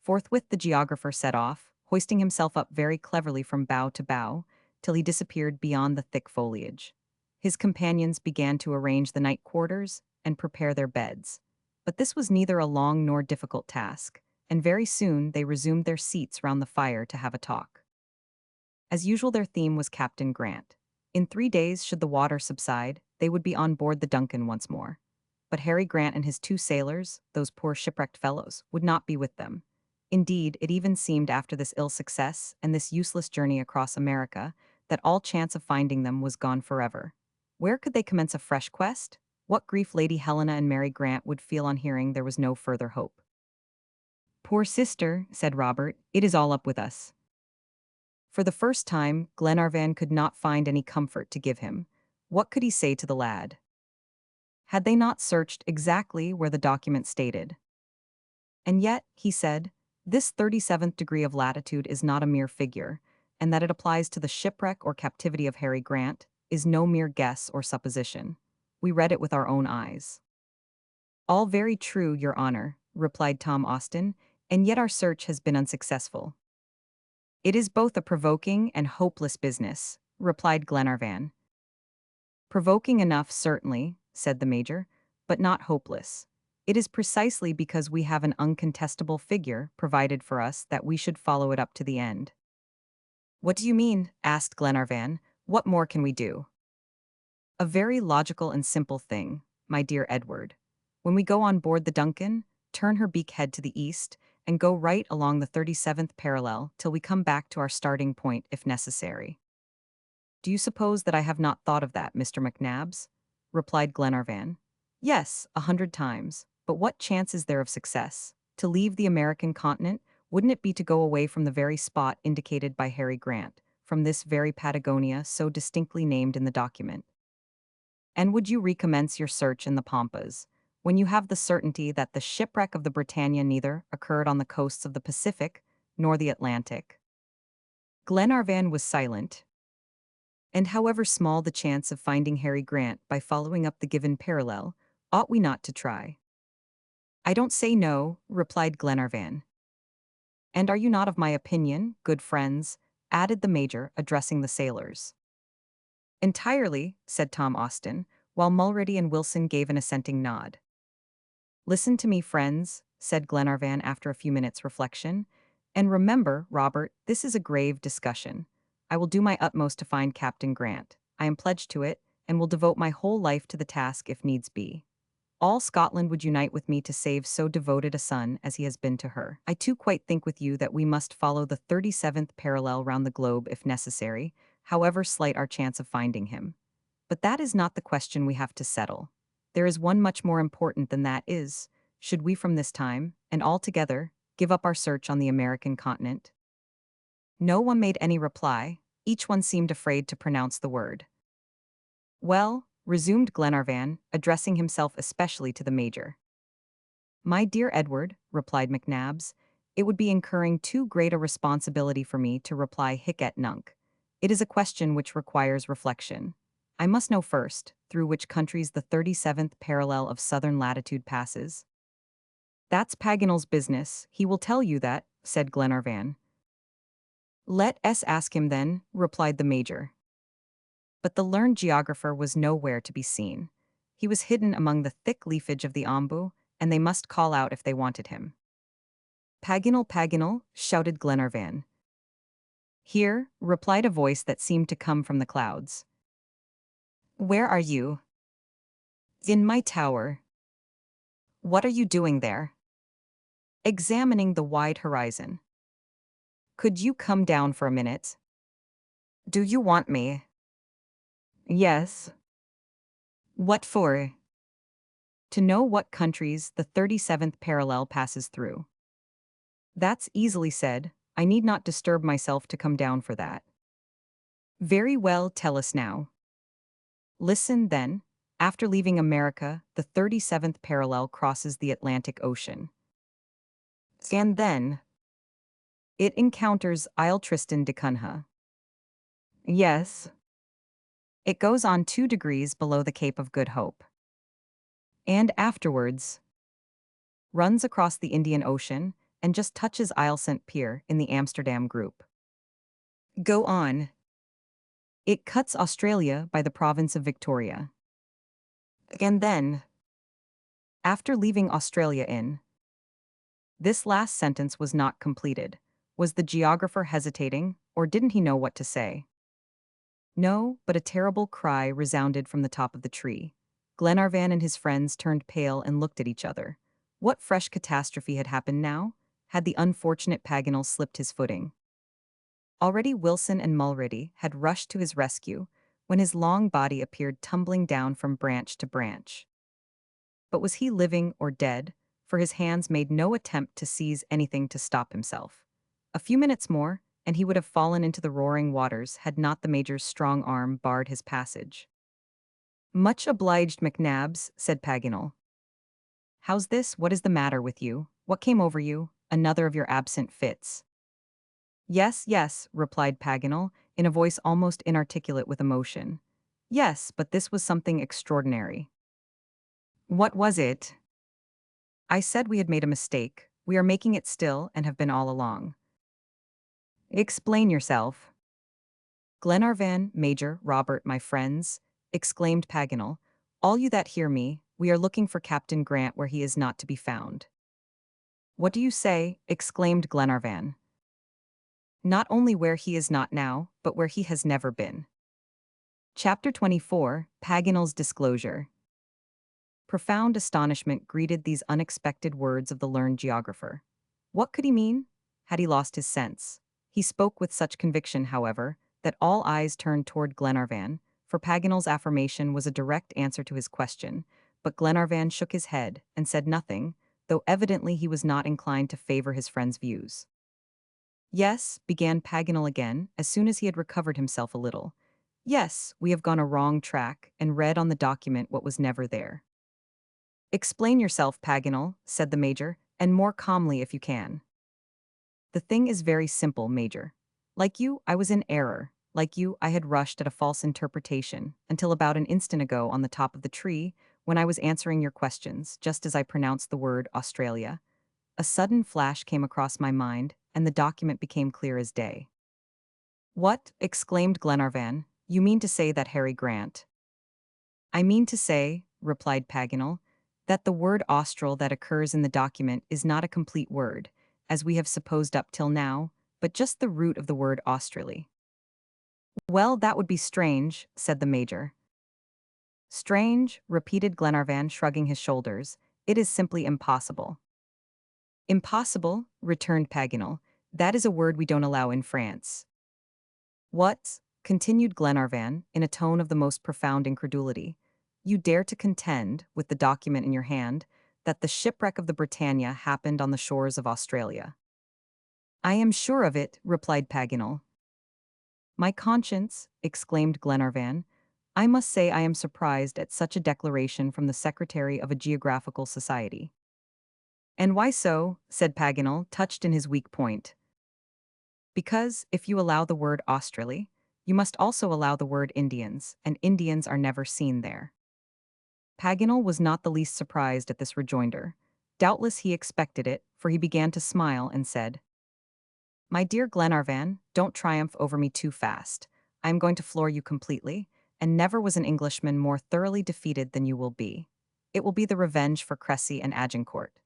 Forthwith the geographer set off, hoisting himself up very cleverly from bough to bough, till he disappeared beyond the thick foliage. His companions began to arrange the night quarters and prepare their beds. But this was neither a long nor difficult task, and very soon they resumed their seats round the fire to have a talk. As usual, their theme was Captain Grant. In 3 days, should the water subside, they would be on board the Duncan once more. But Harry Grant and his 2 sailors, those poor shipwrecked fellows, would not be with them. Indeed, it even seemed after this ill success and this useless journey across America that all chance of finding them was gone forever. Where could they commence a fresh quest? What grief Lady Helena and Mary Grant would feel on hearing there was no further hope. "Poor sister," said Robert, "it is all up with us." For the first time, Glenarvan could not find any comfort to give him. What could he say to the lad? Had they not searched exactly where the document stated? And yet, he said, this 37th degree of latitude is not a mere figure, and that it applies to the shipwreck or captivity of Harry Grant is no mere guess or supposition. We read it with our own eyes. "All very true, Your Honor," replied Tom Austin, "and yet our search has been unsuccessful." "It is both a provoking and hopeless business," replied Glenarvan. "Provoking enough, certainly," said the Major, "but not hopeless. It is precisely because we have an uncontestable figure provided for us that we should follow it up to the end." "What do you mean?" asked Glenarvan. "What more can we do?" "A very logical and simple thing, my dear Edward. When we go on board the Duncan, turn her beak head to the east, and go right along the 37th parallel till we come back to our starting point if necessary." "Do you suppose that I have not thought of that, Mr. McNabbs?" replied Glenarvan. "Yes, 100 times. But what chance is there of success? To leave the American continent, wouldn't it be to go away from the very spot indicated by Harry Grant, from this very Patagonia so distinctly named in the document? And would you recommence your search in the Pampas, when you have the certainty that the shipwreck of the Britannia neither occurred on the coasts of the Pacific nor the Atlantic?" Glenarvan was silent. "And however small the chance of finding Harry Grant by following up the given parallel, ought we not to try?" "I don't say no," replied Glenarvan. "And are you not of my opinion, good friends?" added the Major, addressing the sailors. "Entirely," said Tom Austin, while Mulrady and Wilson gave an assenting nod. "Listen to me, friends," said Glenarvan after a few minutes' reflection, "and remember, Robert, this is a grave discussion. I will do my utmost to find Captain Grant. I am pledged to it, and will devote my whole life to the task if needs be. All Scotland would unite with me to save so devoted a son as he has been to her. I too quite think with you that we must follow the 37th parallel round the globe if necessary, however slight our chance of finding him. But that is not the question we have to settle. There is one much more important than that is, should we from this time, and altogether, give up our search on the American continent?" No one made any reply. Each one seemed afraid to pronounce the word. "Well," resumed Glenarvan, addressing himself especially to the Major. "My dear Edward," replied McNabbs, "it would be incurring too great a responsibility for me to reply hic et nunc. It is a question which requires reflection. I must know first, through which countries the 37th parallel of southern latitude passes." "That's Paganel's business. He will tell you that," said Glenarvan. "Let us ask him then," replied the Major. But the learned geographer was nowhere to be seen. He was hidden among the thick leafage of the ombu, and they must call out if they wanted him. "Paganel, Paganel," shouted Glenarvan. "Here," replied a voice that seemed to come from the clouds. "Where are you?" "In my tower." "What are you doing there?" "Examining the wide horizon." "Could you come down for a minute?" "Do you want me?" "Yes." "What for?" "To know what countries the 37th parallel passes through." "That's easily said. I need not disturb myself to come down for that." "Very well, tell us now." "Listen, then. After leaving America, the 37th parallel crosses the Atlantic Ocean." "And then?" "It encounters Isle Tristan da Cunha." "Yes." "It goes on 2 degrees below the Cape of Good Hope." "And afterwards?" "Runs across the Indian Ocean, and just touches Isle St. Pierre in the Amsterdam group. Go on. It cuts Australia by the province of Victoria. And then, after leaving Australia in. This last sentence was not completed. Was the geographer hesitating, or didn't he know what to say? No, but a terrible cry resounded from the top of the tree. Glenarvan and his friends turned pale and looked at each other. What fresh catastrophe had happened now? Had the unfortunate Paganel slipped his footing? Already Wilson and Mulready had rushed to his rescue when his long body appeared tumbling down from branch to branch. But was he living or dead? For his hands made no attempt to seize anything to stop himself. A few minutes more, and he would have fallen into the roaring waters had not the Major's strong arm barred his passage. "Much obliged, McNabbs," said Paganel. "How's this? What is the matter with you? What came over you? Another of your absent fits." "Yes, yes," replied Paganel, in a voice almost inarticulate with emotion. "Yes, but this was something extraordinary." "What was it?" "I said we had made a mistake. We are making it still and have been all along." "Explain yourself." "Glenarvan, Major, Robert, my friends," exclaimed Paganel, "all you that hear me, we are looking for Captain Grant where he is not to be found." "What do you say?" exclaimed Glenarvan. "Not only where he is not now, but where he has never been." Chapter 24, Paganel's Disclosure. Profound astonishment greeted these unexpected words of the learned geographer. What could he mean? Had he lost his sense? He spoke with such conviction, however, that all eyes turned toward Glenarvan, for Paganel's affirmation was a direct answer to his question, but Glenarvan shook his head and said nothing, though evidently he was not inclined to favor his friend's views. "Yes," began Paganel again, as soon as he had recovered himself a little. "Yes, we have gone a wrong track, and read on the document what was never there." "Explain yourself, Paganel," said the Major, "and more calmly if you can." "The thing is very simple, Major. Like you, I was in error. Like you, I had rushed at a false interpretation, until about an instant ago on the top of the tree, when I was answering your questions, just as I pronounced the word Australia. A sudden flash came across my mind, and the document became clear as day." "What?" exclaimed Glenarvan. "You mean to say that Harry Grant—" "I mean to say," replied Paganel, "that the word austral that occurs in the document is not a complete word, as we have supposed up till now, but just the root of the word australly." "Well, that would be strange," said the Major. "Strange," repeated Glenarvan, shrugging his shoulders. "It is simply impossible." "Impossible," returned Paganel. "That is a word we don't allow in France." "What?" continued Glenarvan, in a tone of the most profound incredulity. "You dare to contend, with the document in your hand, that the shipwreck of the Britannia happened on the shores of Australia?" "I am sure of it," replied Paganel. "My conscience," exclaimed Glenarvan, "I must say I am surprised at such a declaration from the secretary of a geographical society." "And why so?" said Paganel, touched in his weak point. "Because, if you allow the word Australia, you must also allow the word Indians, and Indians are never seen there." Paganel was not the least surprised at this rejoinder. Doubtless he expected it, for he began to smile and said, "My dear Glenarvan, don't triumph over me too fast. I am going to floor you completely, and never was an Englishman more thoroughly defeated than you will be. It will be the revenge for Cressy and Agincourt."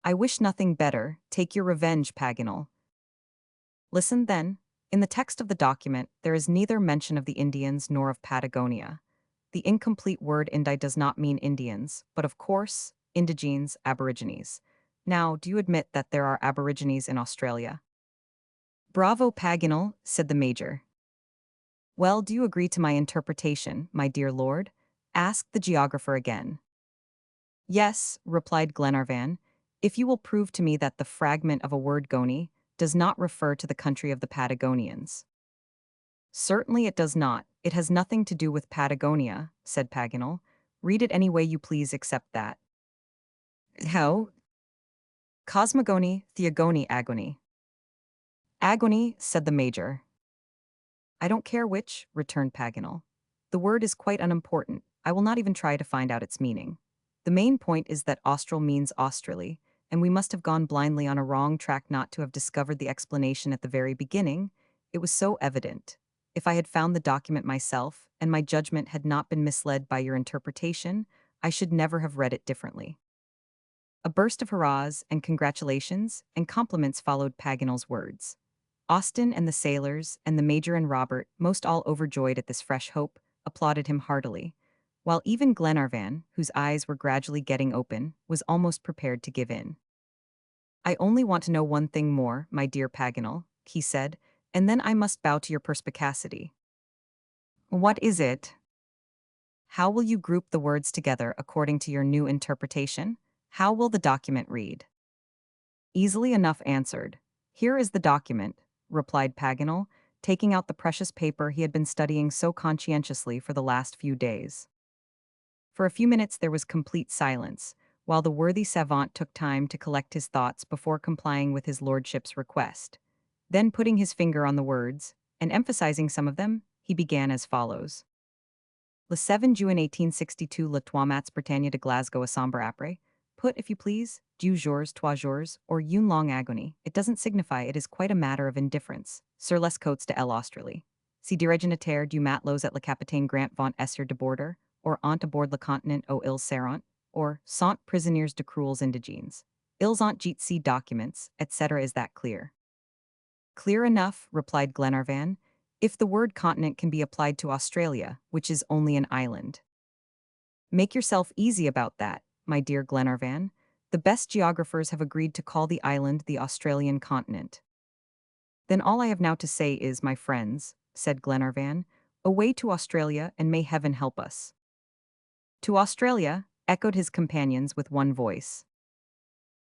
"I wish nothing better. Take your revenge, Paganel." "Listen, then. In the text of the document, there is neither mention of the Indians nor of Patagonia. The incomplete word Indi does not mean Indians, but of course, indigenes, aborigines. Now, do you admit that there are aborigines in Australia?" "Bravo, Paganel," said the Major. "Well, do you agree to my interpretation, my dear lord?" asked the geographer again. "Yes," replied Glenarvan, "if you will prove to me that the fragment of a word Goni does not refer to the country of the Patagonians." "Certainly it does not. It has nothing to do with Patagonia," said Paganel. "Read it any way you please except that." "How?" "Cosmogony, theogony, agony." "Agony," said the Major. "I don't care which," returned Paganel. "The word is quite unimportant. I will not even try to find out its meaning. The main point is that austral means australly, and we must have gone blindly on a wrong track not to have discovered the explanation at the very beginning. It was so evident. If I had found the document myself, and my judgment had not been misled by your interpretation, I should never have read it differently." A burst of hurrahs and congratulations and compliments followed Paganel's words. Austin and the sailors, and the Major and Robert, most all overjoyed at this fresh hope, applauded him heartily, while even Glenarvan, whose eyes were gradually getting open, was almost prepared to give in. "I only want to know one thing more, my dear Paganel," he said, "and then I must bow to your perspicacity." "What is it?" "How will you group the words together according to your new interpretation? How will the document read?" "Easily enough answered. Here is the document," replied Paganel, taking out the precious paper he had been studying so conscientiously for the last few days. For a few minutes there was complete silence, while the worthy savant took time to collect his thoughts before complying with his lordship's request. Then, putting his finger on the words, and emphasizing some of them, he began as follows. Le 7 juin 1862 Le Trois Bretagne de Glasgow Assemble après. Put, if you please, 2 jours, 3 jours, or une longue agonie. It doesn't signify, it is quite a matter of indifference. Sur les côtes de l'Australie. Si dirigentaire du matelots et le capitaine Grant vont esser de border, or ont aboard le continent aux îles Seront, or sont prisonniers de cruels indigènes. Ils ont gitsi documents, etc. Is that clear? "Clear enough," replied Glenarvan, "if the word continent can be applied to Australia, which is only an island." "Make yourself easy about that, my dear Glenarvan. The best geographers have agreed to call the island the Australian continent." "Then all I have now to say is, my friends," said Glenarvan, "away to Australia, and may Heaven help us." "To Australia," echoed his companions with one voice.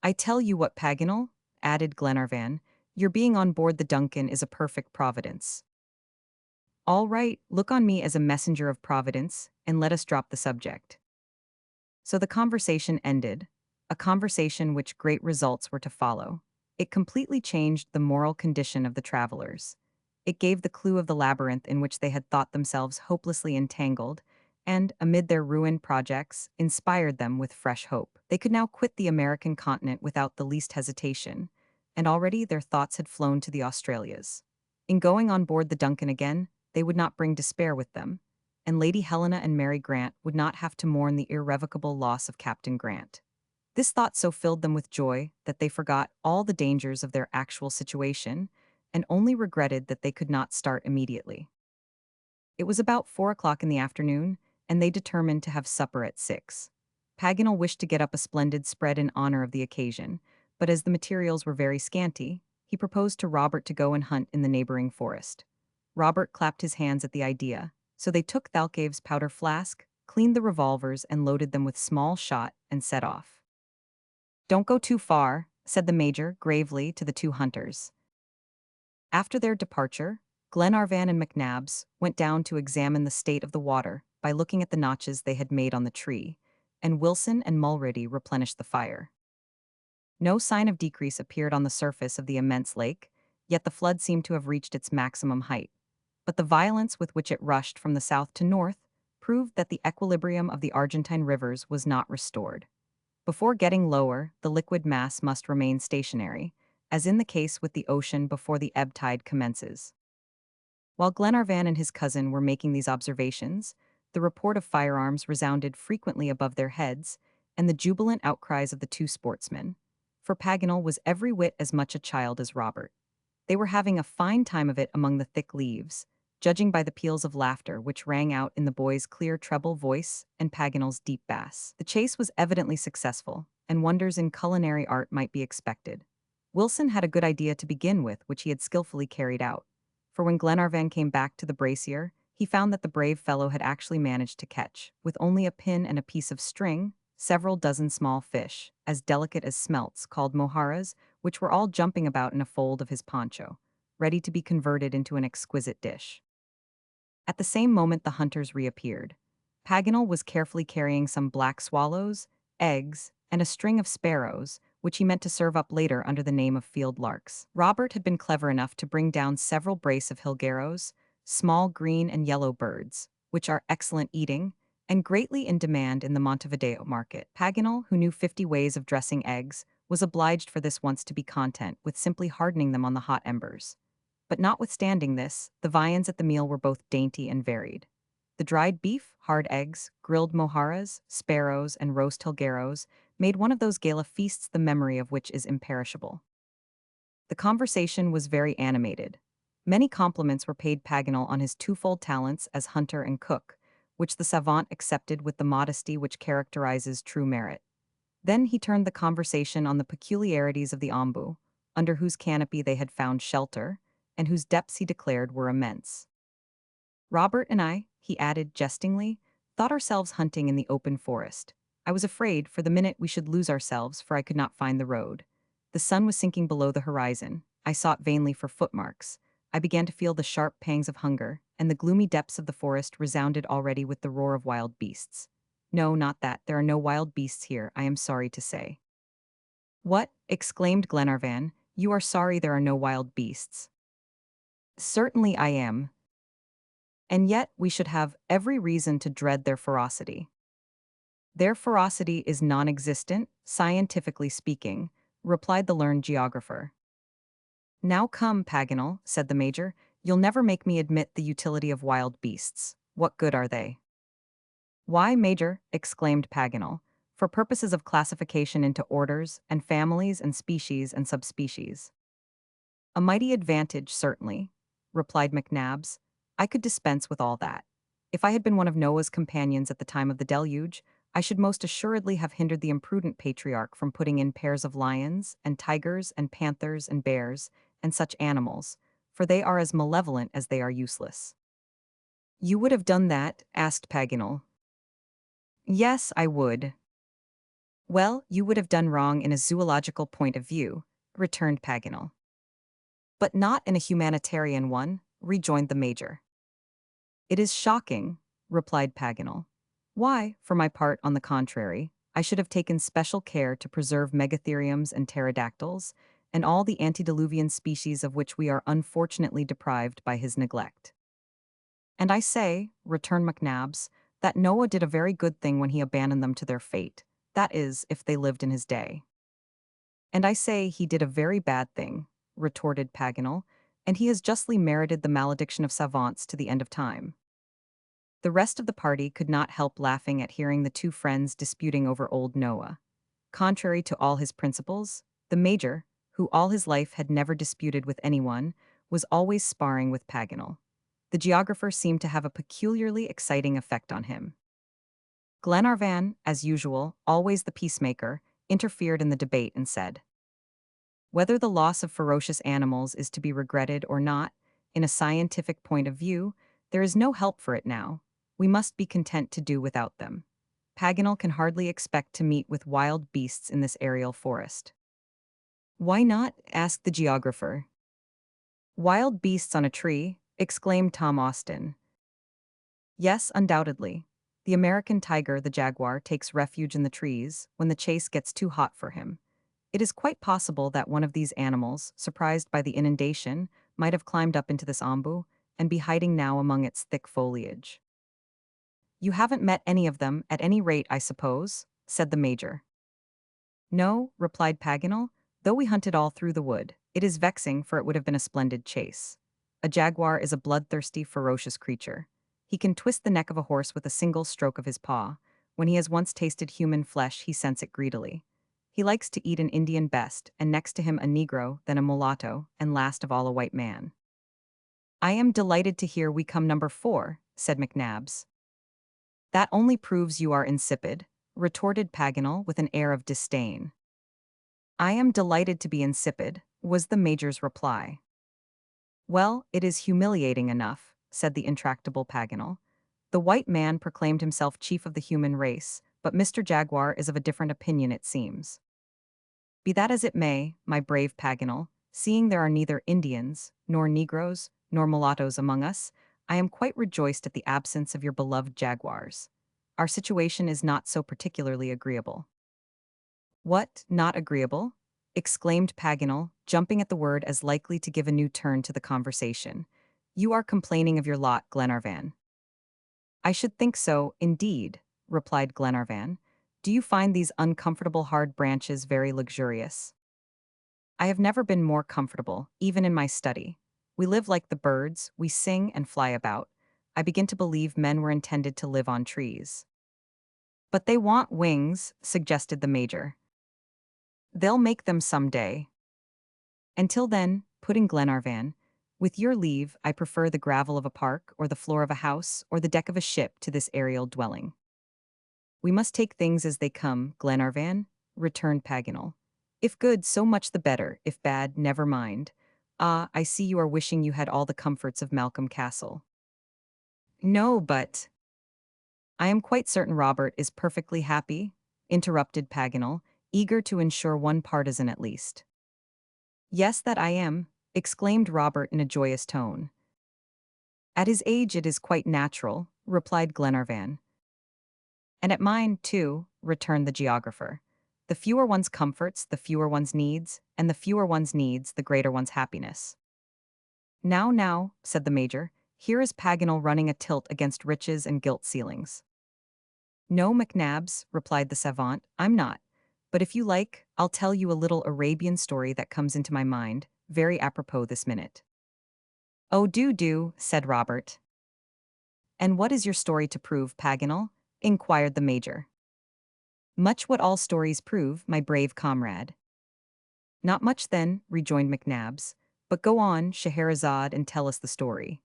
"I tell you what, Paganel," added Glenarvan, "your being on board the Duncan is a perfect providence." "All right, look on me as a messenger of Providence, and let us drop the subject." So the conversation ended, a conversation which great results were to follow. It completely changed the moral condition of the travelers. It gave the clue of the labyrinth in which they had thought themselves hopelessly entangled, and, amid their ruined projects, inspired them with fresh hope. They could now quit the American continent without the least hesitation, and already their thoughts had flown to the Australias. In going on board the Duncan again, they would not bring despair with them, and Lady Helena and Mary Grant would not have to mourn the irrevocable loss of Captain Grant. This thought so filled them with joy that they forgot all the dangers of their actual situation and only regretted that they could not start immediately. It was about 4 o'clock in the afternoon, and they determined to have supper at 6. Paganel wished to get up a splendid spread in honor of the occasion, but as the materials were very scanty, he proposed to Robert to go and hunt in the neighboring forest. Robert clapped his hands at the idea, so they took Thalcave's powder flask, cleaned the revolvers, and loaded them with small shot, and set off. "Don't go too far," said the Major gravely to the two hunters. After their departure, Glenarvan and McNabbs went down to examine the state of the water by looking at the notches they had made on the tree, and Wilson and Mulready replenished the fire. No sign of decrease appeared on the surface of the immense lake, yet the flood seemed to have reached its maximum height. But the violence with which it rushed from the south to north proved that the equilibrium of the Argentine rivers was not restored. Before getting lower, the liquid mass must remain stationary, as in the case with the ocean before the ebb tide commences. While Glenarvan and his cousin were making these observations, the report of firearms resounded frequently above their heads, and the jubilant outcries of the two sportsmen, for Paganel was every whit as much a child as Robert. They were having a fine time of it among the thick leaves, judging by the peals of laughter which rang out in the boy's clear treble voice and Paganel's deep bass. The chase was evidently successful, and wonders in culinary art might be expected. Wilson had a good idea to begin with, which he had skillfully carried out. For when Glenarvan came back to the brazier, he found that the brave fellow had actually managed to catch, with only a pin and a piece of string, several dozen small fish, as delicate as smelts, called moharas, which were all jumping about in a fold of his poncho, ready to be converted into an exquisite dish. At the same moment the hunters reappeared. Paganel was carefully carrying some black swallows, eggs, and a string of sparrows, which he meant to serve up later under the name of field larks. Robert had been clever enough to bring down several brace of jilgueros, small green and yellow birds, which are excellent eating, and greatly in demand in the Montevideo market. Paganel, who knew 50 ways of dressing eggs, was obliged for this once to be content with simply hardening them on the hot embers. But notwithstanding this, the viands at the meal were both dainty and varied. The dried beef, hard eggs, grilled moharas, sparrows, and roast hilgueros made one of those gala feasts the memory of which is imperishable. The conversation was very animated. Many compliments were paid Paganel on his twofold talents as hunter and cook, which the savant accepted with the modesty which characterizes true merit. Then he turned the conversation on the peculiarities of the Ombu, under whose canopy they had found shelter, and whose depths he declared were immense. Robert and I, he added jestingly, thought ourselves hunting in the open forest. I was afraid for the minute we should lose ourselves, for I could not find the road. The sun was sinking below the horizon. I sought vainly for footmarks. I began to feel the sharp pangs of hunger, and the gloomy depths of the forest resounded already with the roar of wild beasts. No, not that. There are no wild beasts here, I am sorry to say. What? Exclaimed Glenarvan. You are sorry there are no wild beasts. Certainly I am. And yet we should have every reason to dread their ferocity. Their ferocity is non-existent, scientifically speaking, replied the learned geographer. Now come, Paganel, said the Major, you'll never make me admit the utility of wild beasts. What good are they? Why, Major, exclaimed Paganel, for purposes of classification into orders and families and species and subspecies. A mighty advantage, certainly, replied McNabbs. I could dispense with all that. If I had been one of Noah's companions at the time of the deluge, I should most assuredly have hindered the imprudent patriarch from putting in pairs of lions and tigers and panthers and bears and such animals, for they are as malevolent as they are useless. You would have done that? Asked Paganel. Yes, I would. Well, you would have done wrong in a zoological point of view, returned Paganel. But not in a humanitarian one, rejoined the Major. It is shocking, replied Paganel. Why, for my part, on the contrary, I should have taken special care to preserve megatheriums and pterodactyls, and all the antediluvian species of which we are unfortunately deprived by his neglect. And I say, returned McNabbs, that Noah did a very good thing when he abandoned them to their fate, that is, if they lived in his day. And I say he did a very bad thing, retorted Paganel, and he has justly merited the malediction of savants to the end of time. The rest of the party could not help laughing at hearing the two friends disputing over old Noah. Contrary to all his principles, the Major, who all his life had never disputed with anyone, was always sparring with Paganel. The geographer seemed to have a peculiarly exciting effect on him. Glenarvan, as usual, always the peacemaker, interfered in the debate and said, whether the loss of ferocious animals is to be regretted or not, in a scientific point of view, there is no help for it now. We must be content to do without them. Paganel can hardly expect to meet with wild beasts in this aerial forest. Why not? Asked the geographer. Wild beasts on a tree, exclaimed Tom Austin. Yes, undoubtedly. The American tiger, the jaguar, takes refuge in the trees when the chase gets too hot for him. It is quite possible that one of these animals, surprised by the inundation, might have climbed up into this ombu and be hiding now among its thick foliage. You haven't met any of them, at any rate, I suppose, said the Major. No, replied Paganel, though we hunted all through the wood. It is vexing, for it would have been a splendid chase. A jaguar is a bloodthirsty, ferocious creature. He can twist the neck of a horse with a single stroke of his paw. When he has once tasted human flesh, he scents it greedily. He likes to eat an Indian best, and next to him a Negro, then a mulatto, and last of all a white man. I am delighted to hear we come number 4, said McNabbs. That only proves you are insipid, retorted Paganel with an air of disdain. I am delighted to be insipid, was the Major's reply. Well, it is humiliating enough, said the intractable Paganel. The white man proclaimed himself chief of the human race, but Mr. Jaguar is of a different opinion, it seems. Be that as it may, my brave Paganel, seeing there are neither Indians, nor Negroes, nor mulattoes among us, I am quite rejoiced at the absence of your beloved jaguars. Our situation is not so particularly agreeable. What, not agreeable? Exclaimed Paganel, jumping at the word as likely to give a new turn to the conversation. You are complaining of your lot, Glenarvan. I should think so, indeed, replied Glenarvan. Do you find these uncomfortable hard branches very luxurious? I have never been more comfortable, even in my study. We live like the birds, we sing and fly about. I begin to believe men were intended to live on trees. But they want wings, suggested the major. They'll make them someday. Until then, put in Glenarvan, with your leave, I prefer the gravel of a park, or the floor of a house, or the deck of a ship to this aerial dwelling. We must take things as they come, Glenarvan, returned Paganel. If good, so much the better, if bad, never mind. Ah, I see you are wishing you had all the comforts of Malcolm Castle. No, but I am quite certain Robert is perfectly happy, interrupted Paganel, eager to ensure one partisan at least. Yes, that I am, exclaimed Robert in a joyous tone. At his age it is quite natural, replied Glenarvan. And at mine, too, returned the geographer. The fewer one's comforts, the fewer one's needs, and the fewer one's needs, the greater one's happiness. Now, said the major, here is Paganel running a tilt against riches and gilt ceilings. No, McNabbs, replied the savant, I'm not. But if you like, I'll tell you a little Arabian story that comes into my mind, very apropos this minute. Oh, do, said Robert. And what is your story to prove, Paganel? Inquired the major. Much what all stories prove, my brave comrade. Not much then, rejoined McNabbs, but go on, Scheherazade, and tell us the story.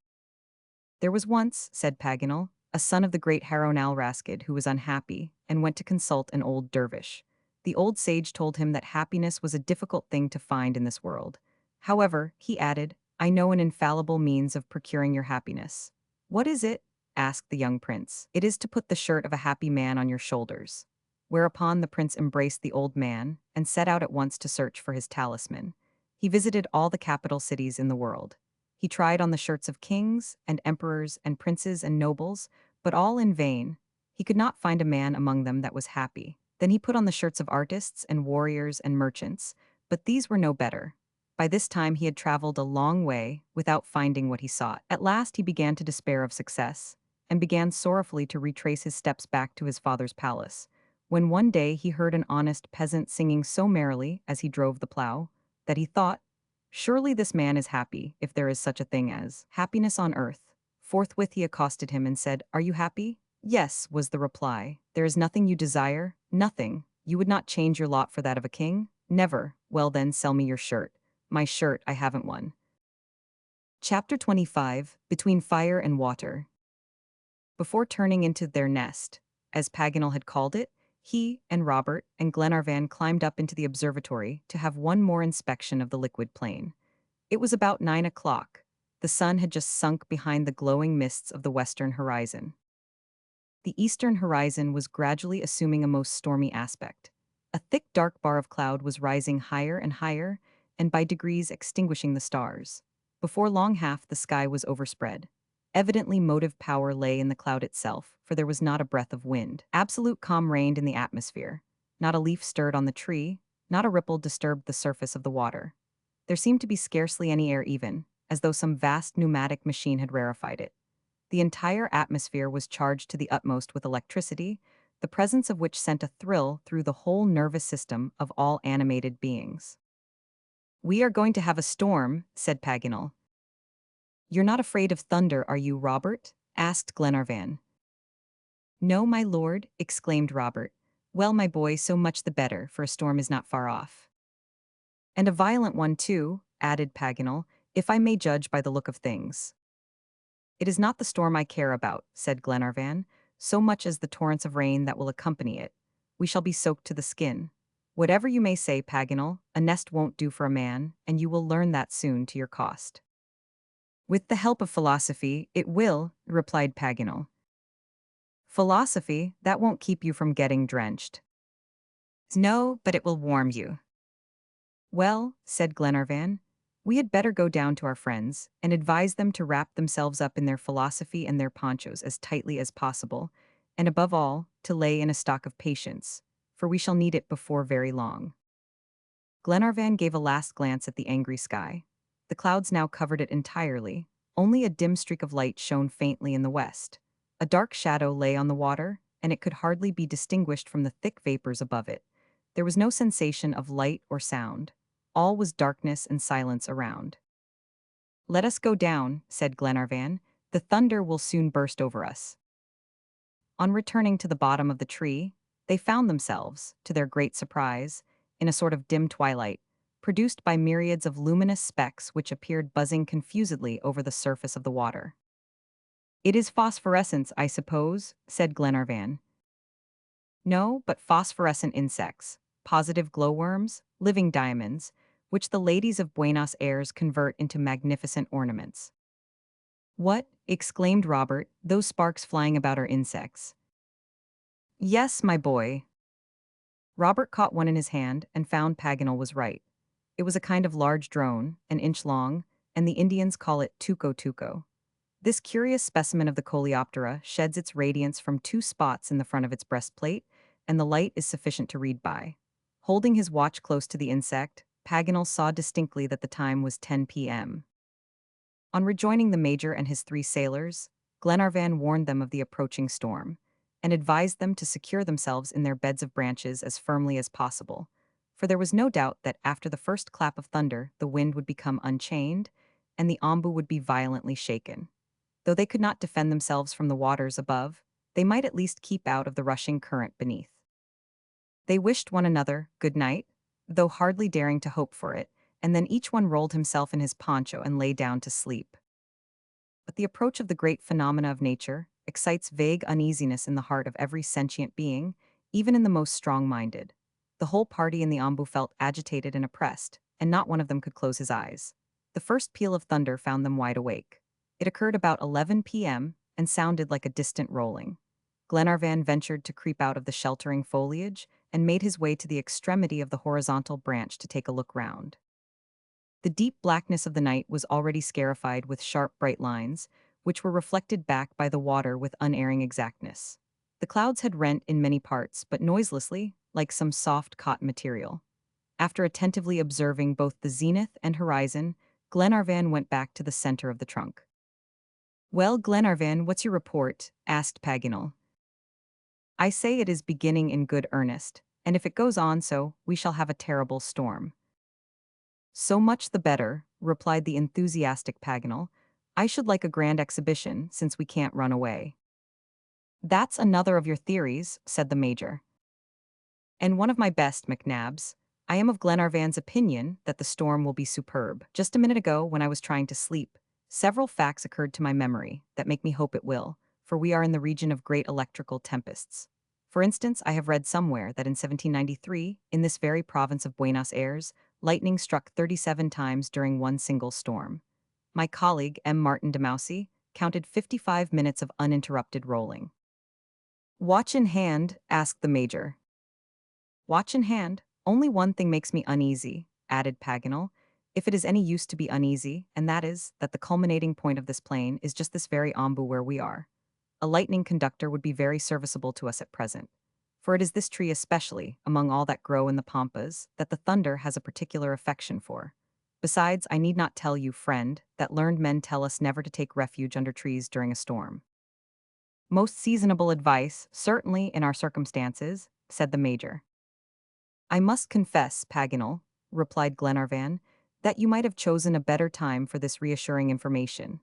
There was once, said Paganel, a son of the great Haroun al-Raschid who was unhappy, and went to consult an old dervish. The old sage told him that happiness was a difficult thing to find in this world. However, he added, I know an infallible means of procuring your happiness. What is it? Asked the young prince. It is to put the shirt of a happy man on your shoulders. Whereupon the prince embraced the old man, and set out at once to search for his talisman. He visited all the capital cities in the world. He tried on the shirts of kings, and emperors, and princes, and nobles, but all in vain. He could not find a man among them that was happy. Then he put on the shirts of artists, and warriors, and merchants, but these were no better. By this time he had traveled a long way, without finding what he sought. At last he began to despair of success, and began sorrowfully to retrace his steps back to his father's palace, when one day he heard an honest peasant singing so merrily as he drove the plough, that he thought, surely this man is happy, if there is such a thing as happiness on earth. Forthwith he accosted him and said, Are you happy? Yes, was the reply. There is nothing you desire? Nothing. You would not change your lot for that of a king? Never. Well then, sell me your shirt. My shirt, I haven't one. Chapter 25, Between Fire and Water. Before turning into their nest, as Paganel had called it, he and Robert and Glenarvan climbed up into the observatory to have one more inspection of the liquid plain. It was about 9 o'clock. The sun had just sunk behind the glowing mists of the western horizon. The eastern horizon was gradually assuming a most stormy aspect. A thick dark bar of cloud was rising higher and higher, and by degrees extinguishing the stars. Before long half the sky was overspread. Evidently motive power lay in the cloud itself, for there was not a breath of wind. Absolute calm reigned in the atmosphere. Not a leaf stirred on the tree, not a ripple disturbed the surface of the water. There seemed to be scarcely any air even, as though some vast pneumatic machine had rarefied it. The entire atmosphere was charged to the utmost with electricity, the presence of which sent a thrill through the whole nervous system of all animated beings. We are going to have a storm, said Paganel. You're not afraid of thunder, are you, Robert? Asked Glenarvan. No, my lord, exclaimed Robert. Well, my boy, so much the better, for a storm is not far off. And a violent one, too, added Paganel, if I may judge by the look of things. It is not the storm I care about, said Glenarvan, so much as the torrents of rain that will accompany it. We shall be soaked to the skin. Whatever you may say, Paganel, a nest won't do for a man, and you will learn that soon to your cost. With the help of philosophy, it will, replied Paganel. Philosophy, that won't keep you from getting drenched. No, but it will warm you. Well, said Glenarvan, we had better go down to our friends and advise them to wrap themselves up in their philosophy and their ponchos as tightly as possible, and above all, to lay in a stock of patience, for we shall need it before very long. Glenarvan gave a last glance at the angry sky. The clouds now covered it entirely. Only a dim streak of light shone faintly in the west. A dark shadow lay on the water, and it could hardly be distinguished from the thick vapors above it. There was no sensation of light or sound. All was darkness and silence around. "Let us go down," said Glenarvan. "The thunder will soon burst over us." On returning to the bottom of the tree, they found themselves, to their great surprise, in a sort of dim twilight, produced by myriads of luminous specks which appeared buzzing confusedly over the surface of the water. "It is phosphorescence, I suppose," said Glenarvan. "No, but phosphorescent insects, positive glowworms, living diamonds, which the ladies of Buenos Aires convert into magnificent ornaments." "What?" exclaimed Robert, "those sparks flying about are insects." "Yes, my boy." Robert caught one in his hand and found Paganel was right. It was a kind of large drone, an inch long, and the Indians call it tuco tuco. This curious specimen of the Coleoptera sheds its radiance from two spots in the front of its breastplate, and the light is sufficient to read by. Holding his watch close to the insect, Paganel saw distinctly that the time was 10 p.m. On rejoining the Major and his three sailors, Glenarvan warned them of the approaching storm, and advised them to secure themselves in their beds of branches as firmly as possible, for there was no doubt that after the first clap of thunder the wind would become unchained, and the ombu would be violently shaken. Though they could not defend themselves from the waters above, they might at least keep out of the rushing current beneath. They wished one another good night, though hardly daring to hope for it, and then each one rolled himself in his poncho and lay down to sleep. But the approach of the great phenomena of nature excites vague uneasiness in the heart of every sentient being, even in the most strong-minded. The whole party in the ombu felt agitated and oppressed, and not one of them could close his eyes. The first peal of thunder found them wide awake. It occurred about 11 p.m. and sounded like a distant rolling. Glenarvan ventured to creep out of the sheltering foliage and made his way to the extremity of the horizontal branch to take a look round. The deep blackness of the night was already scarified with sharp, bright lines, which were reflected back by the water with unerring exactness. The clouds had rent in many parts, but noiselessly, like some soft cotton material. After attentively observing both the zenith and horizon, Glenarvan went back to the center of the trunk. "Well, Glenarvan, what's your report?" asked Paganel. "I say it is beginning in good earnest, and if it goes on so, we shall have a terrible storm." "So much the better," replied the enthusiastic Paganel. "I should like a grand exhibition, since we can't run away." "That's another of your theories," said the Major. "And one of my best, McNabbs. I am of Glenarvan's opinion that the storm will be superb. Just a minute ago, when I was trying to sleep, several facts occurred to my memory that make me hope it will, for we are in the region of great electrical tempests. For instance, I have read somewhere that in 1793, in this very province of Buenos Aires, lightning struck 37 times during one single storm. My colleague, M. Martin de Maussy, counted 55 minutes of uninterrupted rolling." "Watch in hand?" asked the Major. "Watch in hand. Only one thing makes me uneasy," added Paganel, "if it is any use to be uneasy, and that is, that the culminating point of this plain is just this very ombu where we are. A lightning conductor would be very serviceable to us at present, for it is this tree especially, among all that grow in the pampas, that the thunder has a particular affection for. Besides, I need not tell you, friend, that learned men tell us never to take refuge under trees during a storm." "Most seasonable advice, certainly, in our circumstances," said the Major. "I must confess, Paganel," replied Glenarvan, "that you might have chosen a better time for this reassuring information."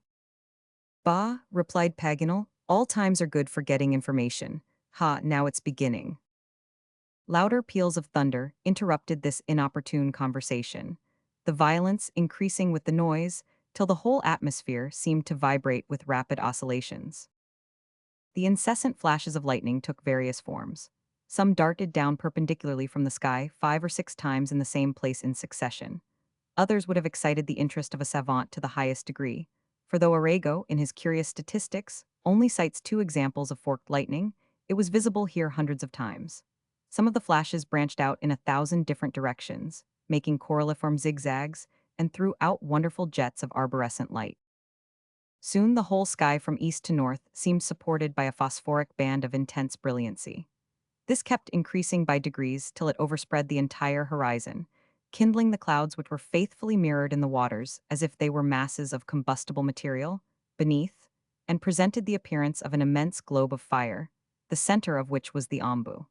"Bah," replied Paganel, "all times are good for getting information. Ha, now it's beginning." Louder peals of thunder interrupted this inopportune conversation, the violence increasing with the noise, till the whole atmosphere seemed to vibrate with rapid oscillations. The incessant flashes of lightning took various forms. Some darted down perpendicularly from the sky 5 or 6 times in the same place in succession. Others would have excited the interest of a savant to the highest degree, for though Arago, in his curious statistics, only cites 2 examples of forked lightning, it was visible here hundreds of times. Some of the flashes branched out in 1,000 different directions, making coralliform zigzags, and threw out wonderful jets of arborescent light. Soon the whole sky from east to north seemed supported by a phosphoric band of intense brilliancy. This kept increasing by degrees till it overspread the entire horizon, kindling the clouds which were faithfully mirrored in the waters as if they were masses of combustible material beneath, and presented the appearance of an immense globe of fire, the center of which was the ombu.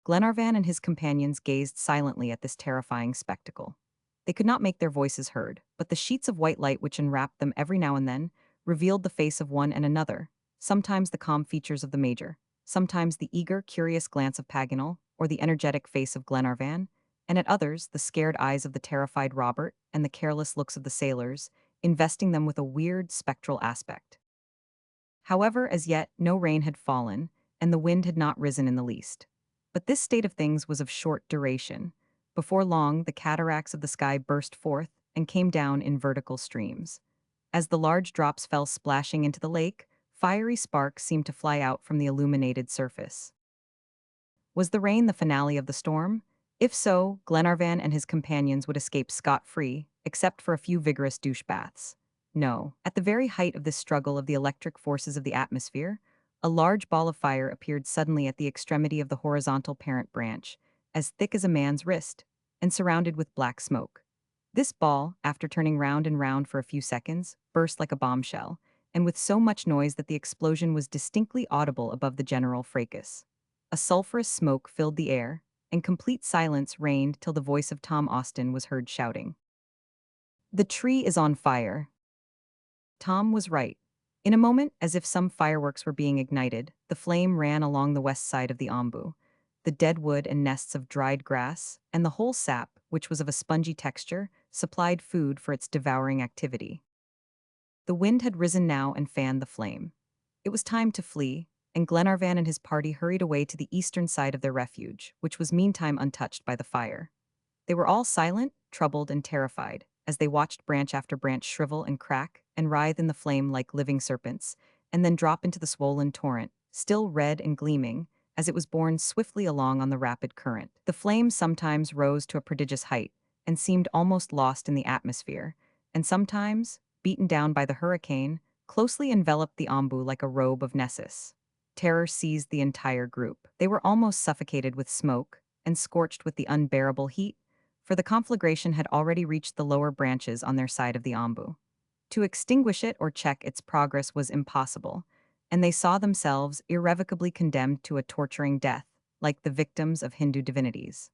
Glenarvan and his companions gazed silently at this terrifying spectacle. They could not make their voices heard, but the sheets of white light which enwrapped them every now and then revealed the face of one and another, sometimes the calm features of the Major, sometimes the eager, curious glance of Paganel, or the energetic face of Glenarvan, and at others the scared eyes of the terrified Robert and the careless looks of the sailors, investing them with a weird, spectral aspect. However, as yet, no rain had fallen, and the wind had not risen in the least. But this state of things was of short duration. Before long, the cataracts of the sky burst forth and came down in vertical streams. As the large drops fell splashing into the lake, fiery sparks seemed to fly out from the illuminated surface. Was the rain the finale of the storm? If so, Glenarvan and his companions would escape scot-free, except for a few vigorous douche baths. No. At the very height of this struggle of the electric forces of the atmosphere, a large ball of fire appeared suddenly at the extremity of the horizontal parent branch, as thick as a man's wrist, and surrounded with black smoke. This ball, after turning round and round for a few seconds, burst like a bombshell, and with so much noise that the explosion was distinctly audible above the general fracas. A sulphurous smoke filled the air, and complete silence reigned till the voice of Tom Austin was heard shouting, "The tree is on fire." Tom was right. In a moment, as if some fireworks were being ignited, the flame ran along the west side of the ombu. The dead wood and nests of dried grass, and the whole sap, which was of a spongy texture, supplied food for its devouring activity. The wind had risen now and fanned the flame. It was time to flee, and Glenarvan and his party hurried away to the eastern side of their refuge, which was meantime untouched by the fire. They were all silent, troubled, and terrified, as they watched branch after branch shrivel and crack and writhe in the flame like living serpents, and then drop into the swollen torrent, still red and gleaming, as it was borne swiftly along on the rapid current. The flame sometimes rose to a prodigious height, and seemed almost lost in the atmosphere, and sometimes, beaten down by the hurricane, closely enveloped the ombu like a robe of Nessus. Terror seized the entire group. They were almost suffocated with smoke, and scorched with the unbearable heat, for the conflagration had already reached the lower branches on their side of the ombu. To extinguish it or check its progress was impossible, and they saw themselves irrevocably condemned to a torturing death, like the victims of Hindu divinities.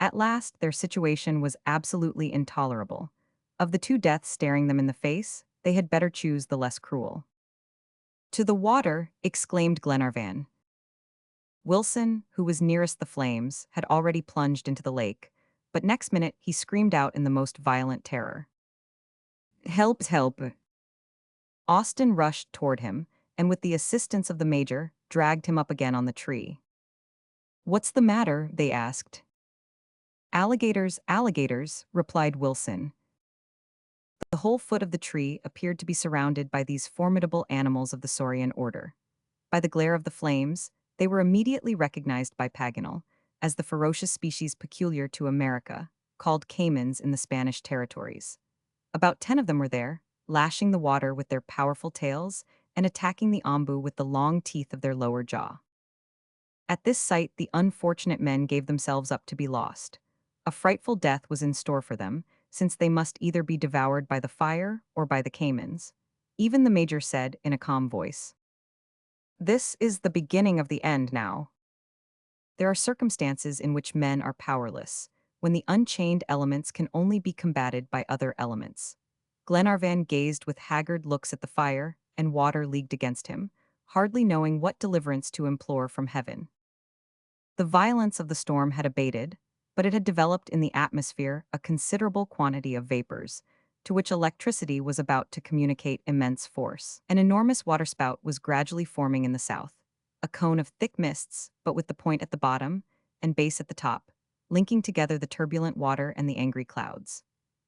At last, their situation was absolutely intolerable. Of the two deaths staring them in the face, they had better choose the less cruel. "To the water!" exclaimed Glenarvan. Wilson, who was nearest the flames, had already plunged into the lake, but next minute he screamed out in the most violent terror, "Help, help!" Austin rushed toward him, and with the assistance of the Major, dragged him up again on the tree. "What's the matter?" they asked. "Alligators, alligators," replied Wilson. The whole foot of the tree appeared to be surrounded by these formidable animals of the saurian order. By the glare of the flames, they were immediately recognized by Paganel as the ferocious species peculiar to America, called caimans in the Spanish territories. About 10 of them were there, lashing the water with their powerful tails and attacking the ombu with the long teeth of their lower jaw. At this sight, the unfortunate men gave themselves up to be lost. A frightful death was in store for them, since they must either be devoured by the fire or by the caimans. Even the Major said in a calm voice, "This is the beginning of the end now." There are circumstances in which men are powerless, when the unchained elements can only be combated by other elements. Glenarvan gazed with haggard looks at the fire and water leagued against him, hardly knowing what deliverance to implore from heaven. The violence of the storm had abated, but it had developed in the atmosphere a considerable quantity of vapors, to which electricity was about to communicate immense force. An enormous waterspout was gradually forming in the south, a cone of thick mists, but with the point at the bottom and base at the top, linking together the turbulent water and the angry clouds.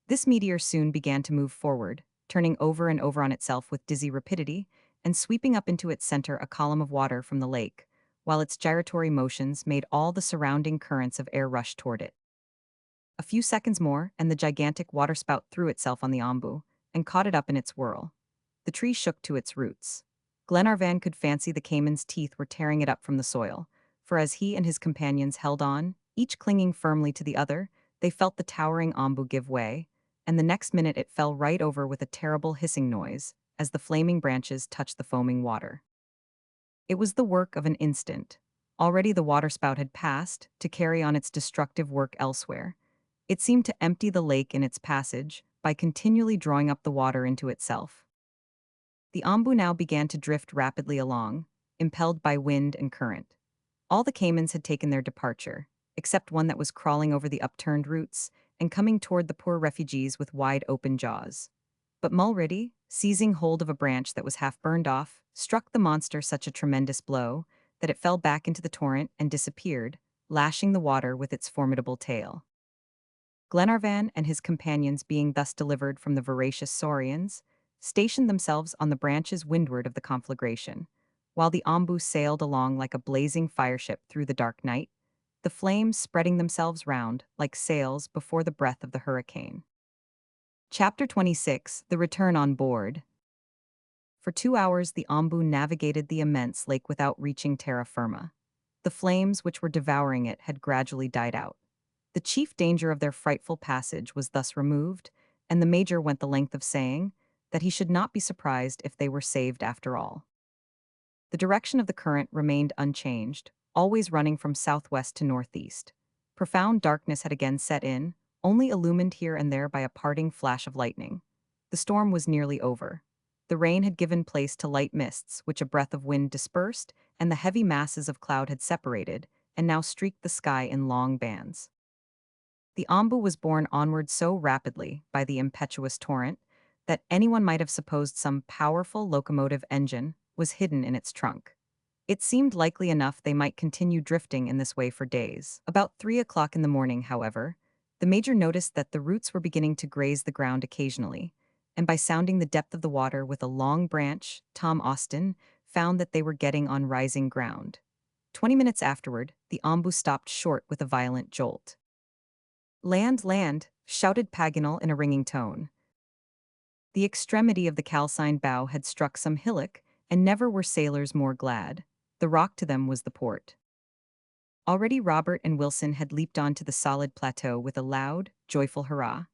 This meteor soon began to move forward, turning over and over on itself with dizzy rapidity, and sweeping up into its center a column of water from the lake, while its gyratory motions made all the surrounding currents of air rush toward it. A few seconds more, and the gigantic waterspout threw itself on the ombu, and caught it up in its whirl. The tree shook to its roots. Glenarvan could fancy the caiman's teeth were tearing it up from the soil, for as he and his companions held on, each clinging firmly to the other, they felt the towering ombu give way, and the next minute it fell right over with a terrible hissing noise, as the flaming branches touched the foaming water. It was the work of an instant. Already the waterspout had passed to carry on its destructive work elsewhere. It seemed to empty the lake in its passage by continually drawing up the water into itself. The Ambu now began to drift rapidly along, impelled by wind and current. All the caimans had taken their departure, except one that was crawling over the upturned roots and coming toward the poor refugees with wide open jaws. But Mulready, seizing hold of a branch that was half burned off, struck the monster such a tremendous blow that it fell back into the torrent and disappeared, lashing the water with its formidable tail. Glenarvan and his companions, being thus delivered from the voracious saurians, stationed themselves on the branches windward of the conflagration, while the Ambu sailed along like a blazing fireship through the dark night, the flames spreading themselves round like sails before the breath of the hurricane. Chapter 26: The Return on Board. For 2 hours the Ambu navigated the immense lake without reaching terra firma. The flames which were devouring it had gradually died out. The chief danger of their frightful passage was thus removed, and the major went the length of saying that he should not be surprised if they were saved after all. The direction of the current remained unchanged, always running from southwest to northeast. Profound darkness had again set in, only illumined here and there by a parting flash of lightning. The storm was nearly over. The rain had given place to light mists, which a breath of wind dispersed, and the heavy masses of cloud had separated, and now streaked the sky in long bands. The Ambu was borne onward so rapidly by the impetuous torrent that anyone might have supposed some powerful locomotive engine was hidden in its trunk. It seemed likely enough they might continue drifting in this way for days. About 3 o'clock in the morning, however, the major noticed that the roots were beginning to graze the ground occasionally, and by sounding the depth of the water with a long branch, Tom Austin found that they were getting on rising ground. 20 minutes afterward, the Ambu stopped short with a violent jolt. "Land, land!" shouted Paganel in a ringing tone. The extremity of the calcined bow had struck some hillock, and never were sailors more glad. The rock to them was the port. Already Robert and Wilson had leaped onto the solid plateau with a loud, joyful hurrah,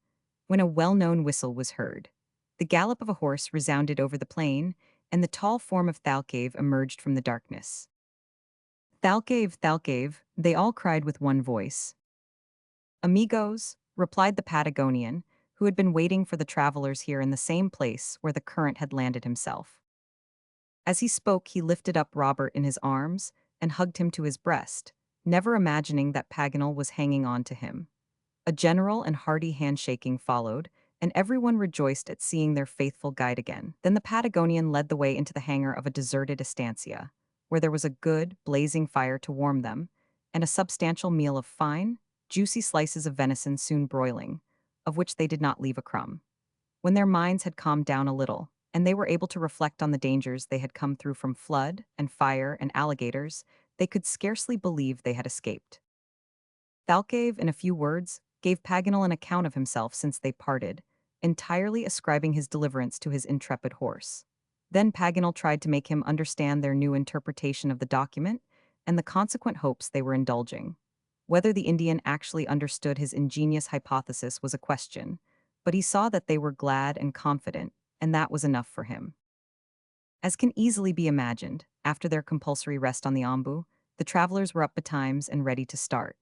when a well-known whistle was heard. The gallop of a horse resounded over the plain, and the tall form of Thalcave emerged from the darkness. "Thalcave, Thalcave!" they all cried with one voice. "Amigos," replied the Patagonian, who had been waiting for the travelers here in the same place where the current had landed himself. As he spoke, he lifted up Robert in his arms and hugged him to his breast, never imagining that Paganel was hanging on to him. A general and hearty handshaking followed, and everyone rejoiced at seeing their faithful guide again. Then the Patagonian led the way into the hangar of a deserted estancia, where there was a good, blazing fire to warm them, and a substantial meal of fine, juicy slices of venison soon broiling, of which they did not leave a crumb. When their minds had calmed down a little, and they were able to reflect on the dangers they had come through from flood and fire and alligators, they could scarcely believe they had escaped. Thalcave, in a few words, gave Paganel an account of himself since they parted, entirely ascribing his deliverance to his intrepid horse. Then Paganel tried to make him understand their new interpretation of the document and the consequent hopes they were indulging. Whether the Indian actually understood his ingenious hypothesis was a question, but he saw that they were glad and confident, and that was enough for him. As can easily be imagined, after their compulsory rest on the Ambu, the travelers were up betimes and ready to start.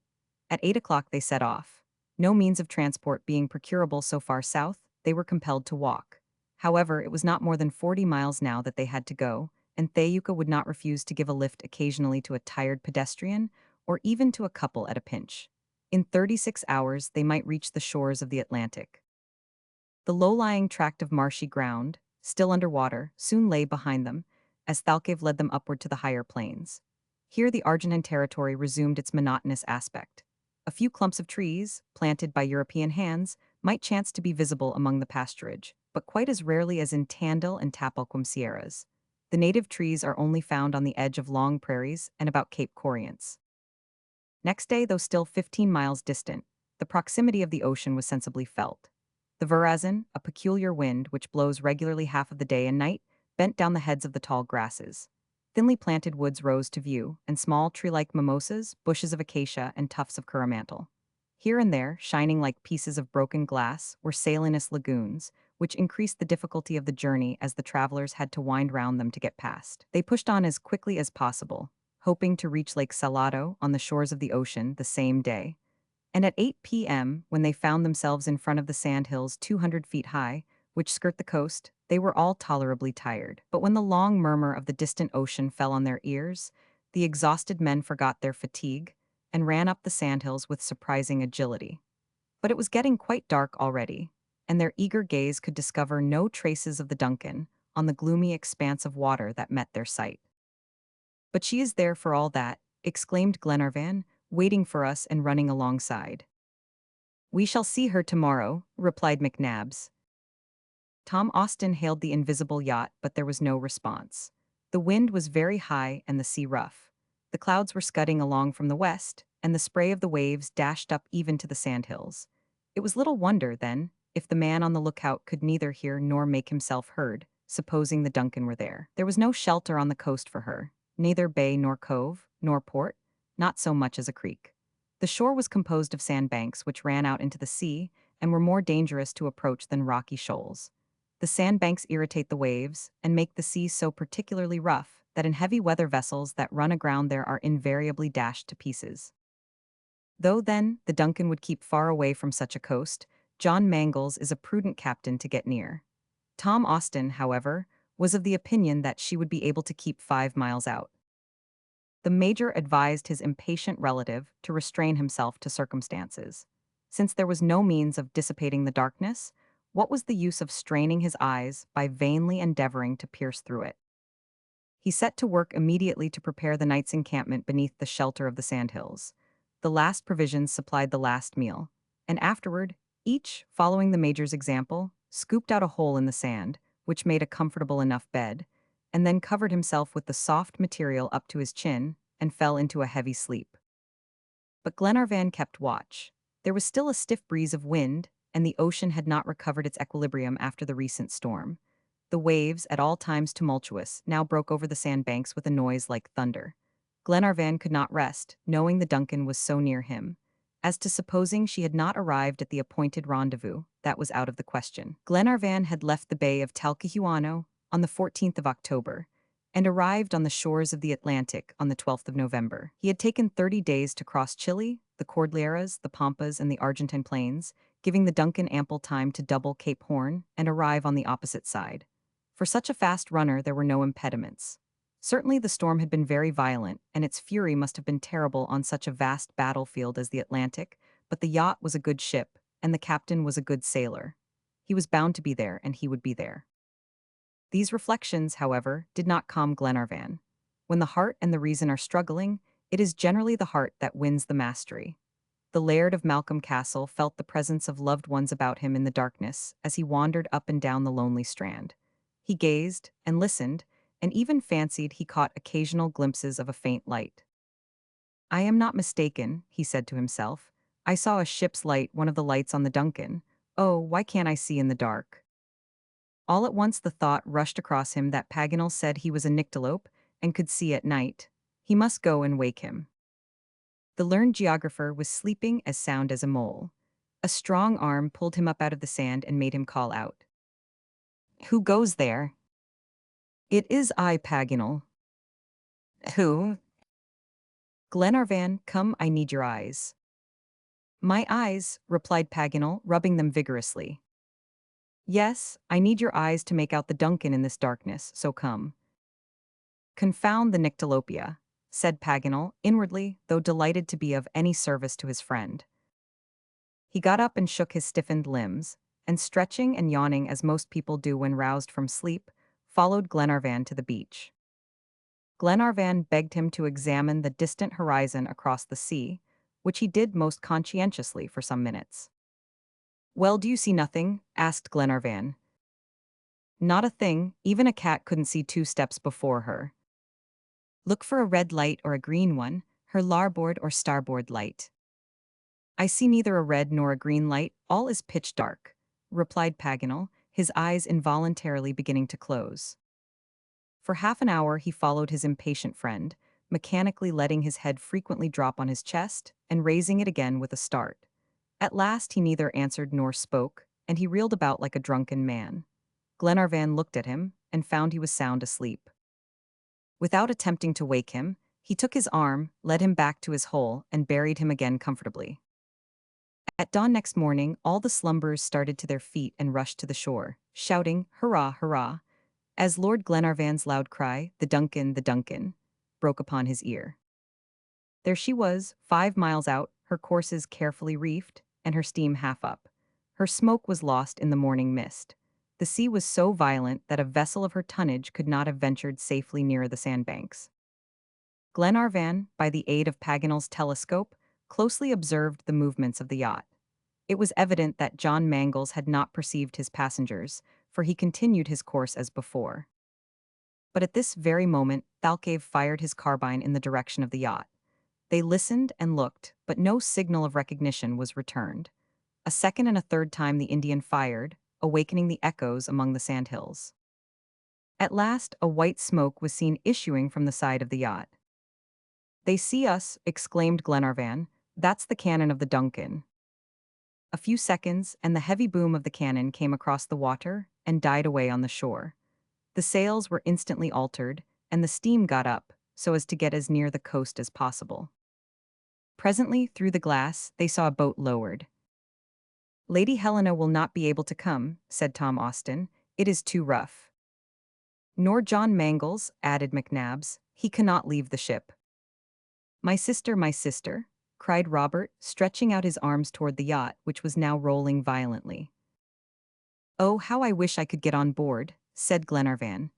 At 8 o'clock they set off. No means of transport being procurable so far south, they were compelled to walk. However, it was not more than 40 miles now that they had to go, and Thayuka would not refuse to give a lift occasionally to a tired pedestrian, or even to a couple at a pinch. In 36 hours they might reach the shores of the Atlantic. The low-lying tract of marshy ground, still under water, soon lay behind them, as Thalcave led them upward to the higher plains. Here the Argentine territory resumed its monotonous aspect. A few clumps of trees, planted by European hands, might chance to be visible among the pasturage, but quite as rarely as in Tandil and Tapalquem Sierras. The native trees are only found on the edge of long prairies and about Cape Corrients. Next day, though still 15 miles distant, the proximity of the ocean was sensibly felt. The Vurazin, a peculiar wind which blows regularly half of the day and night, bent down the heads of the tall grasses. Thinly planted woods rose to view, and small tree-like mimosas, bushes of acacia, and tufts of coromandel. Here and there, shining like pieces of broken glass, were salinous lagoons, which increased the difficulty of the journey as the travelers had to wind round them to get past. They pushed on as quickly as possible, hoping to reach Lake Salado on the shores of the ocean the same day. And at 8 p.m., when they found themselves in front of the sandhills 200 feet high, which skirt the coast, they were all tolerably tired. But when the long murmur of the distant ocean fell on their ears, the exhausted men forgot their fatigue and ran up the sandhills with surprising agility. But it was getting quite dark already, and their eager gaze could discover no traces of the Duncan on the gloomy expanse of water that met their sight. "But she is there for all that," exclaimed Glenarvan, "waiting for us and running alongside." "We shall see her tomorrow," replied McNabbs. Tom Austin hailed the invisible yacht, but there was no response. The wind was very high and the sea rough. The clouds were scudding along from the west, and the spray of the waves dashed up even to the sandhills. It was little wonder, then, if the man on the lookout could neither hear nor make himself heard, supposing the Duncan were there. There was no shelter on the coast for her, neither bay nor cove, nor port, not so much as a creek. The shore was composed of sandbanks which ran out into the sea and were more dangerous to approach than rocky shoals. The sandbanks irritate the waves and make the sea so particularly rough that in heavy weather vessels that run aground there are invariably dashed to pieces. Though then the Duncan would keep far away from such a coast, John Mangles is a prudent captain to get near. Tom Austin, however, was of the opinion that she would be able to keep 5 miles out. The major advised his impatient relative to restrain himself to circumstances. Since there was no means of dissipating the darkness, what was the use of straining his eyes by vainly endeavoring to pierce through it? He set to work immediately to prepare the night's encampment beneath the shelter of the sandhills. The last provisions supplied the last meal, and afterward, each, following the major's example, scooped out a hole in the sand, which made a comfortable enough bed, and then covered himself with the soft material up to his chin and fell into a heavy sleep. But Glenarvan kept watch. There was still a stiff breeze of wind, and the ocean had not recovered its equilibrium after the recent storm. The waves, at all times tumultuous, now broke over the sandbanks with a noise like thunder. Glenarvan could not rest, knowing the Duncan was so near him. As to supposing she had not arrived at the appointed rendezvous, that was out of the question. Glenarvan had left the bay of Talcahuano on the 14th of October, and arrived on the shores of the Atlantic on the 12th of November. He had taken 30 days to cross Chile, the Cordilleras, the Pampas, and the Argentine Plains, giving the Duncan ample time to double Cape Horn and arrive on the opposite side. For such a fast runner there were no impediments. Certainly the storm had been very violent, and its fury must have been terrible on such a vast battlefield as the Atlantic, but the yacht was a good ship, and the captain was a good sailor. He was bound to be there, and he would be there. These reflections, however, did not calm Glenarvan. When the heart and the reason are struggling, it is generally the heart that wins the mastery. The Laird of Malcolm Castle felt the presence of loved ones about him in the darkness as he wandered up and down the lonely strand. He gazed and listened, and even fancied he caught occasional glimpses of a faint light. "I am not mistaken," he said to himself. "I saw a ship's light, one of the lights on the Duncan. Oh, why can't I see in the dark?" All at once the thought rushed across him that Paganel said he was a nyctalope and could see at night. He must go and wake him. The learned geographer was sleeping as sound as a mole. A strong arm pulled him up out of the sand and made him call out. "Who goes there?" "It is I, Paganel." "Who?" "Glenarvan, come, I need your eyes." "My eyes," replied Paganel, rubbing them vigorously. "Yes, I need your eyes to make out the Duncan in this darkness, so come." "Confound the nyctalopia," said Paganel, inwardly, though delighted to be of any service to his friend. He got up and shook his stiffened limbs, and stretching and yawning as most people do when roused from sleep, followed Glenarvan to the beach. Glenarvan begged him to examine the distant horizon across the sea, which he did most conscientiously for some minutes. "Well, do you see nothing?" asked Glenarvan. "Not a thing, even a cat couldn't see 2 steps before her." "Look for a red light or a green one, her larboard or starboard light." "I see neither a red nor a green light, all is pitch dark," replied Paganel, his eyes involuntarily beginning to close. For half an hour he followed his impatient friend, mechanically letting his head frequently drop on his chest and raising it again with a start. At last he neither answered nor spoke, and he reeled about like a drunken man. Glenarvan looked at him and found he was sound asleep. Without attempting to wake him, he took his arm, led him back to his hole, and buried him again comfortably. At dawn next morning, all the slumberers started to their feet and rushed to the shore, shouting, "Hurrah, hurrah!" as Lord Glenarvan's loud cry, the Duncan," broke upon his ear. There she was, 5 miles out, her courses carefully reefed, and her steam half up. Her smoke was lost in the morning mist. The sea was so violent that a vessel of her tonnage could not have ventured safely nearer the sandbanks. Glenarvan, by the aid of Paganel's telescope, closely observed the movements of the yacht. It was evident that John Mangles had not perceived his passengers, for he continued his course as before. But at this very moment, Thalcave fired his carbine in the direction of the yacht. They listened and looked, but no signal of recognition was returned. A second and a third time the Indian fired, awakening the echoes among the sandhills. At last, a white smoke was seen issuing from the side of the yacht. "They see us," exclaimed Glenarvan. "That's the cannon of the Duncan." A few seconds, and the heavy boom of the cannon came across the water and died away on the shore. The sails were instantly altered, and the steam got up, so as to get as near the coast as possible. Presently, through the glass, they saw a boat lowered. "Lady Helena will not be able to come," said Tom Austin. "It is too rough." "Nor John Mangles," added McNabbs. "He cannot leave the ship." My sister," cried Robert, stretching out his arms toward the yacht, which was now rolling violently. "Oh, how I wish I could get on board," said Glenarvan.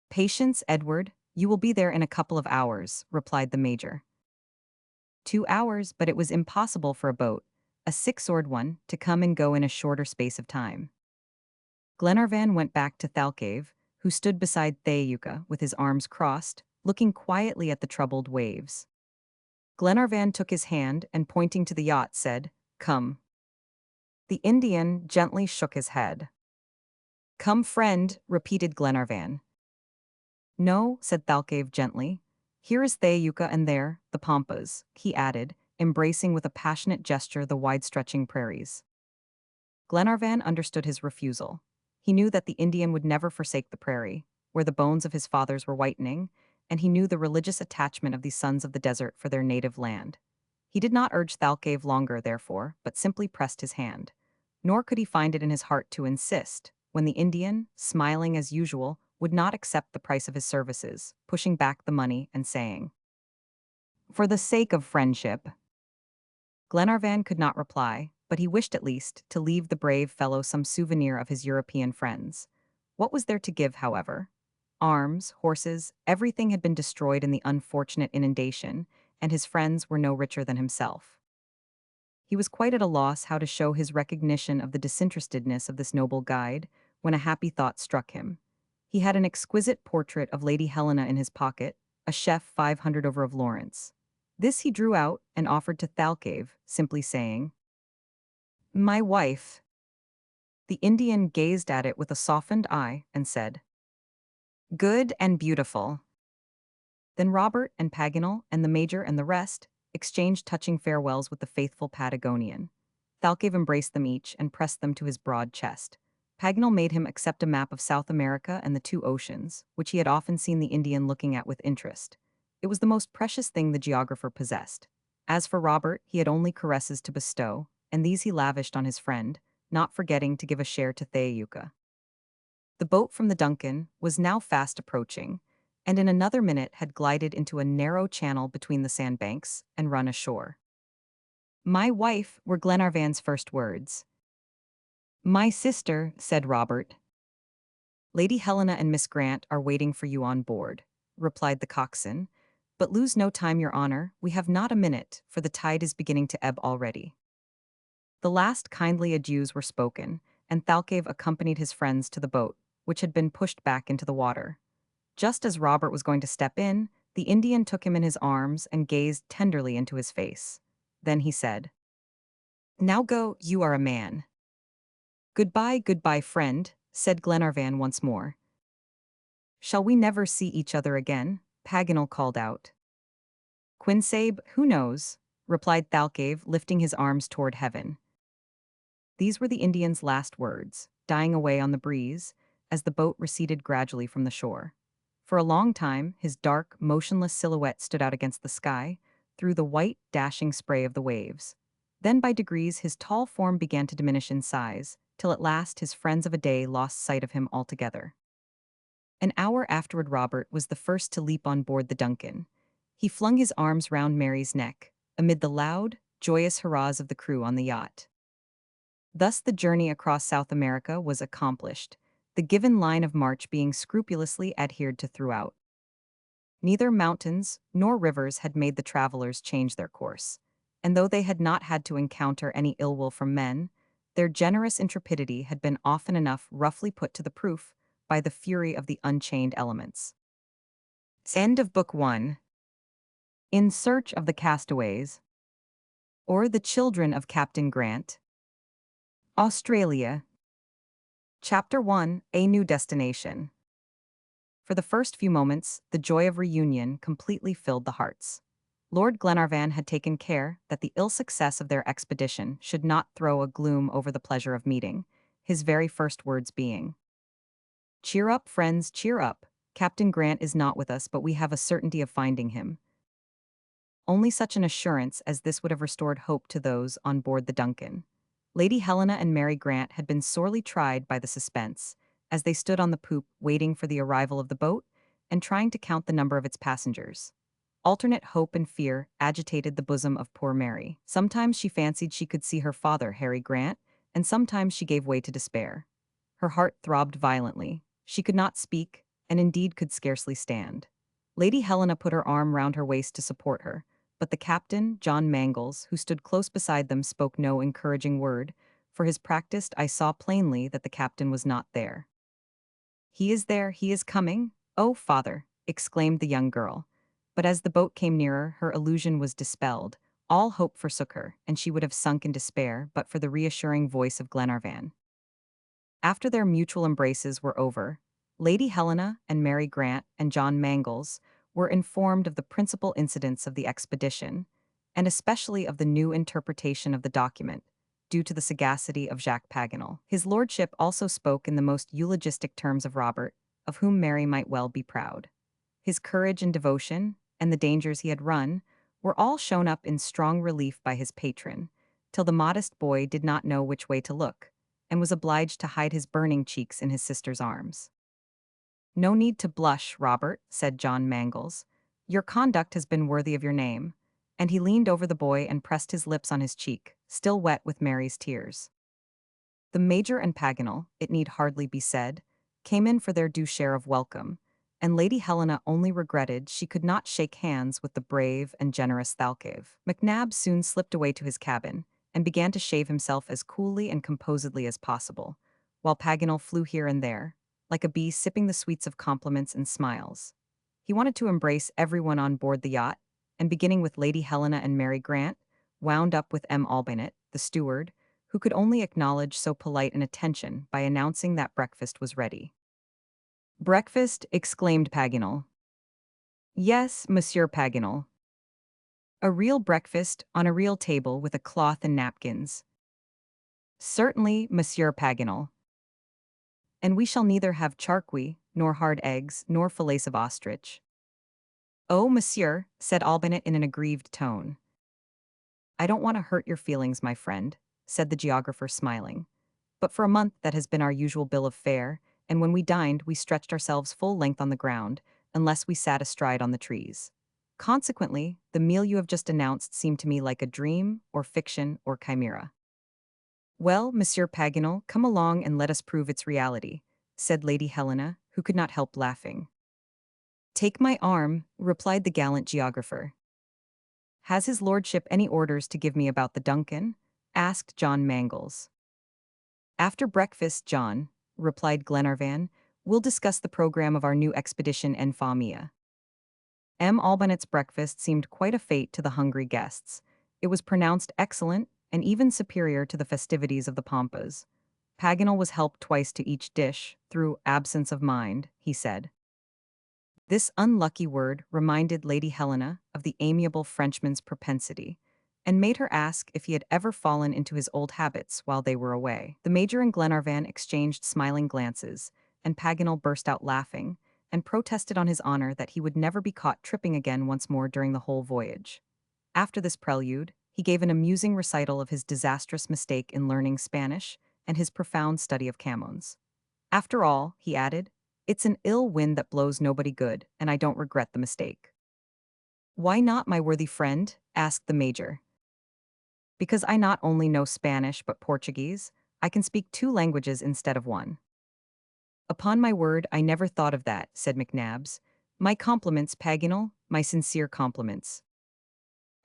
"Patience, Edward. You will be there in a couple of hours," replied the Major. 2 hours, but it was impossible for a boat, a six-oared one, to come and go in a shorter space of time. Glenarvan went back to Thalcave, who stood beside Thaouka with his arms crossed, looking quietly at the troubled waves. Glenarvan took his hand and, pointing to the yacht, said, "Come." The Indian gently shook his head. "Come, friend," repeated Glenarvan. "No," said Thalcave gently. "Here is Thaouka, and there, the Pampas," he added, embracing with a passionate gesture the wide-stretching prairies. Glenarvan understood his refusal. He knew that the Indian would never forsake the prairie, where the bones of his fathers were whitening, and he knew the religious attachment of these sons of the desert for their native land. He did not urge Thalcave longer, therefore, but simply pressed his hand. Nor could he find it in his heart to insist, when the Indian, smiling as usual, would not accept the price of his services, pushing back the money and saying, "For the sake of friendship." Glenarvan could not reply, but he wished at least to leave the brave fellow some souvenir of his European friends. What was there to give, however? Arms, horses, everything had been destroyed in the unfortunate inundation, and his friends were no richer than himself. He was quite at a loss how to show his recognition of the disinterestedness of this noble guide, when a happy thought struck him. He had an exquisite portrait of Lady Helena in his pocket, a chef 500 over of Lawrence. This he drew out and offered to Thalcave, simply saying, "My wife." The Indian gazed at it with a softened eye and said, "Good and beautiful." Then Robert and Paganel and the Major and the rest exchanged touching farewells with the faithful Patagonian. Thalcave embraced them each and pressed them to his broad chest. Paganel made him accept a map of South America and the two oceans, which he had often seen the Indian looking at with interest. It was the most precious thing the geographer possessed. As for Robert, he had only caresses to bestow, and these he lavished on his friend, not forgetting to give a share to Thaouka. The boat from the Duncan was now fast approaching, and in another minute had glided into a narrow channel between the sandbanks and run ashore. "My wife," were Glenarvan's first words. "My sister," said Robert. "Lady Helena and Miss Grant are waiting for you on board," replied the coxswain. "But lose no time, your honor, we have not a minute, for the tide is beginning to ebb already." The last kindly adieus were spoken, and Thalcave accompanied his friends to the boat, which had been pushed back into the water. Just as Robert was going to step in, the Indian took him in his arms and gazed tenderly into his face. Then he said, "Now go, you are a man." Goodbye, friend," said Glenarvan once more. "Shall we never see each other again?" Paganel called out. "Quinsabe, who knows?" replied Thalcave, lifting his arms toward heaven. These were the Indian's last words, dying away on the breeze as the boat receded gradually from the shore. For a long time, his dark, motionless silhouette stood out against the sky, through the white, dashing spray of the waves. Then by degrees his tall form began to diminish in size, till at last his friends of a day lost sight of him altogether. An hour afterward Robert was the first to leap on board the Duncan. He flung his arms round Mary's neck, amid the loud, joyous hurrahs of the crew on the yacht. Thus the journey across South America was accomplished, the given line of march being scrupulously adhered to throughout. Neither mountains nor rivers had made the travelers change their course, and though they had not had to encounter any ill will from men, their generous intrepidity had been often enough roughly put to the proof by the fury of the unchained elements. End of Book 1. In Search of the Castaways, or The Children of Captain Grant. Australia. Chapter 1, A New Destination. For the first few moments, the joy of reunion completely filled the hearts. Lord Glenarvan had taken care that the ill success of their expedition should not throw a gloom over the pleasure of meeting, his very first words being, "Cheer up, friends, cheer up. Captain Grant is not with us, but we have a certainty of finding him." Only such an assurance as this would have restored hope to those on board the Duncan. Lady Helena and Mary Grant had been sorely tried by the suspense, as they stood on the poop waiting for the arrival of the boat and trying to count the number of its passengers. Alternate hope and fear agitated the bosom of poor Mary. Sometimes she fancied she could see her father, Harry Grant, and sometimes she gave way to despair. Her heart throbbed violently. She could not speak, and indeed could scarcely stand. Lady Helena put her arm round her waist to support her, but the captain, John Mangles, who stood close beside them, spoke no encouraging word. For his practiced eye saw plainly that the captain was not there. "He is there, he is coming. Oh, father!" exclaimed the young girl. But as the boat came nearer, her illusion was dispelled. All hope forsook her, and she would have sunk in despair but for the reassuring voice of Glenarvan. After their mutual embraces were over, Lady Helena and Mary Grant and John Mangles were informed of the principal incidents of the expedition, and especially of the new interpretation of the document, due to the sagacity of Jacques Paganel. His lordship also spoke in the most eulogistic terms of Robert, of whom Mary might well be proud. His courage and devotion, and the dangers he had run, were all shown up in strong relief by his patron, till the modest boy did not know which way to look, and was obliged to hide his burning cheeks in his sister's arms. "No need to blush, Robert," said John Mangles. "Your conduct has been worthy of your name." And he leaned over the boy and pressed his lips on his cheek, still wet with Mary's tears. The Major and Paganel, it need hardly be said, came in for their due share of welcome, and Lady Helena only regretted she could not shake hands with the brave and generous Thalcave. McNab soon slipped away to his cabin, and began to shave himself as coolly and composedly as possible, while Paganel flew here and there, like a bee sipping the sweets of compliments and smiles. He wanted to embrace everyone on board the yacht, and beginning with Lady Helena and Mary Grant, wound up with M. Albinett, the steward, who could only acknowledge so polite an attention by announcing that breakfast was ready. "Breakfast?" exclaimed Paganel. "Yes, Monsieur Paganel. A real breakfast on a real table with a cloth and napkins." "Certainly, Monsieur Paganel. And we shall neither have charqui, nor hard eggs, nor fillets of ostrich." "Oh, monsieur," said Albinett in an aggrieved tone. "I don't want to hurt your feelings, my friend," said the geographer, smiling. "But for a month that has been our usual bill of fare, and when we dined we stretched ourselves full length on the ground, unless we sat astride on the trees. Consequently, the meal you have just announced seemed to me like a dream, or fiction, or chimera." "Well, Monsieur Paganel, come along and let us prove its reality," said Lady Helena, who could not help laughing. "Take my arm," replied the gallant geographer. "Has his lordship any orders to give me about the Duncan?" asked John Mangles. "After breakfast, John," replied Glenarvan, "we'll discuss the program of our new expedition en famille." M. Albinett's breakfast seemed quite a fate to the hungry guests. It was pronounced excellent, and even superior to the festivities of the Pampas. Paganel was helped twice to each dish, through absence of mind, he said. This unlucky word reminded Lady Helena of the amiable Frenchman's propensity, and made her ask if he had ever fallen into his old habits while they were away. The Major and Glenarvan exchanged smiling glances, and Paganel burst out laughing, and protested on his honor that he would never be caught tripping again once more during the whole voyage. After this prelude, he gave an amusing recital of his disastrous mistake in learning Spanish and his profound study of camons. After all, he added, it's an ill wind that blows nobody good, and I don't regret the mistake. Why not, my worthy friend? Asked the Major. Because I not only know Spanish but Portuguese, I can speak two languages instead of one. Upon my word, I never thought of that, said McNabbs. My compliments, Paganel, my sincere compliments.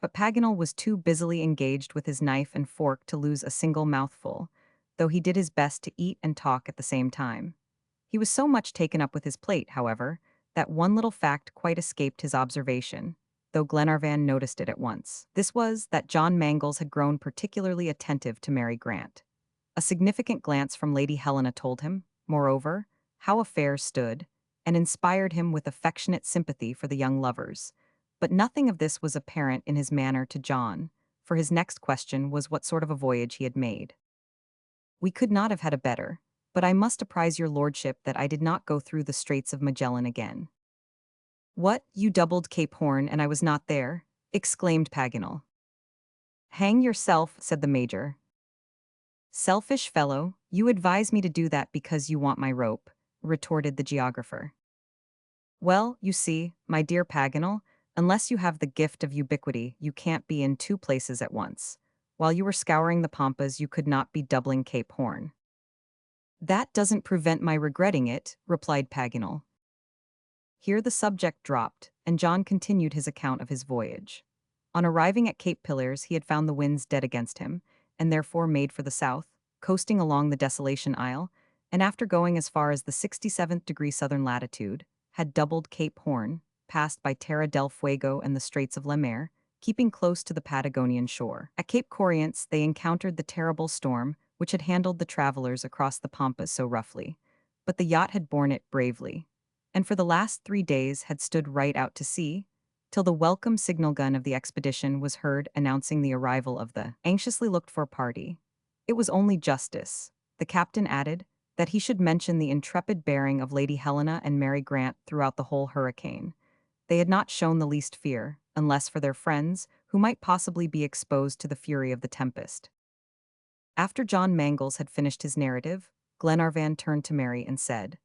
But Paganel was too busily engaged with his knife and fork to lose a single mouthful, though he did his best to eat and talk at the same time. He was so much taken up with his plate, however, that one little fact quite escaped his observation, though Glenarvan noticed it at once. This was that John Mangles had grown particularly attentive to Mary Grant. A significant glance from Lady Helena told him, moreover, how affairs stood, and inspired him with affectionate sympathy for the young lovers. But nothing of this was apparent in his manner to John, for his next question was what sort of a voyage he had made. We could not have had a better, but I must apprise your lordship that I did not go through the Straits of Magellan again. What, you doubled Cape Horn and I was not there? Exclaimed Paganel. Hang yourself, said the Major. Selfish fellow, you advise me to do that because you want my rope, retorted the geographer. Well, you see, my dear Paganel, unless you have the gift of ubiquity, you can't be in two places at once. While you were scouring the Pampas, you could not be doubling Cape Horn. That doesn't prevent my regretting it, replied Paganel. Here the subject dropped, and John continued his account of his voyage. On arriving at Cape Pillars, he had found the winds dead against him, and therefore made for the south, coasting along the Desolation Isle, and after going as far as the 67th degree southern latitude, had doubled Cape Horn, passed by Terra del Fuego and the Straits of Le Maire, keeping close to the Patagonian shore. At Cape Corrientes, they encountered the terrible storm, which had handled the travelers across the Pampas so roughly. But the yacht had borne it bravely, and for the last 3 days had stood right out to sea, till the welcome signal gun of the expedition was heard announcing the arrival of the anxiously looked-for party. It was only justice, the captain added, that he should mention the intrepid bearing of Lady Helena and Mary Grant throughout the whole hurricane. They had not shown the least fear, unless for their friends, who might possibly be exposed to the fury of the tempest. After John Mangles had finished his narrative, Glenarvan turned to Mary and said,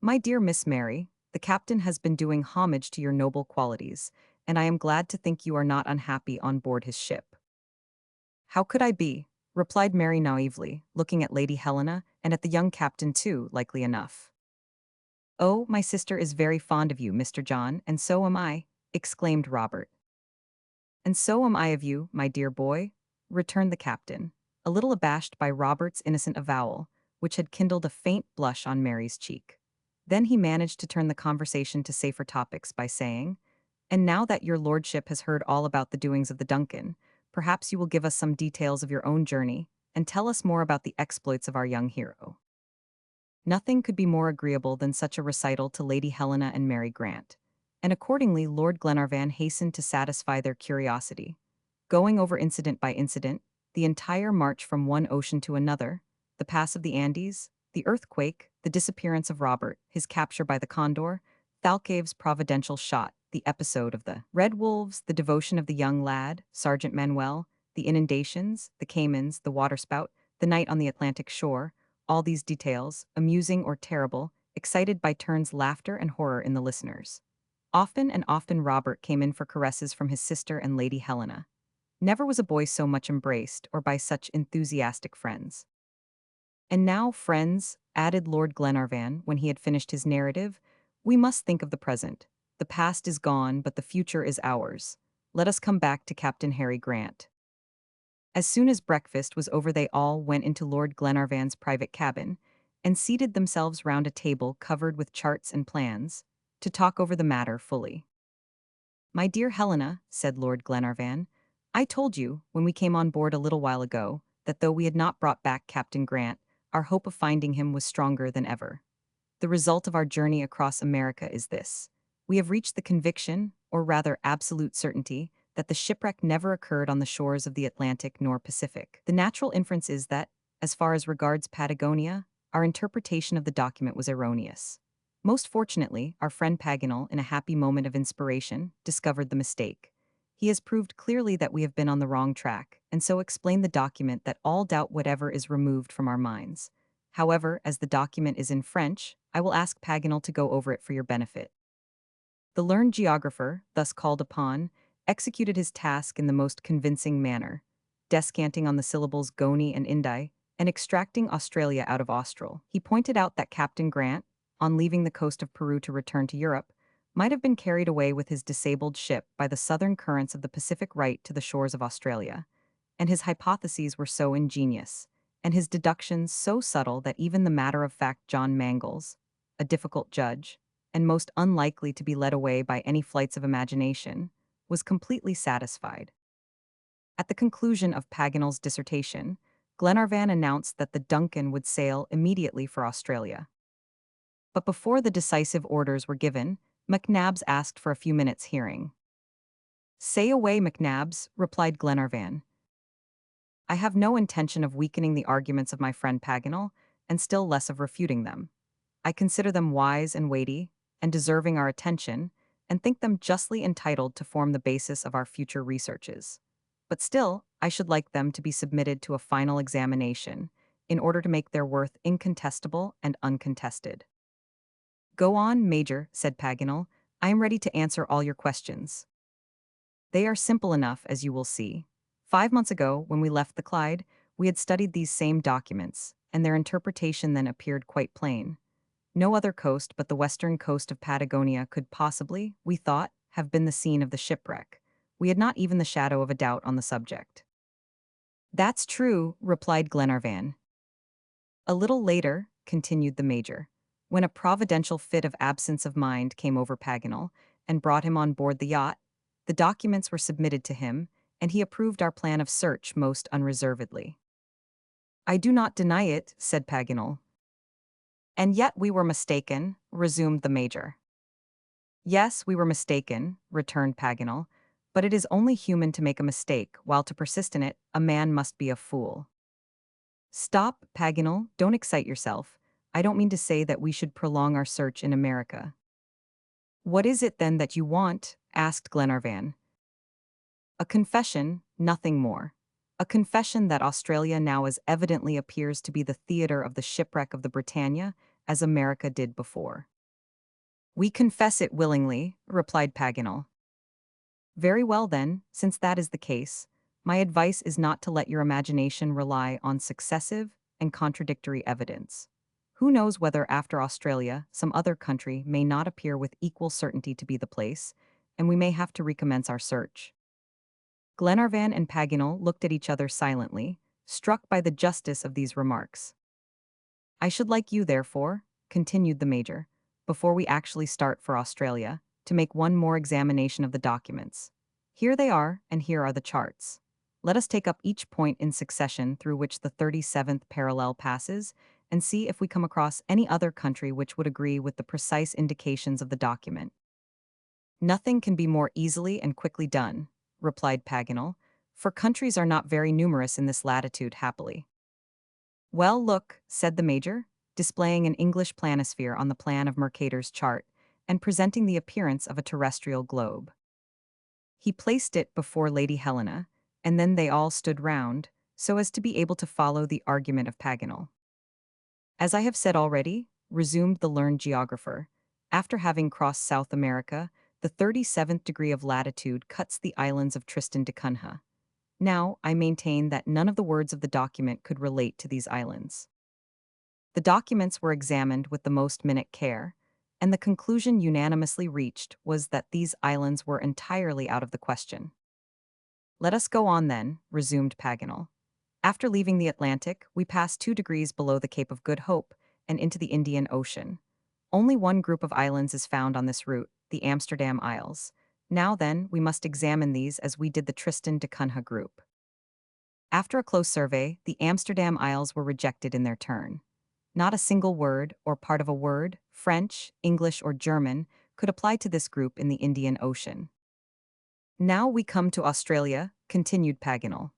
My dear Miss Mary, the captain has been doing homage to your noble qualities, and I am glad to think you are not unhappy on board his ship. How could I be? Replied Mary naively, looking at Lady Helena and at the young captain too, likely enough. Oh, my sister is very fond of you, Mr. John, and so am I, exclaimed Robert. And so am I of you, my dear boy, returned the captain, a little abashed by Robert's innocent avowal, which had kindled a faint blush on Mary's cheek. Then he managed to turn the conversation to safer topics by saying, And now that your lordship has heard all about the doings of the Duncan, perhaps you will give us some details of your own journey, and tell us more about the exploits of our young hero. Nothing could be more agreeable than such a recital to Lady Helena and Mary Grant, and accordingly Lord Glenarvan hastened to satisfy their curiosity, going over incident by incident, the entire march from one ocean to another, the pass of the Andes, the earthquake, the disappearance of Robert, his capture by the condor, Thalcave's providential shot, the episode of the Red Wolves, the devotion of the young lad, Sergeant Manuel, the inundations, the caimans, the waterspout, the night on the Atlantic shore, all these details, amusing or terrible, excited by turns laughter and horror in the listeners. Often and often Robert came in for caresses from his sister and Lady Helena. Never was a boy so much embraced or by such enthusiastic friends. And now, friends, added Lord Glenarvan when he had finished his narrative, we must think of the present. The past is gone, but the future is ours. Let us come back to Captain Harry Grant. As soon as breakfast was over, they all went into Lord Glenarvan's private cabin and seated themselves round a table covered with charts and plans, to talk over the matter fully. My dear Helena, said Lord Glenarvan, I told you, when we came on board a little while ago, that though we had not brought back Captain Grant, our hope of finding him was stronger than ever. The result of our journey across America is this. We have reached the conviction, or rather absolute certainty, that the shipwreck never occurred on the shores of the Atlantic nor Pacific. The natural inference is that, as far as regards Patagonia, our interpretation of the document was erroneous. Most fortunately, our friend Paganel, in a happy moment of inspiration, discovered the mistake. He has proved clearly that we have been on the wrong track, and so explained the document that all doubt whatever is removed from our minds. However, as the document is in French, I will ask Paganel to go over it for your benefit. The learned geographer, thus called upon, executed his task in the most convincing manner, descanting on the syllables Goni and Indi, and extracting Australia out of Austral. He pointed out that Captain Grant, on leaving the coast of Peru to return to Europe, might have been carried away with his disabled ship by the southern currents of the Pacific right to the shores of Australia, and his hypotheses were so ingenious, and his deductions so subtle that even the matter-of-fact John Mangles, a difficult judge, and most unlikely to be led away by any flights of imagination, was completely satisfied. At the conclusion of Paganel's dissertation, Glenarvan announced that the Duncan would sail immediately for Australia. But before the decisive orders were given, McNabbs asked for a few minutes' hearing. "Say away, McNabbs," replied Glenarvan. "I have no intention of weakening the arguments of my friend Paganel, and still less of refuting them. I consider them wise and weighty, and deserving our attention, and think them justly entitled to form the basis of our future researches. But still, I should like them to be submitted to a final examination, in order to make their worth incontestable and uncontested." "Go on, Major," said Paganel. "I am ready to answer all your questions." "They are simple enough, as you will see. 5 months ago, when we left the Clyde, we had studied these same documents, and their interpretation then appeared quite plain. No other coast but the western coast of Patagonia could possibly, we thought, have been the scene of the shipwreck. We had not even the shadow of a doubt on the subject." "That's true," replied Glenarvan. "A little later," continued the Major, "when a providential fit of absence of mind came over Paganel, and brought him on board the yacht, the documents were submitted to him, and he approved our plan of search most unreservedly." "I do not deny it," said Paganel. "And yet we were mistaken," resumed the Major. "Yes, we were mistaken," returned Paganel, "but it is only human to make a mistake, while to persist in it, a man must be a fool." "Stop, Paganel, don't excite yourself. I don't mean to say that we should prolong our search in America." "What is it, then, that you want?" asked Glenarvan. "A confession, nothing more. A confession that Australia now as evidently appears to be the theater of the shipwreck of the Britannia as America did before." "We confess it willingly," replied Paganel. "Very well, then, since that is the case, my advice is not to let your imagination rely on successive and contradictory evidence. Who knows whether after Australia some other country may not appear with equal certainty to be the place, and we may have to recommence our search." Glenarvan and Paganel looked at each other silently, struck by the justice of these remarks. "I should like you, therefore," continued the Major, "before we actually start for Australia, to make one more examination of the documents. Here they are, and here are the charts. Let us take up each point in succession through which the 37th parallel passes, and see if we come across any other country which would agree with the precise indications of the document." "Nothing can be more easily and quickly done," replied Paganel, "for countries are not very numerous in this latitude, happily." "Well, look," said the Major, displaying an English planisphere on the plan of Mercator's chart, and presenting the appearance of a terrestrial globe. He placed it before Lady Helena, and then they all stood round, so as to be able to follow the argument of Paganel. "As I have said already," resumed the learned geographer, "after having crossed South America, the 37th degree of latitude cuts the islands of Tristan da Cunha. Now, I maintain that none of the words of the document could relate to these islands. The documents were examined with the most minute care, and the conclusion unanimously reached was that these islands were entirely out of the question." "Let us go on, then," resumed Paganel. "After leaving the Atlantic, we passed 2 degrees below the Cape of Good Hope and into the Indian Ocean. Only one group of islands is found on this route, the Amsterdam Isles. Now then, we must examine these as we did the Tristan da Cunha group." After a close survey, the Amsterdam Isles were rejected in their turn. Not a single word, or part of a word, French, English, or German, could apply to this group in the Indian Ocean. Now we come to Australia, continued Paganel.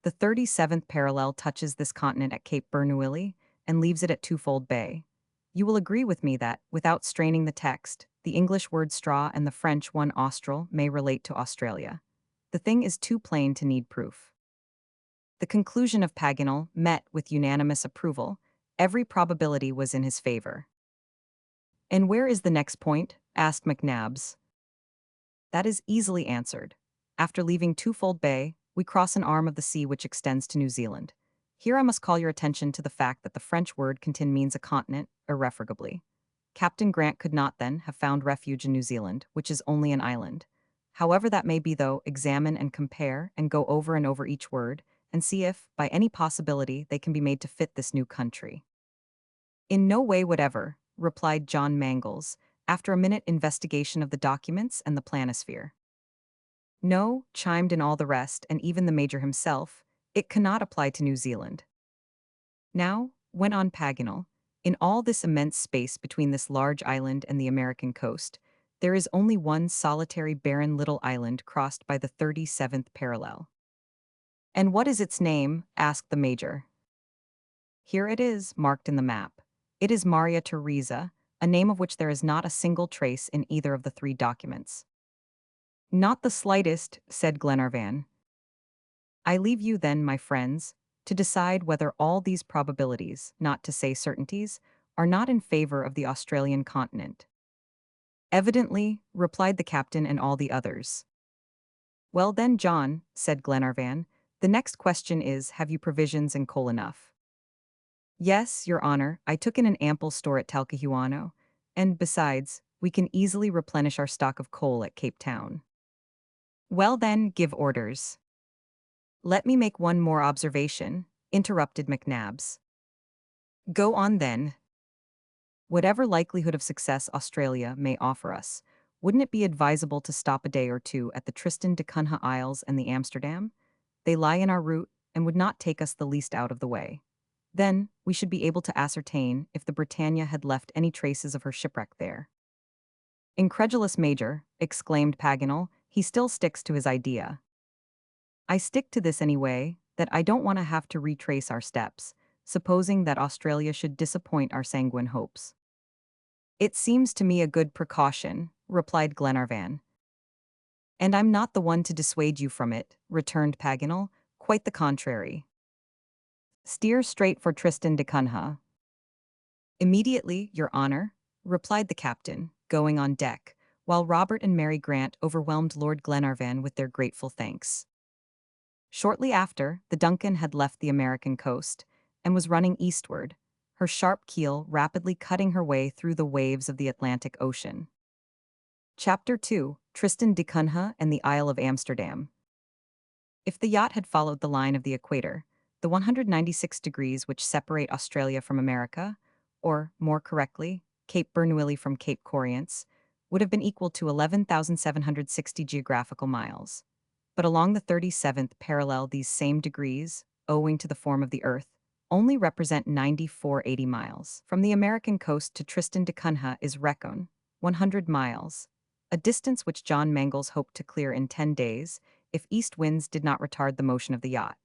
The 37th parallel touches this continent at Cape Bernouilli and leaves it at Twofold Bay. You will agree with me that, without straining the text, the English word straw and the French one austral may relate to Australia. The thing is too plain to need proof. The conclusion of Paganel met with unanimous approval. Every probability was in his favor. "And where is the next point?" asked McNabbs. "That is easily answered. After leaving Twofold Bay, we cross an arm of the sea which extends to New Zealand. Here I must call your attention to the fact that the French word contin means a continent, irrefragably. Captain Grant could not, then, have found refuge in New Zealand, which is only an island. However that may be, though, examine and compare and go over and over each word, and see if, by any possibility, they can be made to fit this new country." "In no way whatever," replied John Mangles, after a minute investigation of the documents and the planisphere. "No," chimed in all the rest, and even the Major himself, "it cannot apply to New Zealand." "Now," went on Paganel, "in all this immense space between this large island and the American coast, there is only one solitary barren little island crossed by the 37th parallel." "And what is its name?" asked the Major. "Here it is, marked in the map. It is Maria Theresa, a name of which there is not a single trace in either of the three documents." "Not the slightest," said Glenarvan. "I leave you, then, my friends, to decide whether all these probabilities, not to say certainties, are not in favor of the Australian continent." "Evidently," replied the captain and all the others. "Well then, John," said Glenarvan, "the next question is, have you provisions and coal enough?" "Yes, your honor, I took in an ample store at Talcahuano, and, besides, we can easily replenish our stock of coal at Cape Town." "Well then, give orders." "Let me make one more observation," interrupted McNabbs. "Go on then." "Whatever likelihood of success Australia may offer us, wouldn't it be advisable to stop a day or two at the Tristan da Cunha Isles and the Amsterdam? They lie in our route and would not take us the least out of the way. Then, we should be able to ascertain if the Britannia had left any traces of her shipwreck there." "Incredulous Major," exclaimed Paganel, "he still sticks to his idea." "I stick to this anyway, that I don't want to have to retrace our steps, supposing that Australia should disappoint our sanguine hopes." "It seems to me a good precaution," replied Glenarvan. "And I'm not the one to dissuade you from it," returned Paganel, "quite the contrary. Steer straight for Tristan da Cunha." "Immediately, your honor," replied the captain, going on deck, while Robert and Mary Grant overwhelmed Lord Glenarvan with their grateful thanks. Shortly after, the Duncan had left the American coast and was running eastward, her sharp keel rapidly cutting her way through the waves of the Atlantic Ocean. Chapter 2: Tristan da Cunha and the Isle of Amsterdam. If the yacht had followed the line of the equator, the 196 degrees which separate Australia from America, or, more correctly, Cape Bernouilli from Cape Corrients, would have been equal to 11,760 geographical miles. But along the 37th parallel, these same degrees, owing to the form of the Earth, only represent 9480 miles. From the American coast to Tristan da Cunha is Recon, 100 miles, a distance which John Mangles hoped to clear in 10 days, if east winds did not retard the motion of the yacht.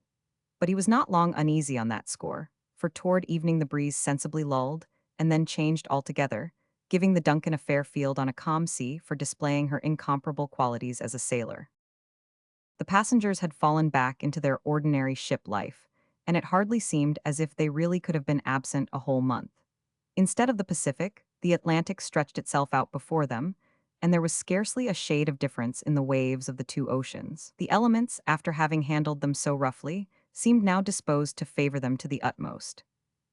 But he was not long uneasy on that score, for toward evening the breeze sensibly lulled, and then changed altogether, giving the Duncan a fair field on a calm sea for displaying her incomparable qualities as a sailor. The passengers had fallen back into their ordinary ship life, and it hardly seemed as if they really could have been absent a whole month. Instead of the Pacific, the Atlantic stretched itself out before them, and there was scarcely a shade of difference in the waves of the two oceans. The elements, after having handled them so roughly, seemed now disposed to favor them to the utmost.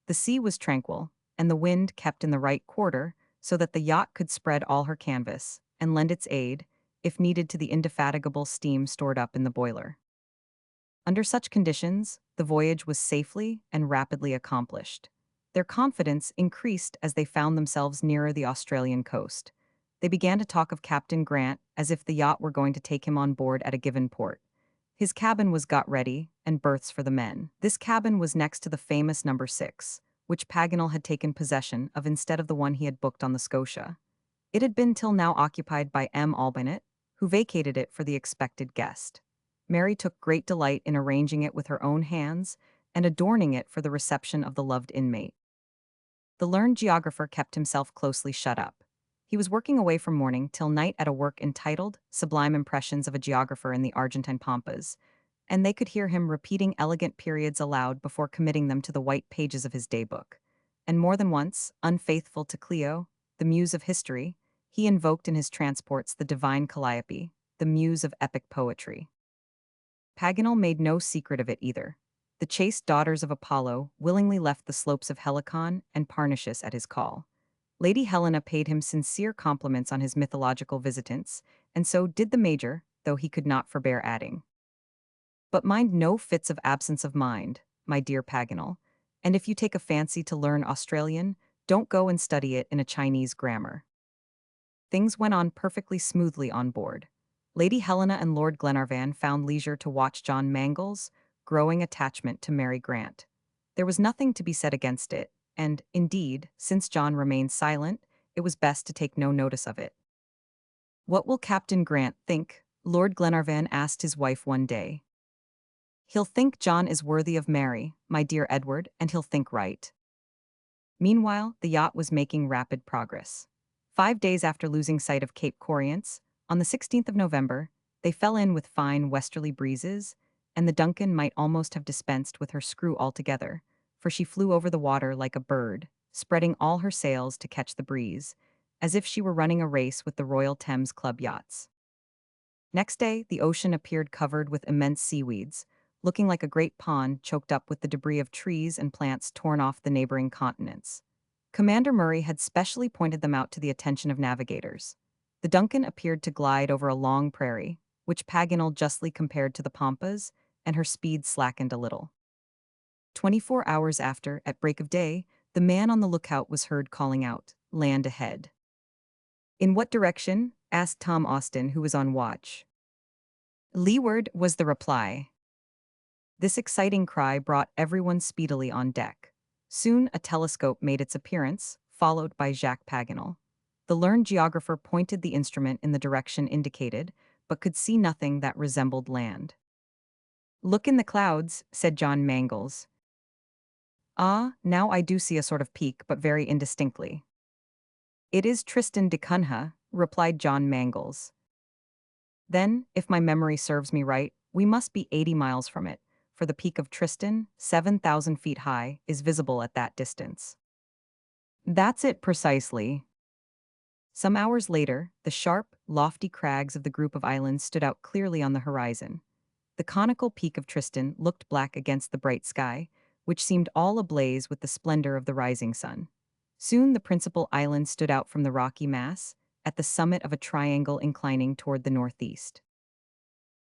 The sea was tranquil, and the wind kept in the right quarter, so that the yacht could spread all her canvas, and lend its aid, if needed, to the indefatigable steam stored up in the boiler. Under such conditions, the voyage was safely and rapidly accomplished. Their confidence increased as they found themselves nearer the Australian coast. They began to talk of Captain Grant as if the yacht were going to take him on board at a given port. His cabin was got ready, and berths for the men. This cabin was next to the famous number 6, which Paganel had taken possession of instead of the one he had booked on the Scotia. It had been till now occupied by M. Albinett, who vacated it for the expected guest. Mary took great delight in arranging it with her own hands and adorning it for the reception of the loved inmate. The learned geographer kept himself closely shut up. He was working away from morning till night at a work entitled Sublime Impressions of a Geographer in the Argentine Pampas, and they could hear him repeating elegant periods aloud before committing them to the white pages of his daybook. And more than once, unfaithful to Clio, the muse of history, he invoked in his transports the divine Calliope, the muse of epic poetry. Paganel made no secret of it either. The chaste daughters of Apollo willingly left the slopes of Helicon and Parnassus at his call. Lady Helena paid him sincere compliments on his mythological visitants, and so did the major, though he could not forbear adding. But mind no fits of absence of mind, my dear Paganel, and if you take a fancy to learn Australian, don't go and study it in a Chinese grammar. Things went on perfectly smoothly on board. Lady Helena and Lord Glenarvan found leisure to watch John Mangles' growing attachment to Mary Grant. There was nothing to be said against it, and, indeed, since John remained silent, it was best to take no notice of it. "What will Captain Grant think?" Lord Glenarvan asked his wife one day. "He'll think John is worthy of Mary, my dear Edward, and he'll think right." Meanwhile, the yacht was making rapid progress. 5 days after losing sight of Cape Corrients, on the 16th of November, they fell in with fine westerly breezes, and the Duncan might almost have dispensed with her screw altogether, for she flew over the water like a bird, spreading all her sails to catch the breeze, as if she were running a race with the Royal Thames Club yachts. Next day, the ocean appeared covered with immense seaweeds, looking like a great pond choked up with the debris of trees and plants torn off the neighboring continents. Commander Murray had specially pointed them out to the attention of navigators. The Duncan appeared to glide over a long prairie, which Paganel justly compared to the Pampas, and her speed slackened a little. 24 hours after, at break of day, the man on the lookout was heard calling out, "Land ahead." "In what direction?" asked Tom Austin, who was on watch. "Leeward," was the reply. This exciting cry brought everyone speedily on deck. Soon a telescope made its appearance, followed by Jacques Paganel. The learned geographer pointed the instrument in the direction indicated, but could see nothing that resembled land. "Look in the clouds," said John Mangles. "Ah, now I do see a sort of peak, but very indistinctly." "It is Tristan da Cunha," replied John Mangles. "Then, if my memory serves me right, we must be 80 miles from it, for the peak of Tristan, 7,000 feet high, is visible at that distance." "That's it precisely." Some hours later, the sharp, lofty crags of the group of islands stood out clearly on the horizon. The conical peak of Tristan looked black against the bright sky, which seemed all ablaze with the splendor of the rising sun. Soon the principal island stood out from the rocky mass, at the summit of a triangle inclining toward the northeast.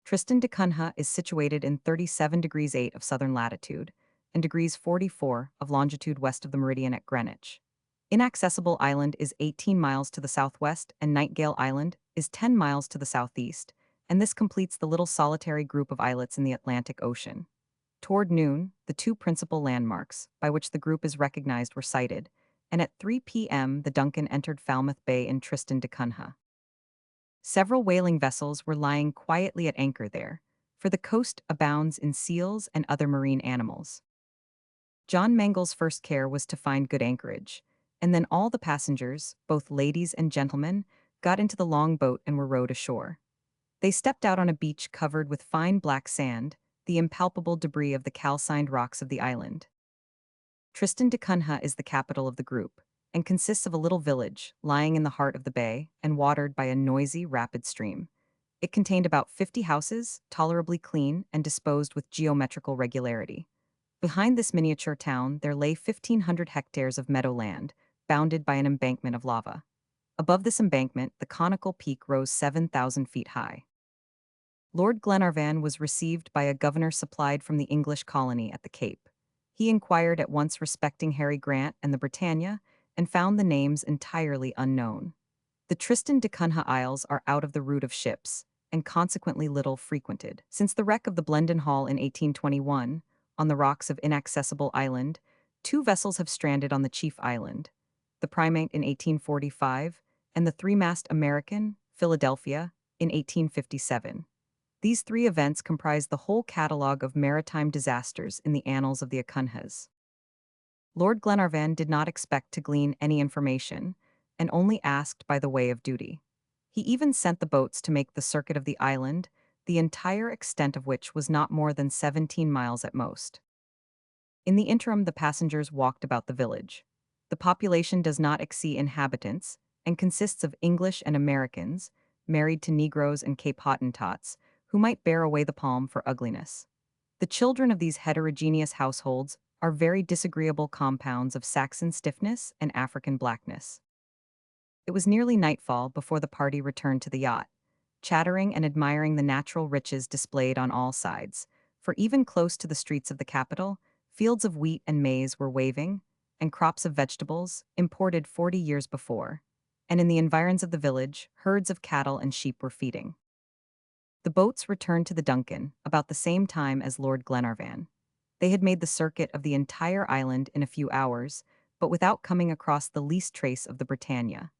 Tristan da Cunha is situated in 37 degrees 8 of southern latitude, and degrees 44 of longitude west of the meridian at Greenwich. Inaccessible Island is 18 miles to the southwest, and Nightingale Island is 10 miles to the southeast, and this completes the little solitary group of islets in the Atlantic Ocean. Toward noon, the two principal landmarks, by which the group is recognized, were sighted, and at 3 p.m. the Duncan entered Falmouth Bay in Tristan da Cunha. Several whaling vessels were lying quietly at anchor there, for the coast abounds in seals and other marine animals. John Mangles' first care was to find good anchorage, and then all the passengers, both ladies and gentlemen, got into the long boat and were rowed ashore. They stepped out on a beach covered with fine black sand, the impalpable debris of the calcined rocks of the island. Tristan da Cunha is the capital of the group, and consists of a little village lying in the heart of the bay and watered by a noisy, rapid stream. It contained about 50 houses, tolerably clean and disposed with geometrical regularity. Behind this miniature town there lay 1,500 hectares of meadowland, bounded by an embankment of lava. Above this embankment, the conical peak rose 7,000 feet high. Lord Glenarvan was received by a governor supplied from the English colony at the Cape. He inquired at once respecting Harry Grant and the Britannia, and found the names entirely unknown. The Tristan da Cunha Isles are out of the route of ships, and consequently little frequented. Since the wreck of the Blendon Hall in 1821, on the rocks of Inaccessible Island, 2 vessels have stranded on the chief island, the Primate in 1845, and the 3-mast American, Philadelphia, in 1857. These three events comprise the whole catalogue of maritime disasters in the annals of the Acunhas. Lord Glenarvan did not expect to glean any information, and only asked by the way of duty. He even sent the boats to make the circuit of the island, the entire extent of which was not more than 17 miles at most. In the interim, the passengers walked about the village. The population does not exceed inhabitants, and consists of English and Americans, married to Negroes and Cape Hottentots, who might bear away the palm for ugliness. The children of these heterogeneous households are very disagreeable compounds of Saxon stiffness and African blackness. It was nearly nightfall before the party returned to the yacht, chattering and admiring the natural riches displayed on all sides, for even close to the streets of the capital, fields of wheat and maize were waving, and crops of vegetables, imported 40 years before, and in the environs of the village, herds of cattle and sheep were feeding. The boats returned to the Duncan about the same time as Lord Glenarvan. They had made the circuit of the entire island in a few hours, but without coming across the least trace of the Britannia.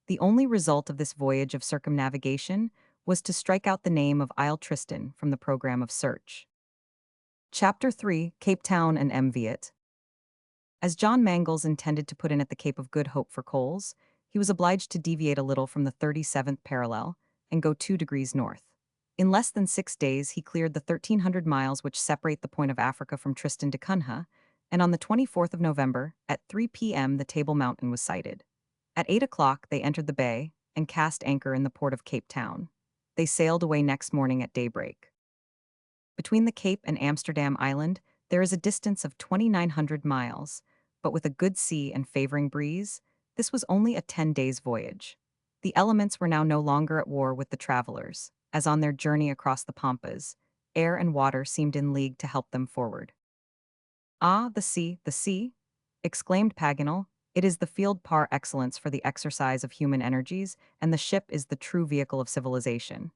The only result of this voyage of circumnavigation was to strike out the name of Isle Tristan from the program of search. Chapter 3: Cape Town and Mviet. As John Mangles intended to put in at the Cape of Good Hope for coals, he was obliged to deviate a little from the 37th parallel and go 2 degrees north. In less than 6 days, he cleared the 1,300 miles which separate the point of Africa from Tristan da Cunha, and on the 24th of November, at 3 p.m., the Table Mountain was sighted. At 8 o'clock, they entered the bay and cast anchor in the port of Cape Town. They sailed away next morning at daybreak. Between the Cape and Amsterdam Island, there is a distance of 2,900 miles, but with a good sea and favoring breeze, this was only a 10 days' voyage. The elements were now no longer at war with the travelers, as on their journey across the Pampas, air and water seemed in league to help them forward. "Ah, the sea!" exclaimed Paganel. "It is the field par excellence for the exercise of human energies, and the ship is the true vehicle of civilization.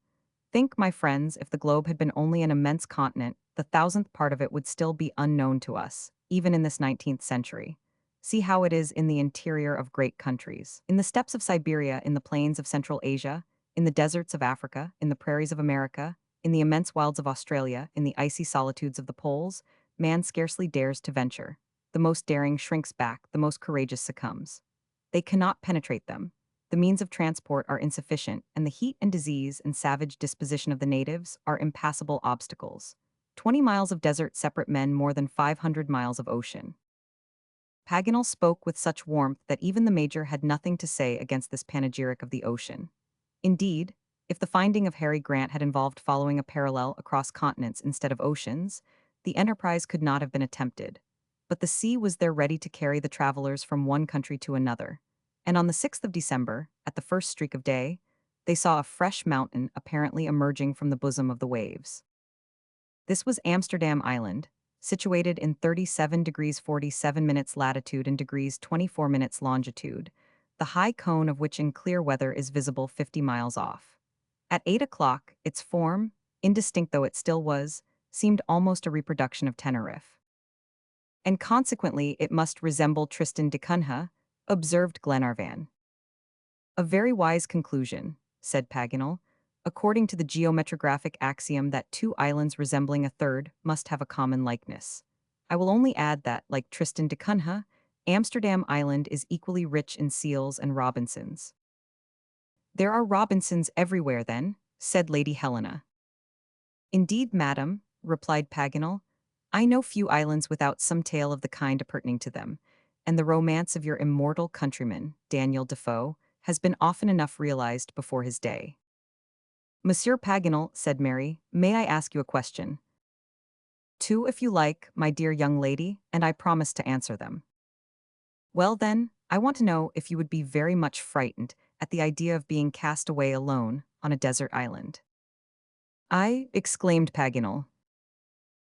Think, my friends, if the globe had been only an immense continent, the 1,000th part of it would still be unknown to us, even in this 19th century. See how it is in the interior of great countries. In the steppes of Siberia, in the plains of Central Asia, in the deserts of Africa, in the prairies of America, in the immense wilds of Australia, in the icy solitudes of the poles, man scarcely dares to venture. The most daring shrinks back, the most courageous succumbs. They cannot penetrate them. The means of transport are insufficient, and the heat and disease and savage disposition of the natives are impassable obstacles. 20 miles of desert separate men more than 500 miles of ocean." Paganel spoke with such warmth that even the Major had nothing to say against this panegyric of the ocean. Indeed, if the finding of Harry Grant had involved following a parallel across continents instead of oceans, the enterprise could not have been attempted. But the sea was there ready to carry the travelers from one country to another, and on the 6th of December, at the first streak of day, they saw a fresh mountain apparently emerging from the bosom of the waves. This was Amsterdam Island, situated in 37 degrees 47 minutes latitude and degrees 24 minutes longitude, the high cone of which in clear weather is visible 50 miles off. At 8 o'clock, its form, indistinct though it still was, seemed almost a reproduction of Tenerife. "And consequently it must resemble Tristan da Cunha," observed Glenarvan. "A very wise conclusion," said Paganel, "according to the geometrographic axiom that 2 islands resembling a third must have a common likeness. I will only add that, like Tristan da Cunha, Amsterdam Island is equally rich in seals and Robinsons." "There are Robinsons everywhere, then," said Lady Helena. "Indeed, madam," replied Paganel, "I know few islands without some tale of the kind appertaining to them, and the romance of your immortal countryman, Daniel Defoe, has been often enough realized before his day." "Monsieur Paganel," said Mary, "may I ask you a question?" "Two, if you like, my dear young lady, and I promise to answer them." "Well, then, I want to know if you would be very much frightened at the idea of being cast away alone on a desert island." "I," exclaimed Paganel.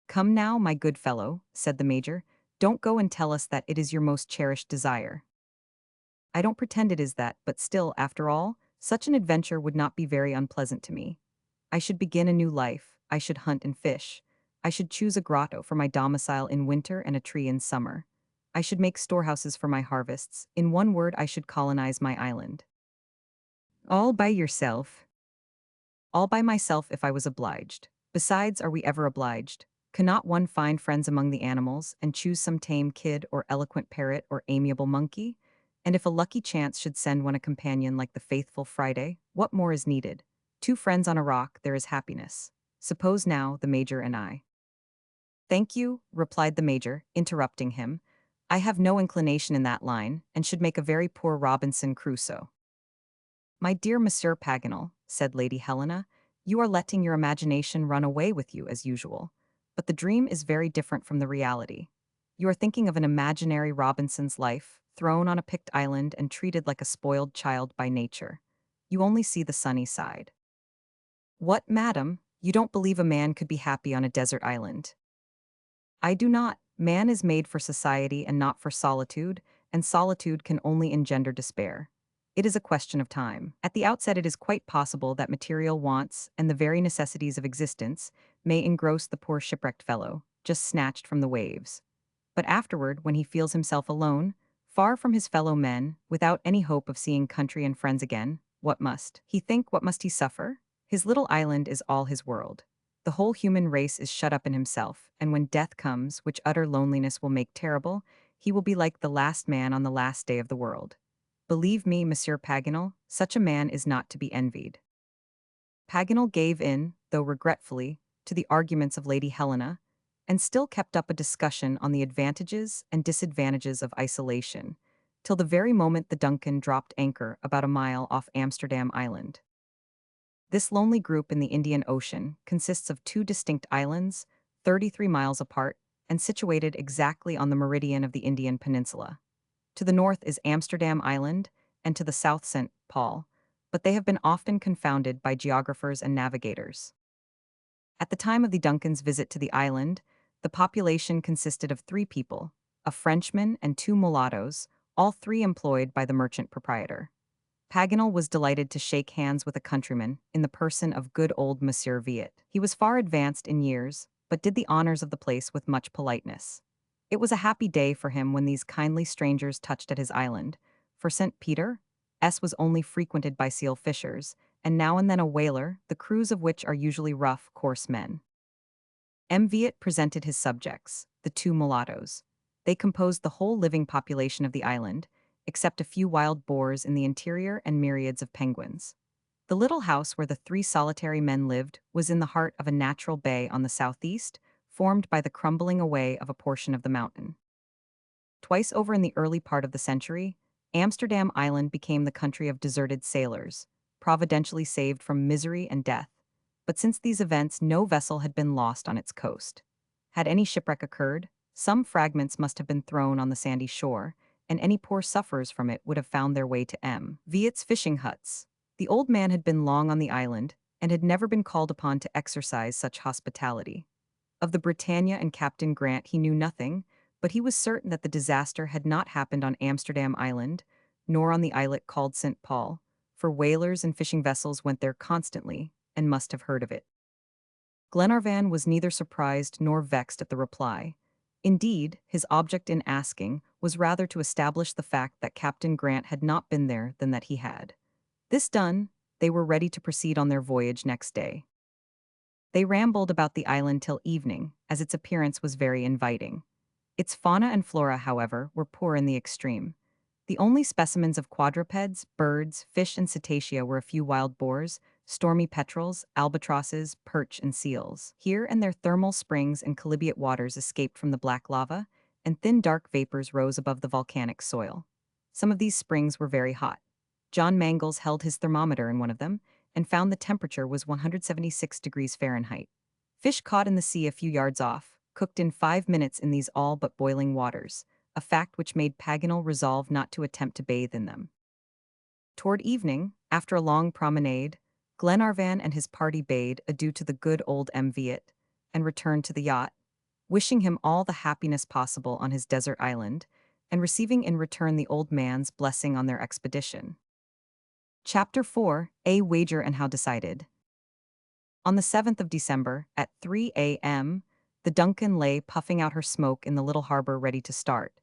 "Come now, my good fellow," said the Major, "don't go and tell us that it is your most cherished desire." "I don't pretend it is that, but still, after all, such an adventure would not be very unpleasant to me. I should begin a new life, I should hunt and fish. I should choose a grotto for my domicile in winter and a tree in summer. I should make storehouses for my harvests. In one word, I should colonize my island." "All by yourself?" All by myself if I was obliged. Besides, are we ever obliged? Cannot one find friends among the animals and choose some tame kid or eloquent parrot or amiable monkey? And if a lucky chance should send one a companion like the faithful Friday, what more is needed? Two friends on a rock, there is happiness. Suppose now, the Major and I. Thank you, replied the Major, interrupting him. I have no inclination in that line, and should make a very poor Robinson Crusoe. My dear Monsieur Paganel, said Lady Helena, you are letting your imagination run away with you as usual. But the dream is very different from the reality. You are thinking of an imaginary Robinson's life, thrown on a picked island and treated like a spoiled child by nature. You only see the sunny side. What, madam? You don't believe a man could be happy on a desert island? I do not. Man is made for society and not for solitude, and solitude can only engender despair. It is a question of time. At the outset, it is quite possible that material wants and the very necessities of existence may engross the poor shipwrecked fellow, just snatched from the waves. But afterward, when he feels himself alone, far from his fellow men, without any hope of seeing country and friends again, what must he think, what must he suffer? His little island is all his world. The whole human race is shut up in himself, and when death comes, which utter loneliness will make terrible, he will be like the last man on the last day of the world. Believe me, Monsieur Paganel, such a man is not to be envied. Paganel gave in, though regretfully, to the arguments of Lady Helena, and still kept up a discussion on the advantages and disadvantages of isolation, till the very moment the Duncan dropped anchor about a mile off Amsterdam Island. This lonely group in the Indian Ocean consists of two distinct islands, 33 miles apart, and situated exactly on the meridian of the Indian Peninsula. To the north is Amsterdam Island, and to the south St. Paul, but they have been often confounded by geographers and navigators. At the time of the Duncan's visit to the island, the population consisted of 3 people, a Frenchman and 2 mulattoes, all 3 employed by the merchant proprietor. Paganel was delighted to shake hands with a countryman in the person of good old Monsieur Viet. He was far advanced in years, but did the honors of the place with much politeness. It was a happy day for him when these kindly strangers touched at his island, for St. Peter was only frequented by seal fishers, and now and then a whaler, the crews of which are usually rough, coarse men. Viet presented his subjects, the 2 mulattoes. They composed the whole living population of the island, except a few wild boars in the interior and myriads of penguins. The little house where the 3 solitary men lived was in the heart of a natural bay on the southeast, formed by the crumbling away of a portion of the mountain. Twice over in the early part of the century, Amsterdam Island became the country of deserted sailors, providentially saved from misery and death. But since these events, no vessel had been lost on its coast. Had any shipwreck occurred, some fragments must have been thrown on the sandy shore, and any poor sufferers from it would have found their way to Viet's fishing huts. The old man had been long on the island, and had never been called upon to exercise such hospitality. Of the Britannia and Captain Grant he knew nothing, but he was certain that the disaster had not happened on Amsterdam Island, nor on the islet called St. Paul, for whalers and fishing vessels went there constantly, and must have heard of it. Glenarvan was neither surprised nor vexed at the reply. Indeed, his object in asking was rather to establish the fact that Captain Grant had not been there than that he had. This done, they were ready to proceed on their voyage next day. They rambled about the island till evening, as its appearance was very inviting. Its fauna and flora, however, were poor in the extreme. The only specimens of quadrupeds, birds, fish, and cetacea were a few wild boars, stormy petrels, albatrosses, perch, and seals. Here and there thermal springs and chalybeate waters escaped from the black lava, and thin dark vapors rose above the volcanic soil. Some of these springs were very hot. John Mangles held his thermometer in one of them, and found the temperature was 176 degrees Fahrenheit. Fish caught in the sea a few yards off, cooked in 5 minutes in these all but boiling waters, a fact which made Paganel resolve not to attempt to bathe in them. Toward evening, after a long promenade, Glenarvan and his party bade adieu to the good old Viet, and returned to the yacht, wishing him all the happiness possible on his desert island, and receiving in return the old man's blessing on their expedition. Chapter 4: A Wager and How Decided. On the 7th of December, at 3 a.m., the Duncan lay puffing out her smoke in the little harbor ready to start,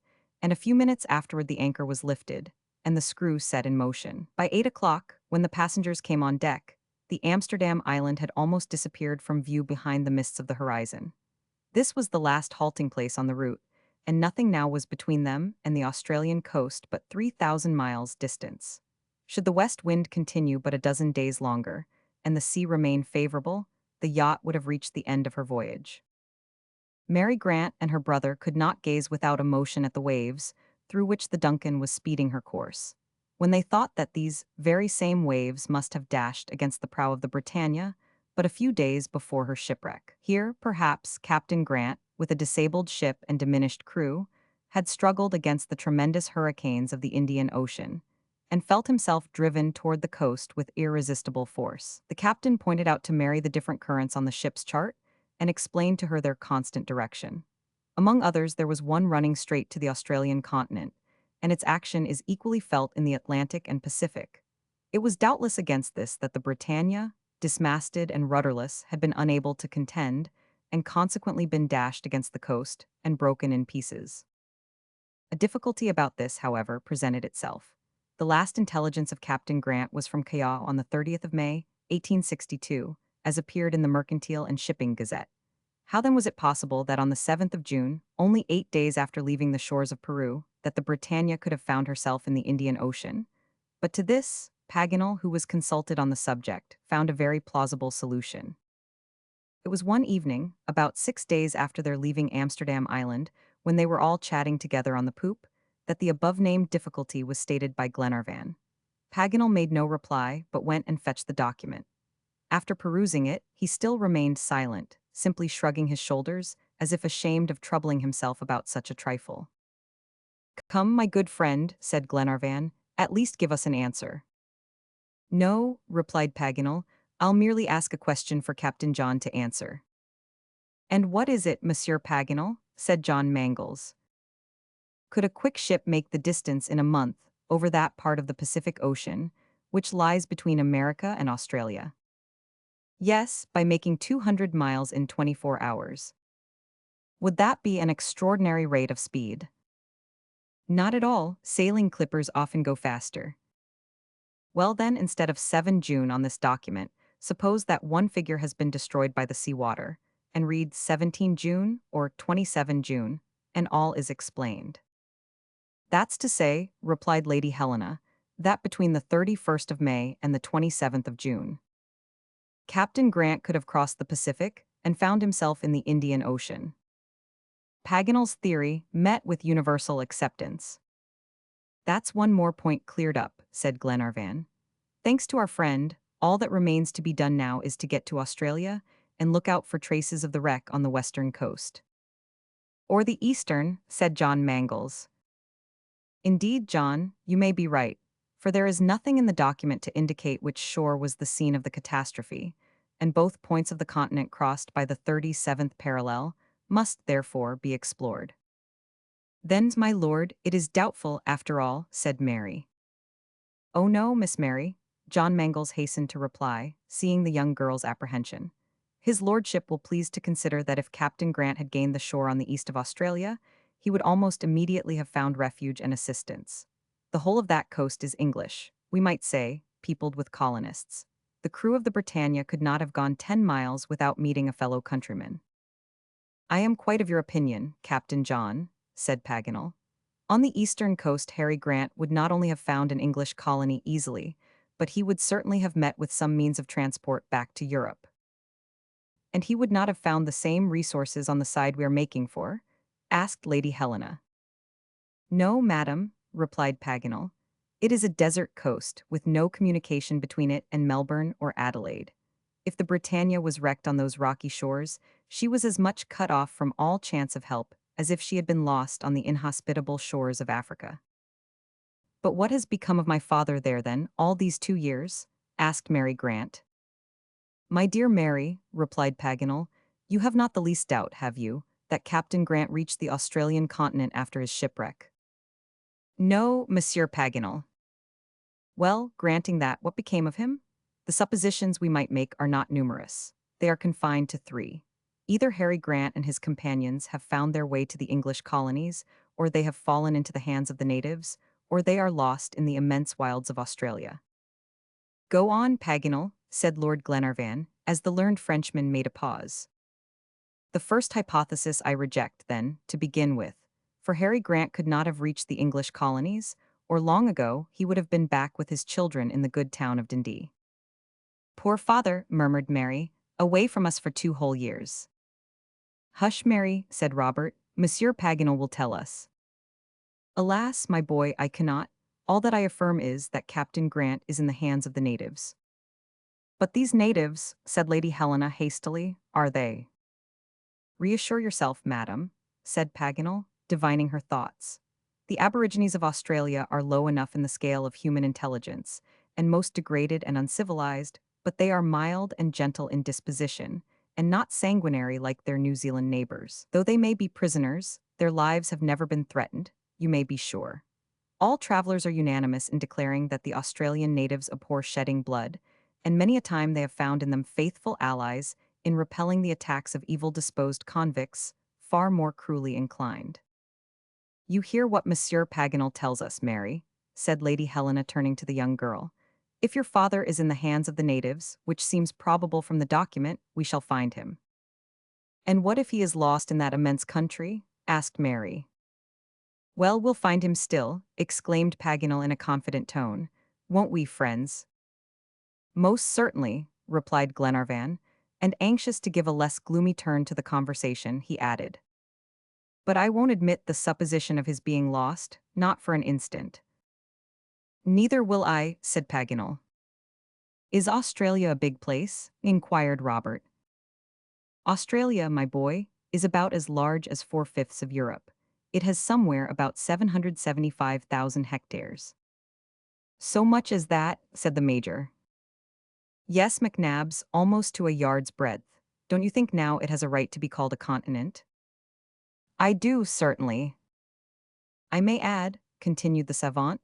and a few minutes afterward the anchor was lifted, and the screw set in motion. By 8 o'clock, when the passengers came on deck, the Amsterdam island had almost disappeared from view behind the mists of the horizon. This was the last halting place on the route, and nothing now was between them and the Australian coast but 3,000 miles distance. Should the west wind continue but a dozen days longer, and the sea remain favorable, the yacht would have reached the end of her voyage. Mary Grant and her brother could not gaze without emotion at the waves, through which the Duncan was speeding her course. When they thought that these very same waves must have dashed against the prow of the Britannia, but a few days before her shipwreck. Here, perhaps, Captain Grant, with a disabled ship and diminished crew, had struggled against the tremendous hurricanes of the Indian Ocean, and felt himself driven toward the coast with irresistible force. The captain pointed out to Mary the different currents on the ship's chart, and explained to her their constant direction. Among others, there was one running straight to the Australian continent, and its action is equally felt in the Atlantic and Pacific. It was doubtless against this that the Britannia, dismasted and rudderless, had been unable to contend, and consequently been dashed against the coast and broken in pieces. A difficulty about this, however, presented itself. The last intelligence of Captain Grant was from Callao on the 30th of May, 1862, as appeared in the Mercantile and Shipping Gazette. How then was it possible that on the 7th of June, only 8 days after leaving the shores of Peru, that the Britannia could have found herself in the Indian Ocean? But to this, Paganel, who was consulted on the subject, found a very plausible solution. It was one evening, about 6 days after their leaving Amsterdam Island, when they were all chatting together on the poop, that the above-named difficulty was stated by Glenarvan. Paganel made no reply, but went and fetched the document. After perusing it, he still remained silent, simply shrugging his shoulders, as if ashamed of troubling himself about such a trifle. "Come, my good friend," said Glenarvan, "at least give us an answer." "No," replied Paganel, "I'll merely ask a question for Captain John to answer." "And what is it, Monsieur Paganel?" said John Mangles. "Could a quick ship make the distance in a month over that part of the Pacific Ocean, which lies between America and Australia?" "Yes, by making 200 miles in 24 hours." "Would that be an extraordinary rate of speed?" "Not at all. Sailing clippers often go faster." "Well then, instead of 7 June on this document, suppose that one figure has been destroyed by the seawater, and read 17 June or 27 June, and all is explained." "That's to say," replied Lady Helena, "that between the 31st of May and the 27th of June. Captain Grant could have crossed the Pacific and found himself in the Indian Ocean." Paganel's theory met with universal acceptance. "That's one more point cleared up," said Glenarvan. "Thanks to our friend, all that remains to be done now is to get to Australia and look out for traces of the wreck on the western coast." "Or the eastern," said John Mangles. "Indeed, John, you may be right, for there is nothing in the document to indicate which shore was the scene of the catastrophe, and both points of the continent crossed by the 37th parallel must therefore be explored." "Then, my lord, it is doubtful, after all," said Mary. "Oh no, Miss Mary," John Mangles hastened to reply, seeing the young girl's apprehension. "His lordship will please to consider that if Captain Grant had gained the shore on the east of Australia, he would almost immediately have found refuge and assistance. The whole of that coast is English, we might say, peopled with colonists. The crew of the Britannia could not have gone 10 miles without meeting a fellow countryman." "I am quite of your opinion, Captain John," said Paganel. "On the eastern coast Harry Grant would not only have found an English colony easily, but he would certainly have met with some means of transport back to Europe." "And he would not have found the same resources on the side we are making for?" asked Lady Helena. "No, madam," replied Paganel. "It is a desert coast, with no communication between it and Melbourne or Adelaide. If the Britannia was wrecked on those rocky shores, she was as much cut off from all chance of help as if she had been lost on the inhospitable shores of Africa." "But what has become of my father there, then, all these 2 years?" asked Mary Grant. "My dear Mary," replied Paganel, "you have not the least doubt, have you, that Captain Grant reached the Australian continent after his shipwreck?" "No, Monsieur Paganel." "Well, granting that, what became of him? The suppositions we might make are not numerous. They are confined to 3. Either Harry Grant and his companions have found their way to the English colonies, or they have fallen into the hands of the natives, or they are lost in the immense wilds of Australia." "Go on, Paganel," said Lord Glenarvan, as the learned Frenchman made a pause. The first hypothesis I reject, then, to begin with. For Harry Grant could not have reached the English colonies, or long ago he would have been back with his children in the good town of Dundee. Poor father, murmured Mary, away from us for 2 whole years. Hush, Mary, said Robert, Monsieur Paganel will tell us. Alas, my boy, I cannot. All that I affirm is that Captain Grant is in the hands of the natives. But these natives, said Lady Helena hastily, are they? Reassure yourself, madam, said Paganel, divining her thoughts. The aborigines of Australia are low enough in the scale of human intelligence, and most degraded and uncivilized, but they are mild and gentle in disposition, and not sanguinary like their New Zealand neighbors. Though they may be prisoners, their lives have never been threatened, you may be sure. All travelers are unanimous in declaring that the Australian natives abhor shedding blood, and many a time they have found in them faithful allies in repelling the attacks of evil-disposed convicts, far more cruelly inclined. You hear what Monsieur Paganel tells us, Mary, said Lady Helena turning to the young girl. If your father is in the hands of the natives, which seems probable from the document, we shall find him. And what if he is lost in that immense country? Asked Mary. Well, we'll find him still, exclaimed Paganel in a confident tone. Won't we, friends? Most certainly, replied Glenarvan, and anxious to give a less gloomy turn to the conversation, he added. But I won't admit the supposition of his being lost, not for an instant. Neither will I, said Paganel. Is Australia a big place? Inquired Robert. Australia, my boy, is about as large as 4/5 of Europe. It has somewhere about 775,000 hectares. So much as that, said the Major. Yes, McNabbs, almost to a yard's breadth. Don't you think now it has a right to be called a continent? I do, certainly. I may add, continued the savant,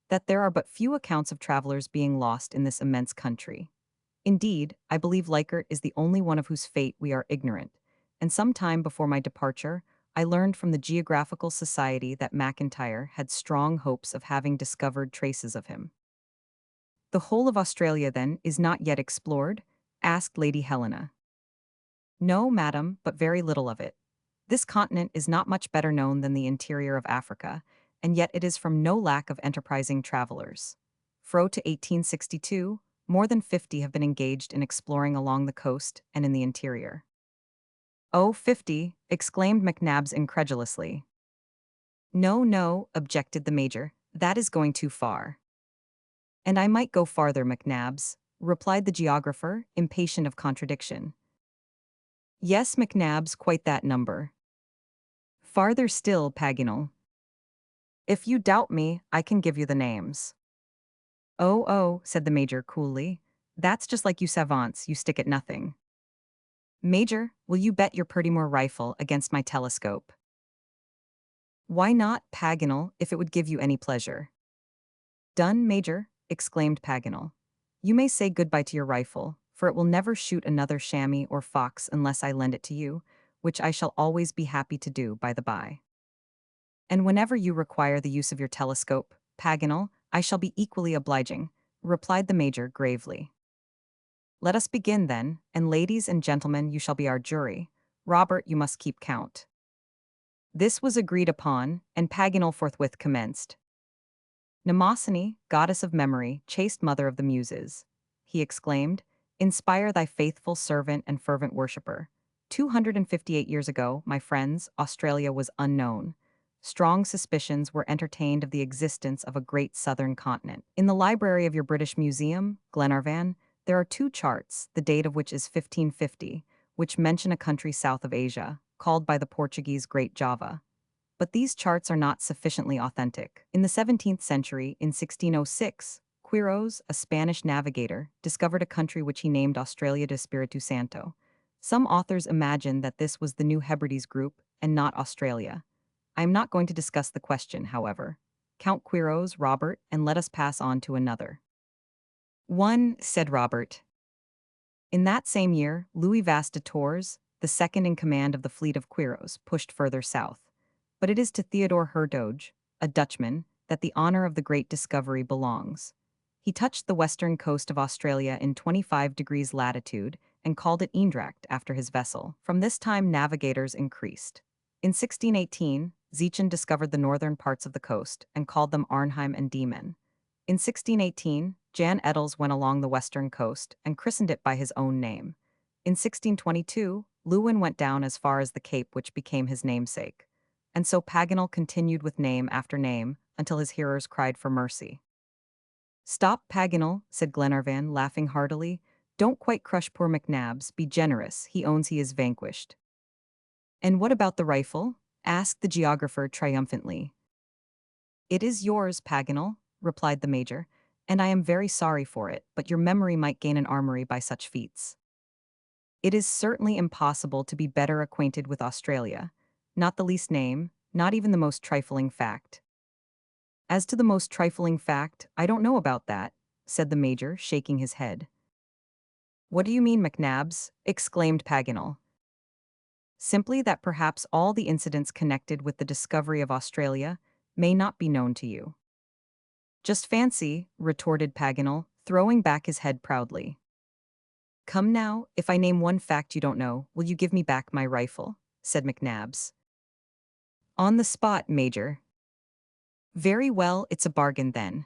that there are but few accounts of travelers being lost in this immense country. Indeed, I believe Leichert is the only one of whose fate we are ignorant, and some time before my departure, I learned from the Geographical Society that McIntyre had strong hopes of having discovered traces of him. The whole of Australia, then, is not yet explored? Asked Lady Helena. No, madam, but very little of it. This continent is not much better known than the interior of Africa, and yet it is from no lack of enterprising travelers. Fro to 1862, more than 50 have been engaged in exploring along the coast and in the interior. Oh, 50, exclaimed McNabbs incredulously. No, no, objected the Major, that is going too far. And I might go farther, McNabbs, replied the geographer, impatient of contradiction. Yes, McNabbs, quite that number. Farther still, Paganel. If you doubt me, I can give you the names. Oh, oh, said the Major coolly. That's just like you savants, you stick at nothing. Major, will you bet your Purtymore rifle against my telescope? Why not, Paganel, if it would give you any pleasure? Done, Major, exclaimed Paganel. You may say goodbye to your rifle, for it will never shoot another chamois or fox unless I lend it to you, which I shall always be happy to do, by the by. And whenever you require the use of your telescope, Paganel, I shall be equally obliging, replied the Major gravely. Let us begin then, and ladies and gentlemen, you shall be our jury. Robert, you must keep count. This was agreed upon, and Paganel forthwith commenced. Mnemosyne, goddess of memory, chaste mother of the muses, he exclaimed, inspire thy faithful servant and fervent worshipper. 258 years ago, my friends, Australia was unknown. Strong suspicions were entertained of the existence of a great southern continent. In the library of your British Museum, Glenarvan, there are 2 charts, the date of which is 1550, which mention a country south of Asia, called by the Portuguese Great Java. But these charts are not sufficiently authentic. In the 17th century, in 1606, Quiros, a Spanish navigator, discovered a country which he named Australia de Espiritu Santo. Some authors imagine that this was the New Hebrides group and not Australia. I am not going to discuss the question, however. Count Quiros, Robert, and let us pass on to another. 1, said Robert. In that same year, Louis Vasse de Tours, the second in command of the fleet of Quiros, pushed further south. But it is to Theodore Herdoge, a Dutchman, that the honor of the great discovery belongs. He touched the western coast of Australia in 25 degrees latitude and called it Eendracht after his vessel. From this time, navigators increased. In 1618, Zeechen discovered the northern parts of the coast and called them Arnheim and Diemen. In 1618, Jan Edels went along the western coast and christened it by his own name. In 1622, Lewin went down as far as the Cape, which became his namesake. And so Paganel continued with name after name until his hearers cried for mercy. "Stop, Paganel," said Glenarvan, laughing heartily. "Don't quite crush poor McNabbs. Be generous. He owns he is vanquished." "And what about the rifle?" asked the geographer triumphantly. "It is yours, Paganel," replied the major, "and I am very sorry for it, but your memory might gain an armory by such feats. It is certainly impossible to be better acquainted with Australia. Not the least name, not even the most trifling fact." "As to the most trifling fact, I don't know about that," said the major, shaking his head. "What do you mean, McNabbs?" exclaimed Paganel. "Simply that perhaps all the incidents connected with the discovery of Australia may not be known to you." "Just fancy," retorted Paganel, throwing back his head proudly. "Come now, if I name one fact you don't know, will you give me back my rifle?" said McNabbs. "On the spot, Major." "Very well, it's a bargain then."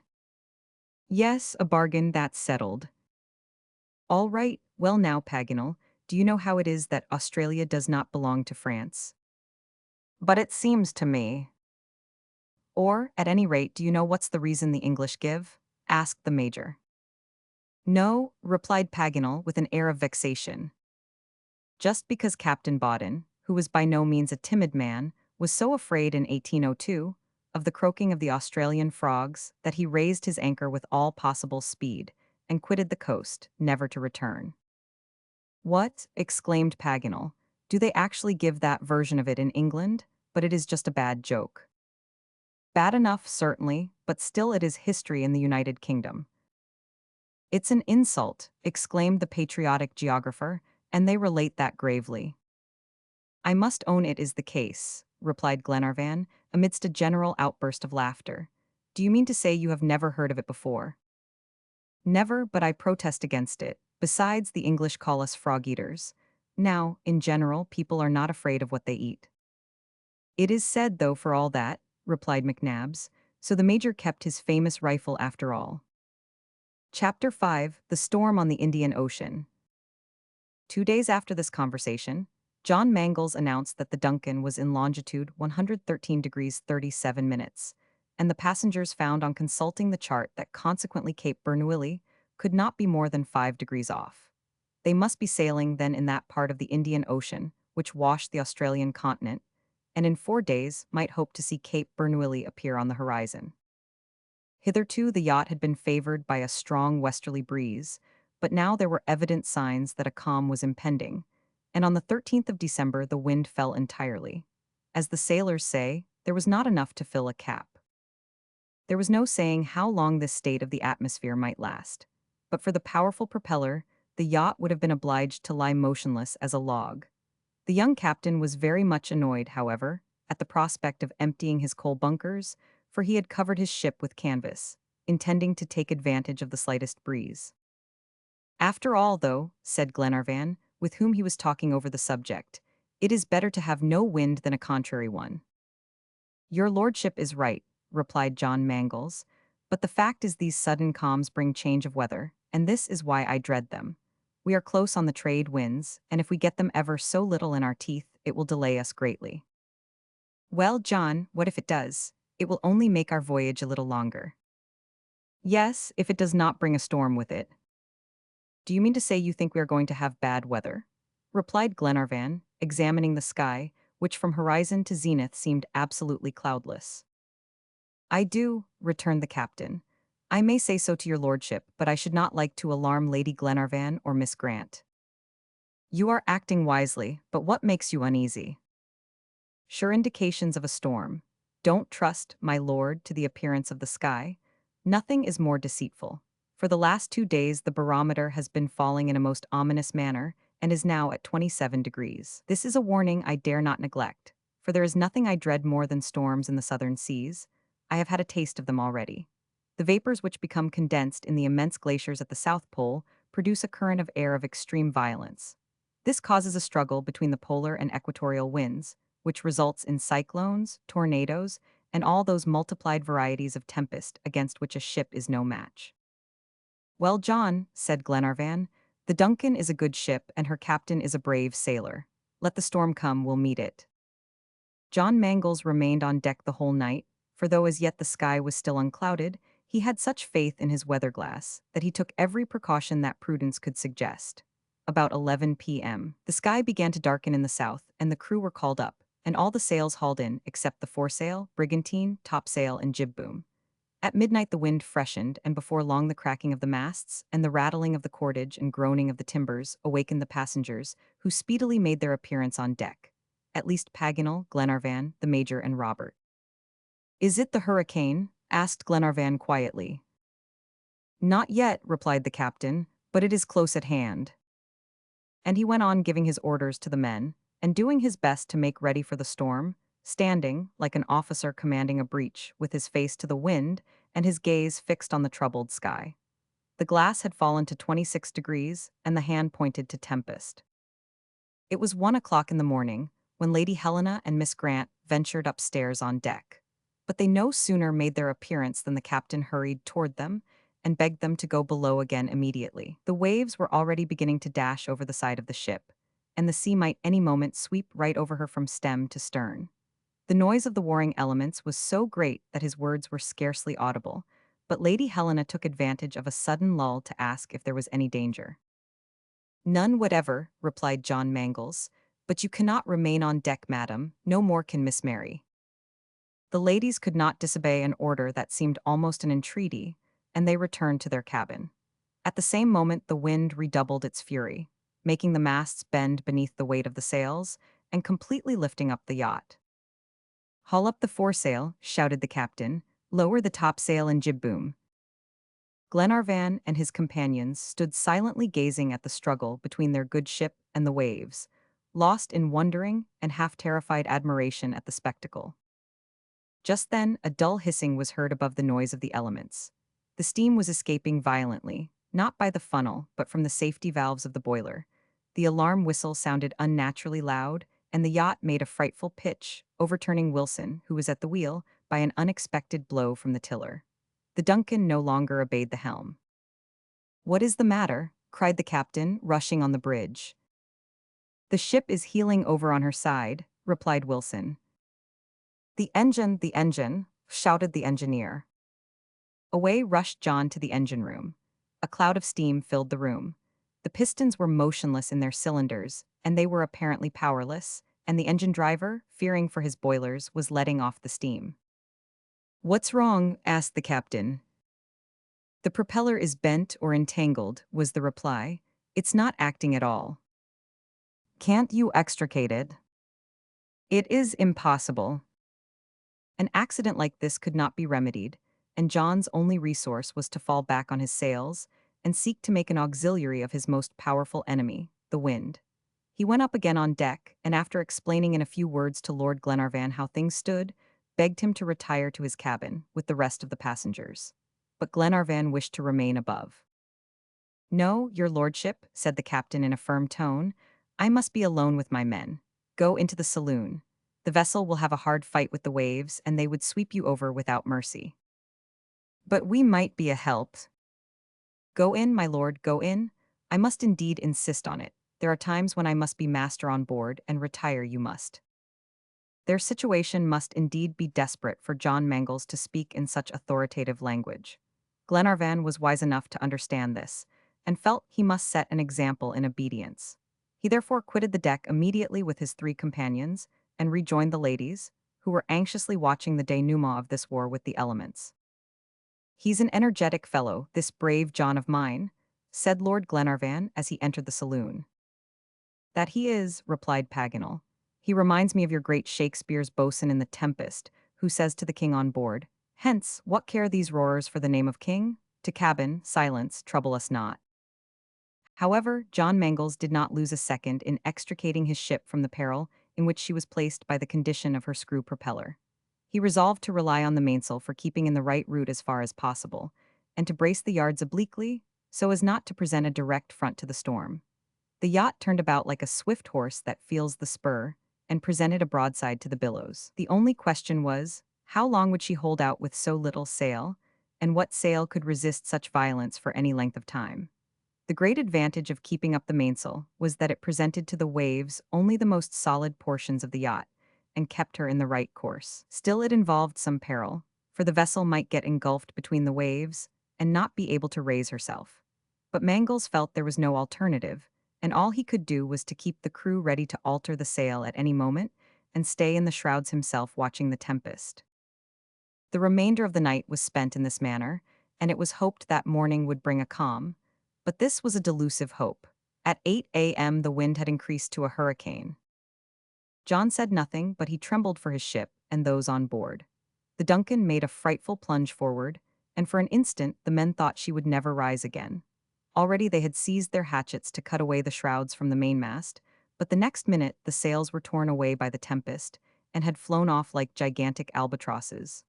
"Yes, a bargain, that's settled." "All right, well now, Paganel, do you know how it is that Australia does not belong to France?" "But it seems to me." "Or, at any rate, do you know what's the reason the English give?" asked the major. "No," replied Paganel with an air of vexation. "Just because Captain Baudin, who was by no means a timid man, was so afraid in 1802 of the croaking of the Australian frogs that he raised his anchor with all possible speed and quitted the coast, never to return." "What?" exclaimed Paganel. "Do they actually give that version of it in England? But it is just a bad joke." "Bad enough, certainly, but still it is history in the United Kingdom." "It's an insult," exclaimed the patriotic geographer, "and they relate that gravely." "I must own it is the case," replied Glenarvan, amidst a general outburst of laughter. "Do you mean to say you have never heard of it before?" "Never, but I protest against it. Besides, the English call us frog-eaters. Now, in general, people are not afraid of what they eat." "It is said, though, for all that," replied McNabbs, so the major kept his famous rifle after all. Chapter 5: The Storm on the Indian Ocean. 2 days after this conversation, John Mangles announced that the Duncan was in longitude 113 degrees 37 minutes, and the passengers found on consulting the chart that consequently Cape Bernouilli could not be more than 5 degrees off. They must be sailing then in that part of the Indian Ocean which washed the Australian continent, and in 4 days might hope to see Cape Bernouilli appear on the horizon. Hitherto the yacht had been favored by a strong westerly breeze, but now there were evident signs that a calm was impending, and on the 13th of December the wind fell entirely. As the sailors say, there was not enough to fill a cap. There was no saying how long this state of the atmosphere might last, but for the powerful propeller, the yacht would have been obliged to lie motionless as a log. The young captain was very much annoyed, however, at the prospect of emptying his coal bunkers, for he had covered his ship with canvas, intending to take advantage of the slightest breeze. "After all, though," said Glenarvan, with whom he was talking over the subject, "it is better to have no wind than a contrary one." "Your lordship is right," replied John Mangles, "but the fact is these sudden calms bring change of weather, and this is why I dread them. We are close on the trade winds, and if we get them ever so little in our teeth, it will delay us greatly." "Well, John, what if it does? It will only make our voyage a little longer." "Yes, if it does not bring a storm with it." "Do you mean to say you think we are going to have bad weather?" replied Glenarvan, examining the sky, which from horizon to zenith seemed absolutely cloudless. "I do," returned the captain. "I may say so to your lordship, but I should not like to alarm Lady Glenarvan or Miss Grant." "You are acting wisely, but what makes you uneasy?" "Sure indications of a storm. Don't trust, my lord, to the appearance of the sky. Nothing is more deceitful. For the last 2 days the barometer has been falling in a most ominous manner, and is now at 27 degrees. This is a warning I dare not neglect, for there is nothing I dread more than storms in the southern seas. I have had a taste of them already. The vapors which become condensed in the immense glaciers at the South Pole produce a current of air of extreme violence. This causes a struggle between the polar and equatorial winds, which results in cyclones, tornadoes, and all those multiplied varieties of tempest against which a ship is no match. "Well, John," said Glenarvan, "the Duncan is a good ship and her captain is a brave sailor. Let the storm come, we'll meet it." John Mangles remained on deck the whole night, for though as yet the sky was still unclouded, he had such faith in his weather glass that he took every precaution that prudence could suggest. About 11 p.m., the sky began to darken in the south, and the crew were called up, and all the sails hauled in except the foresail, brigantine, topsail, and jib boom. At midnight the wind freshened, and before long the cracking of the masts and the rattling of the cordage and groaning of the timbers awakened the passengers, who speedily made their appearance on deck. At least Paganel, Glenarvan, the Major, and Robert. "Is it the hurricane?" asked Glenarvan quietly. "Not yet," replied the captain, "but it is close at hand." And he went on giving his orders to the men, and doing his best to make ready for the storm, standing, like an officer commanding a breach, with his face to the wind and his gaze fixed on the troubled sky. The glass had fallen to 26 degrees, and the hand pointed to tempest. It was 1 o'clock in the morning, when Lady Helena and Miss Grant ventured upstairs on deck. But they no sooner made their appearance than the captain hurried toward them, and begged them to go below again immediately. The waves were already beginning to dash over the side of the ship, and the sea might any moment sweep right over her from stem to stern. The noise of the warring elements was so great that his words were scarcely audible, but Lady Helena took advantage of a sudden lull to ask if there was any danger. "None whatever," replied John Mangles, "but you cannot remain on deck, madam, no more can Miss Mary." The ladies could not disobey an order that seemed almost an entreaty, and they returned to their cabin. At the same moment the wind redoubled its fury, making the masts bend beneath the weight of the sails, and completely lifting up the yacht. "Haul up the foresail," shouted the captain, "lower the topsail and jib boom." Glenarvan and his companions stood silently gazing at the struggle between their good ship and the waves, lost in wondering and half-terrified admiration at the spectacle. Just then, a dull hissing was heard above the noise of the elements. The steam was escaping violently, not by the funnel, but from the safety valves of the boiler. The alarm whistle sounded unnaturally loud, and the yacht made a frightful pitch, overturning Wilson, who was at the wheel, by an unexpected blow from the tiller. The Duncan no longer obeyed the helm. "What is the matter?" cried the captain, rushing on the bridge. "The ship is heeling over on her side," replied Wilson. The engine," shouted the engineer. Away rushed John to the engine room. A cloud of steam filled the room. The pistons were motionless in their cylinders, and they were apparently powerless, and the engine driver, fearing for his boilers, was letting off the steam. "What's wrong?" asked the captain. "The propeller is bent or entangled," was the reply. "It's not acting at all." "Can't you extricate it?" "It is impossible." An accident like this could not be remedied, and John's only resource was to fall back on his sails and seek to make an auxiliary of his most powerful enemy, the wind. He went up again on deck, and after explaining in a few words to Lord Glenarvan how things stood, begged him to retire to his cabin with the rest of the passengers. But Glenarvan wished to remain above. "No, your lordship," said the captain in a firm tone, "I must be alone with my men. Go into the saloon. The vessel will have a hard fight with the waves, and they would sweep you over without mercy." "But we might be a help." "Go in, my lord, go in. I must indeed insist on it. There are times when I must be master on board, and retire you must." Their situation must indeed be desperate for John Mangles to speak in such authoritative language. Glenarvan was wise enough to understand this, and felt he must set an example in obedience. He therefore quitted the deck immediately with his three companions, and rejoined the ladies, who were anxiously watching the denouement of this war with the elements. "He's an energetic fellow, this brave John of mine," said Lord Glenarvan as he entered the saloon. "That he is," replied Paganel. "He reminds me of your great Shakespeare's boatswain in The Tempest, who says to the king on board, 'Hence, what care these roarers for the name of king? To cabin, silence, trouble us not.'" However, John Mangles did not lose a second in extricating his ship from the peril in which she was placed by the condition of her screw propeller. He resolved to rely on the mainsail for keeping in the right route as far as possible, and to brace the yards obliquely so as not to present a direct front to the storm. The yacht turned about like a swift horse that feels the spur and presented a broadside to the billows. The only question was, how long would she hold out with so little sail, and what sail could resist such violence for any length of time? The great advantage of keeping up the mainsail was that it presented to the waves only the most solid portions of the yacht and kept her in the right course. Still, it involved some peril, for the vessel might get engulfed between the waves and not be able to raise herself. But Mangles felt there was no alternative, and all he could do was to keep the crew ready to alter the sail at any moment and stay in the shrouds himself watching the tempest. The remainder of the night was spent in this manner, and it was hoped that morning would bring a calm. But this was a delusive hope. At 8 a.m., the wind had increased to a hurricane. John said nothing, but he trembled for his ship and those on board. The Duncan made a frightful plunge forward, and for an instant the men thought she would never rise again. Already they had seized their hatchets to cut away the shrouds from the mainmast, but the next minute the sails were torn away by the tempest and had flown off like gigantic albatrosses.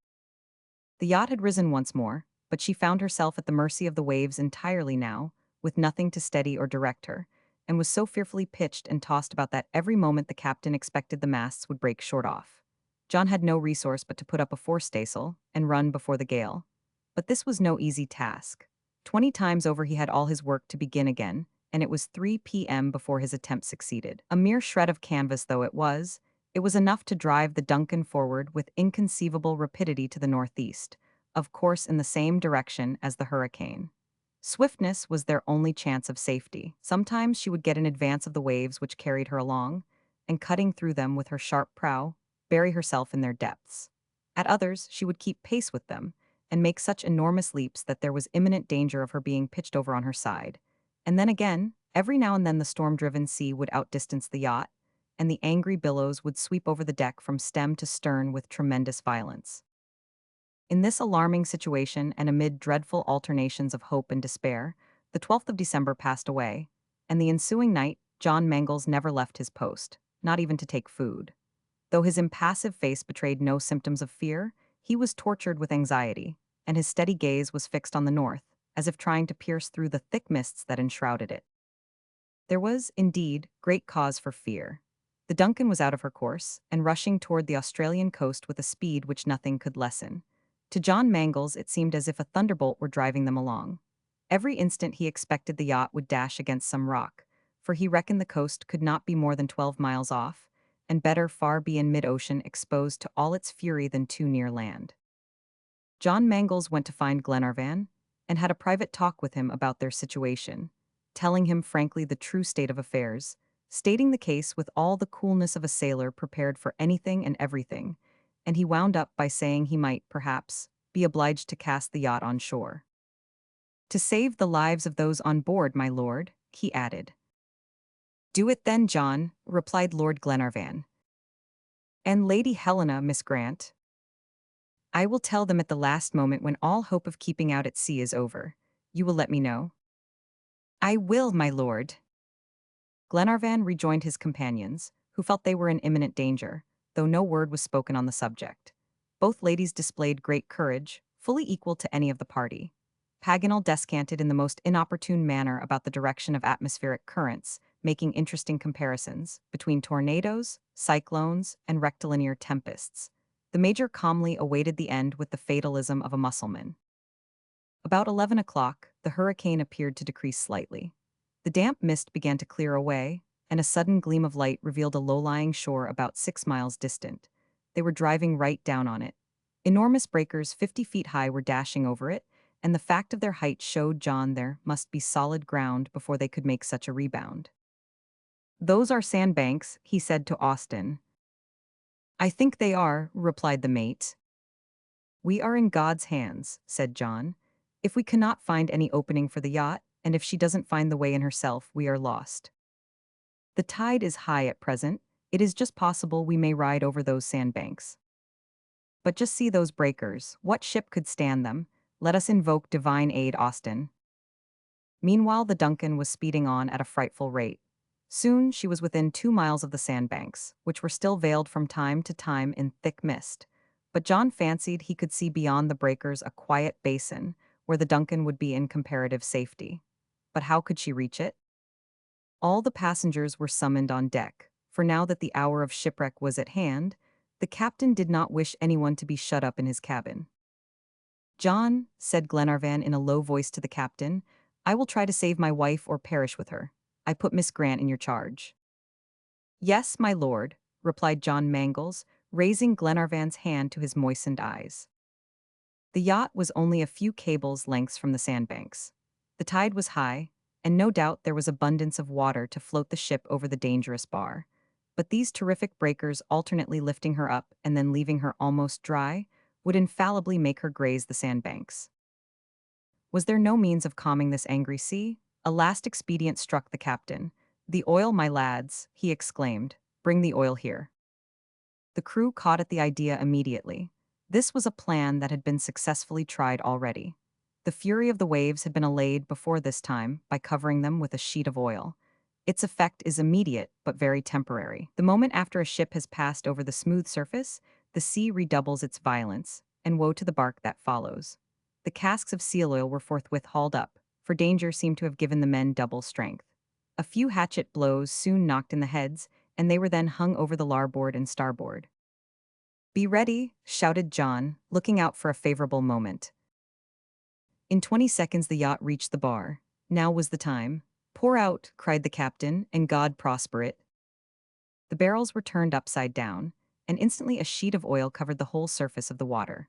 The yacht had risen once more, but she found herself at the mercy of the waves entirely now, with nothing to steady or direct her, and was so fearfully pitched and tossed about that every moment the captain expected the masts would break short off. John had no resource but to put up a forestaysail and run before the gale. But this was no easy task. 20 times over he had all his work to begin again, and it was 3 p.m. before his attempt succeeded. A mere shred of canvas though it was enough to drive the Duncan forward with inconceivable rapidity to the northeast, of course in the same direction as the hurricane. Swiftness was their only chance of safety. Sometimes she would get in advance of the waves which carried her along, and cutting through them with her sharp prow, bury herself in their depths. At others, she would keep pace with them, and make such enormous leaps that there was imminent danger of her being pitched over on her side. And then again, every now and then the storm-driven sea would outdistance the yacht, and the angry billows would sweep over the deck from stem to stern with tremendous violence. In this alarming situation and amid dreadful alternations of hope and despair, the 12th of December passed away, and the ensuing night John Mangles never left his post, not even to take food. Though his impassive face betrayed no symptoms of fear, he was tortured with anxiety, and his steady gaze was fixed on the north, as if trying to pierce through the thick mists that enshrouded it. There was, indeed, great cause for fear. The Duncan was out of her course, and rushing toward the Australian coast with a speed which nothing could lessen. To John Mangles it seemed as if a thunderbolt were driving them along. Every instant he expected the yacht would dash against some rock, for he reckoned the coast could not be more than 12 miles off, and better far be in mid-ocean exposed to all its fury than too near land. John Mangles went to find Glenarvan, and had a private talk with him about their situation, telling him frankly the true state of affairs, stating the case with all the coolness of a sailor prepared for anything and everything, and he wound up by saying he might, perhaps, be obliged to cast the yacht on shore. "To save the lives of those on board, my lord," he added. "Do it then, John," replied Lord Glenarvan. "And Lady Helena, Miss Grant?" "I will tell them at the last moment when all hope of keeping out at sea is over. You will let me know?" "I will, my lord." Glenarvan rejoined his companions, who felt they were in imminent danger, though no word was spoken on the subject. Both ladies displayed great courage, fully equal to any of the party. Paganel descanted in the most inopportune manner about the direction of atmospheric currents, making interesting comparisons between tornadoes, cyclones, and rectilinear tempests. The Major calmly awaited the end with the fatalism of a Mussulman. About 11 o'clock, the hurricane appeared to decrease slightly. The damp mist began to clear away, and a sudden gleam of light revealed a low-lying shore about 6 miles distant. They were driving right down on it. Enormous breakers 50 feet high were dashing over it, and the fact of their height showed John there must be solid ground before they could make such a rebound. "Those are sandbanks," he said to Austin. "I think they are," replied the mate. "We are in God's hands," said John. "If we cannot find any opening for the yacht, and if she doesn't find the way in herself, we are lost. The tide is high at present. It is just possible we may ride over those sandbanks. But just see those breakers. What ship could stand them? Let us invoke divine aid, Austin." Meanwhile, the Duncan was speeding on at a frightful rate. Soon she was within 2 miles of the sandbanks, which were still veiled from time to time in thick mist. But John fancied he could see beyond the breakers a quiet basin where the Duncan would be in comparative safety. But how could she reach it? All the passengers were summoned on deck, for now that the hour of shipwreck was at hand, the captain did not wish anyone to be shut up in his cabin. "John," said Glenarvan in a low voice to the captain, "I will try to save my wife or perish with her. I put Miss Grant in your charge." "Yes, my lord," replied John Mangles, raising Glenarvan's hand to his moistened eyes. The yacht was only a few cables' lengths from the sandbanks. The tide was high, and no doubt there was abundance of water to float the ship over the dangerous bar. But these terrific breakers, alternately lifting her up and then leaving her almost dry, would infallibly make her graze the sandbanks. Was there no means of calming this angry sea? A last expedient struck the captain. "The oil, my lads," he exclaimed. "Bring the oil here." The crew caught at the idea immediately. This was a plan that had been successfully tried already. The fury of the waves had been allayed before this time by covering them with a sheet of oil. Its effect is immediate but very temporary. The moment after a ship has passed over the smooth surface, the sea redoubles its violence, and woe to the bark that follows. The casks of seal oil were forthwith hauled up, for danger seemed to have given the men double strength. A few hatchet blows soon knocked in the heads, and they were then hung over the larboard and starboard. "Be ready," shouted John, looking out for a favorable moment. In 20 seconds the yacht reached the bar. Now was the time. "Pour out," cried the captain, "and God prosper it." The barrels were turned upside down, and instantly a sheet of oil covered the whole surface of the water.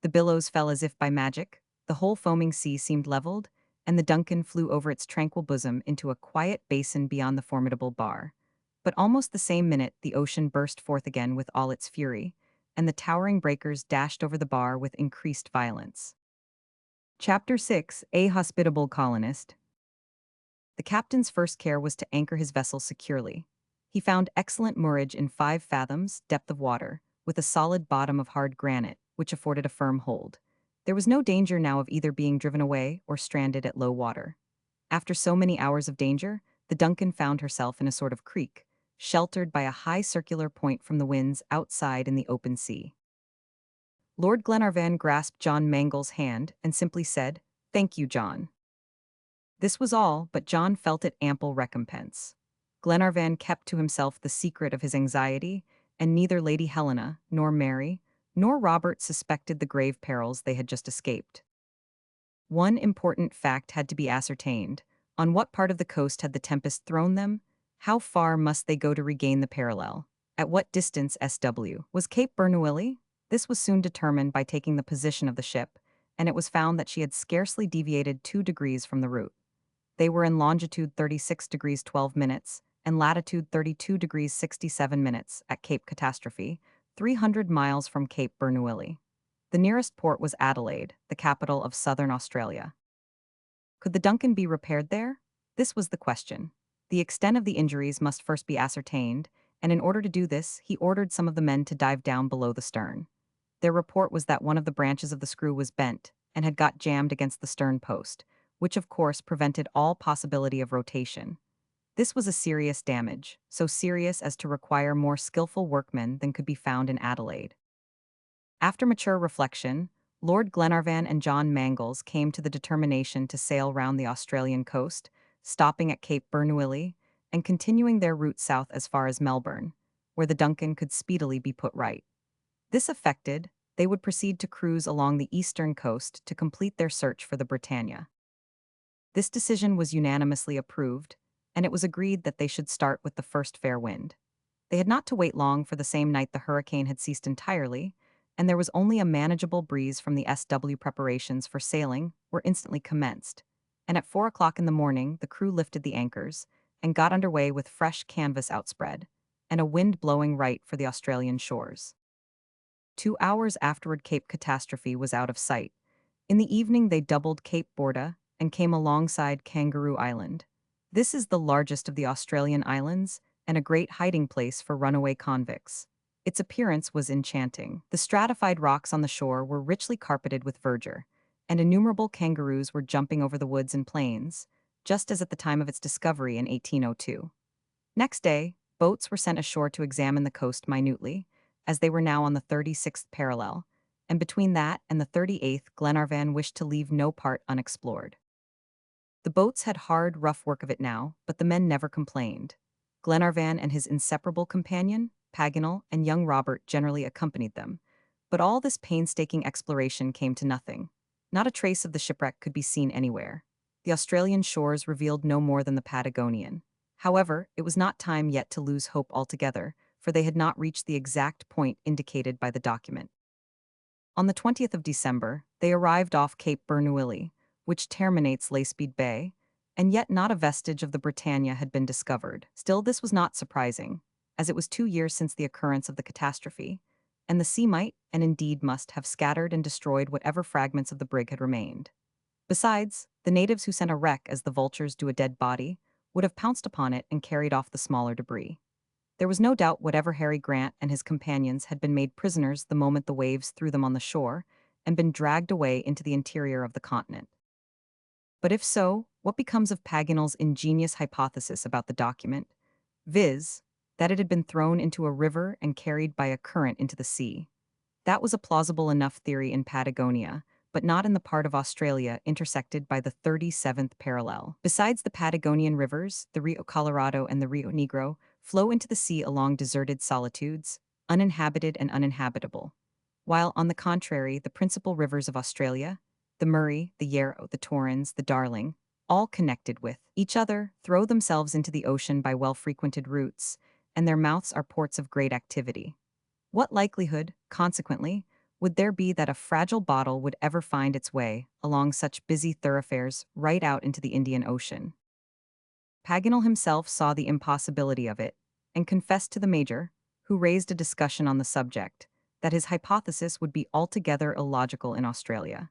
The billows fell as if by magic, the whole foaming sea seemed leveled, and the Duncan flew over its tranquil bosom into a quiet basin beyond the formidable bar. But almost the same minute the ocean burst forth again with all its fury, and the towering breakers dashed over the bar with increased violence. Chapter 6: A Hospitable Colonist. The captain's first care was to anchor his vessel securely. He found excellent moorage in 5 fathoms depth of water, with a solid bottom of hard granite, which afforded a firm hold. There was no danger now of either being driven away or stranded at low water. After so many hours of danger, the Duncan found herself in a sort of creek, sheltered by a high circular point from the winds outside in the open sea. Lord Glenarvan grasped John Mangles' hand and simply said, "Thank you, John." This was all, but John felt it ample recompense. Glenarvan kept to himself the secret of his anxiety, and neither Lady Helena, nor Mary, nor Robert suspected the grave perils they had just escaped. One important fact had to be ascertained. On what part of the coast had the tempest thrown them? How far must they go to regain the parallel? At what distance SW? Was Cape Bernouilli? This was soon determined by taking the position of the ship, and it was found that she had scarcely deviated 2 degrees from the route. They were in longitude 36 degrees 12 minutes and latitude 32 degrees 67 minutes at Cape Catastrophe, 300 miles from Cape Bernouilli. The nearest port was Adelaide, the capital of southern Australia. Could the Duncan be repaired there? This was the question. The extent of the injuries must first be ascertained, and in order to do this, he ordered some of the men to dive down below the stern. Their report was that one of the branches of the screw was bent and had got jammed against the stern post, which of course prevented all possibility of rotation. This was a serious damage, so serious as to require more skillful workmen than could be found in Adelaide. After mature reflection, Lord Glenarvan and John Mangles came to the determination to sail round the Australian coast, stopping at Cape Bernouilli, and continuing their route south as far as Melbourne, where the Duncan could speedily be put right. This effected, they would proceed to cruise along the eastern coast to complete their search for the Britannia. This decision was unanimously approved, and it was agreed that they should start with the first fair wind. They had not to wait long, for the same night the hurricane had ceased entirely, and there was only a manageable breeze from the SW. Preparations for sailing were instantly commenced, and at 4 o'clock in the morning the crew lifted the anchors and got under way with fresh canvas outspread, and a wind blowing right for the Australian shores. 2 hours afterward Cape Catastrophe was out of sight. In the evening they doubled Cape Borda and came alongside Kangaroo Island. This is the largest of the Australian islands and a great hiding place for runaway convicts. Its appearance was enchanting. The stratified rocks on the shore were richly carpeted with verdure, and innumerable kangaroos were jumping over the woods and plains, just as at the time of its discovery in 1802. Next day, boats were sent ashore to examine the coast minutely, as they were now on the 36th parallel, and between that and the 38th, Glenarvan wished to leave no part unexplored. The boats had hard, rough work of it now, but the men never complained. Glenarvan and his inseparable companion, Paganel, and young Robert generally accompanied them, but all this painstaking exploration came to nothing. Not a trace of the shipwreck could be seen anywhere. The Australian shores revealed no more than the Patagonian. However, it was not time yet to lose hope altogether, for they had not reached the exact point indicated by the document. On the 20th of December, they arrived off Cape Bernouilli, which terminates Leaspeed Bay, and yet not a vestige of the Britannia had been discovered. Still, this was not surprising, as it was 2 years since the occurrence of the catastrophe, and the sea might, and indeed must, have scattered and destroyed whatever fragments of the brig had remained. Besides, the natives who scent a wreck as the vultures do a dead body would have pounced upon it and carried off the smaller debris. There was no doubt whatever Harry Grant and his companions had been made prisoners the moment the waves threw them on the shore and been dragged away into the interior of the continent. But if so, what becomes of Paganel's ingenious hypothesis about the document, viz., that it had been thrown into a river and carried by a current into the sea? That was a plausible enough theory in Patagonia, but not in the part of Australia intersected by the 37th parallel. Besides, the Patagonian rivers, the Rio Colorado and the Rio Negro, flow into the sea along deserted solitudes, uninhabited and uninhabitable, while, on the contrary, the principal rivers of Australia, the Murray, the Yarrow, the Torrens, the Darling, all connected with each other, throw themselves into the ocean by well-frequented routes, and their mouths are ports of great activity. What likelihood, consequently, would there be that a fragile bottle would ever find its way, along such busy thoroughfares, right out into the Indian Ocean? Paganel himself saw the impossibility of it, and confessed to the Major, who raised a discussion on the subject, that his hypothesis would be altogether illogical in Australia.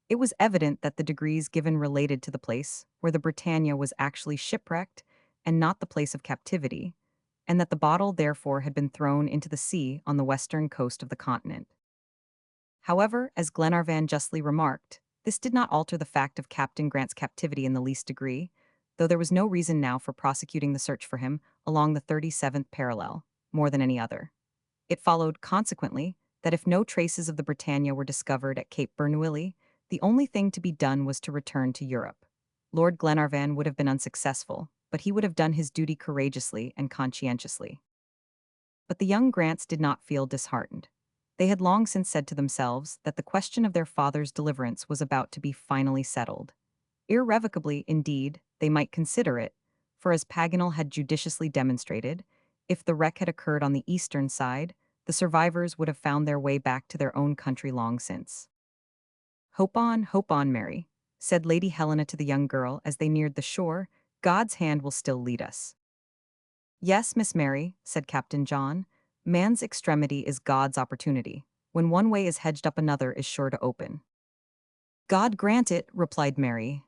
It was evident that the degrees given related to the place where the Britannia was actually shipwrecked and not the place of captivity, and that the bottle therefore had been thrown into the sea on the western coast of the continent. However, as Glenarvan justly remarked, this did not alter the fact of Captain Grant's captivity in the least degree, though there was no reason now for prosecuting the search for him along the 37th parallel, more than any other. It followed, consequently, that if no traces of the Britannia were discovered at Cape Bernouilli, the only thing to be done was to return to Europe. Lord Glenarvan would have been unsuccessful, but he would have done his duty courageously and conscientiously. But the young Grants did not feel disheartened. They had long since said to themselves that the question of their father's deliverance was about to be finally settled. Irrevocably, indeed, they might consider it, for as Paganel had judiciously demonstrated, if the wreck had occurred on the eastern side, the survivors would have found their way back to their own country long since. Hope on, Mary," said Lady Helena to the young girl as they neared the shore. "God's hand will still lead us." "Yes, Miss Mary," said Captain John, "man's extremity is God's opportunity. When one way is hedged up, another is sure to open." "God grant it," replied Mary.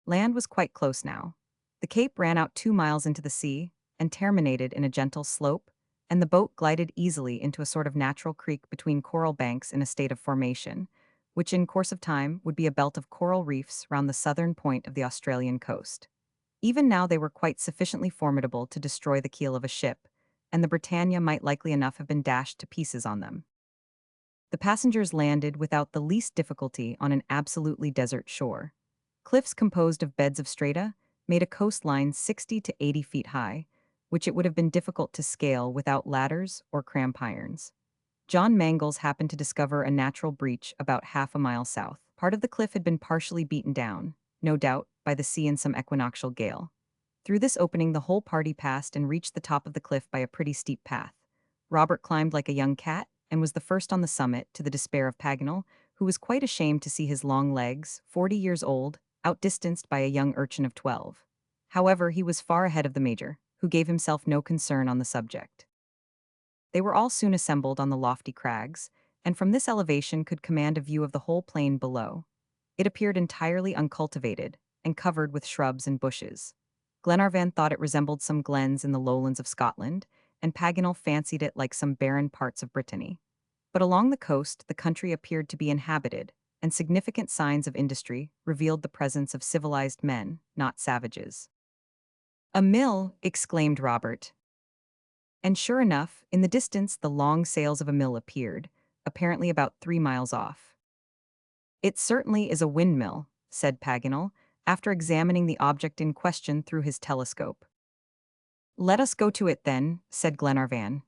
Land was quite close now. The cape ran out 2 miles into the sea and terminated in a gentle slope, and the boat glided easily into a sort of natural creek between coral banks in a state of formation, which in course of time would be a belt of coral reefs round the southern point of the Australian coast. Even now they were quite sufficiently formidable to destroy the keel of a ship, and the Britannia might likely enough have been dashed to pieces on them. The passengers landed without the least difficulty on an absolutely desert shore. Cliffs composed of beds of strata made a coastline 60 to 80 feet high, which it would have been difficult to scale without ladders or cramp irons. John Mangles happened to discover a natural breach about half a mile south. Part of the cliff had been partially beaten down, no doubt, by the sea in some equinoctial gale. Through this opening the whole party passed and reached the top of the cliff by a pretty steep path. Robert climbed like a young cat and was the first on the summit, to the despair of Paganel, who was quite ashamed to see his long legs, 40 years old, outdistanced by a young urchin of 12. However, he was far ahead of the Major, who gave himself no concern on the subject. They were all soon assembled on the lofty crags, and from this elevation could command a view of the whole plain below. It appeared entirely uncultivated, and covered with shrubs and bushes. Glenarvan thought it resembled some glens in the lowlands of Scotland, and Paganel fancied it like some barren parts of Brittany. But along the coast the country appeared to be inhabited, and significant signs of industry revealed the presence of civilized men, not savages. "A mill!" exclaimed Robert. And sure enough, in the distance the long sails of a mill appeared, apparently about 3 miles off. "It certainly is a windmill," said Paganel, after examining the object in question through his telescope. "Let us go to it then," said Glenarvan.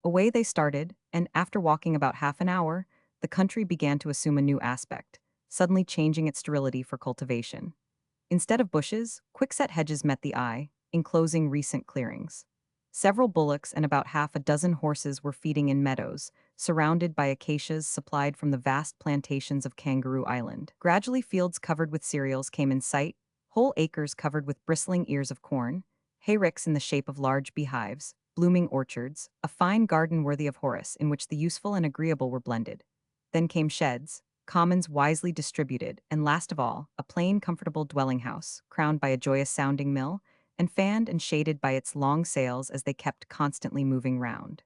Away they started, and after walking about half an hour, the country began to assume a new aspect, suddenly changing its sterility for cultivation. Instead of bushes, quickset hedges met the eye, enclosing recent clearings. Several bullocks and about half a dozen horses were feeding in meadows, surrounded by acacias supplied from the vast plantations of Kangaroo Island. Gradually fields covered with cereals came in sight, whole acres covered with bristling ears of corn, hayricks in the shape of large beehives, blooming orchards, a fine garden worthy of Horace in which the useful and agreeable were blended. Then came sheds, commons wisely distributed, and last of all, a plain, comfortable dwelling house, crowned by a joyous-sounding mill, and fanned and shaded by its long sails as they kept constantly moving round.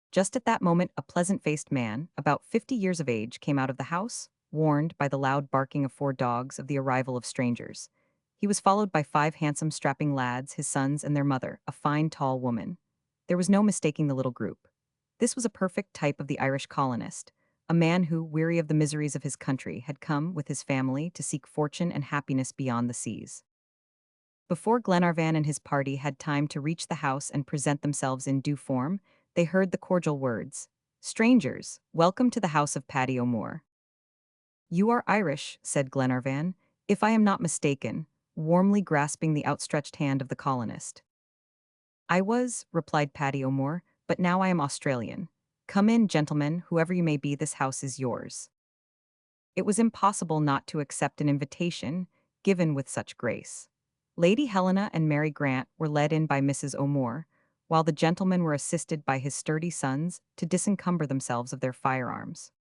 Just at that moment a pleasant-faced man, about 50 years of age, came out of the house, warned by the loud barking of 4 dogs of the arrival of strangers. He was followed by 5 handsome strapping lads, his sons and their mother, a fine tall woman. There was no mistaking the little group. This was a perfect type of the Irish colonist, a man who, weary of the miseries of his country, had come, with his family, to seek fortune and happiness beyond the seas. Before Glenarvan and his party had time to reach the house and present themselves in due form, they heard the cordial words, "Strangers, welcome to the house of Paddy O'Moore." "You are Irish," said Glenarvan, "if I am not mistaken," warmly grasping the outstretched hand of the colonist. "I was," replied Paddy O'Moore, "but now I am Australian. Come in, gentlemen, whoever you may be, this house is yours." It was impossible not to accept an invitation, given with such grace. Lady Helena and Mary Grant were led in by Mrs. O'Moore, while the gentlemen were assisted by his sturdy sons to disencumber themselves of their firearms.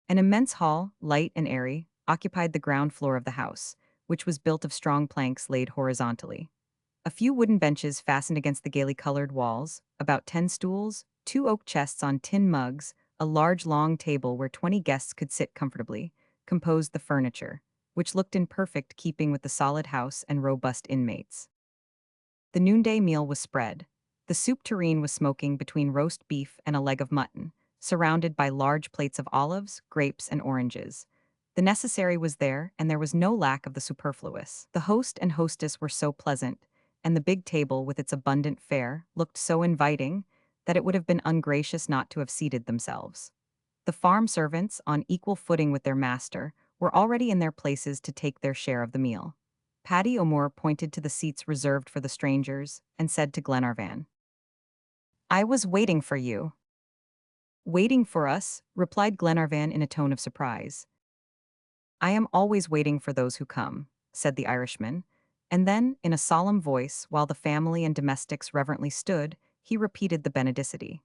An immense hall, light and airy, occupied the ground floor of the house, which was built of strong planks laid horizontally. A few wooden benches fastened against the gaily colored walls, about 10 stools, 2 oak chests on tin mugs, a large long table where 20 guests could sit comfortably, composed the furniture, which looked in perfect keeping with the solid house and robust inmates. The noonday meal was spread. The soup tureen was smoking between roast beef and a leg of mutton, surrounded by large plates of olives, grapes, and oranges. The necessary was there, and there was no lack of the superfluous. The host and hostess were so pleasant, and the big table with its abundant fare looked so inviting that it would have been ungracious not to have seated themselves. The farm servants, on equal footing with their master, were already in their places to take their share of the meal. Paddy O'Moore pointed to the seats reserved for the strangers and said to Glenarvan, "I was waiting for you." "Waiting for us?" replied Glenarvan in a tone of surprise. "I am always waiting for those who come," said the Irishman, and then, in a solemn voice, while the family and domestics reverently stood, he repeated the benedicite.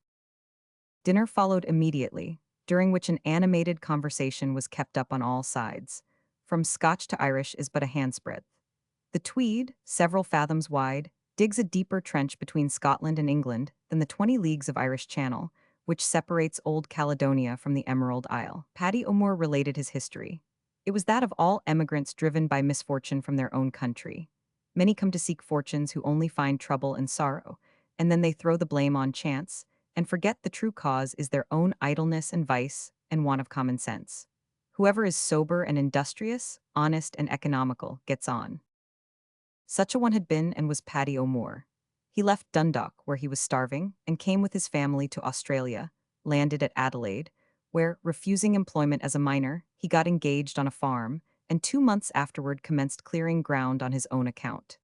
Dinner followed immediately, during which an animated conversation was kept up on all sides. From Scotch to Irish is but a handsbreadth. The Tweed, several fathoms wide, digs a deeper trench between Scotland and England than the 20 leagues of Irish Channel, which separates Old Caledonia from the Emerald Isle. Paddy O'Moore related his history. It was that of all emigrants driven by misfortune from their own country. Many come to seek fortunes who only find trouble and sorrow, and then they throw the blame on chance, and forget the true cause is their own idleness and vice and want of common sense. Whoever is sober and industrious, honest and economical, gets on. Such a one had been and was Paddy O'Moore. He left Dundalk, where he was starving, and came with his family to Australia, landed at Adelaide, where, refusing employment as a miner, he got engaged on a farm, and 2 months afterward commenced clearing ground on his own account.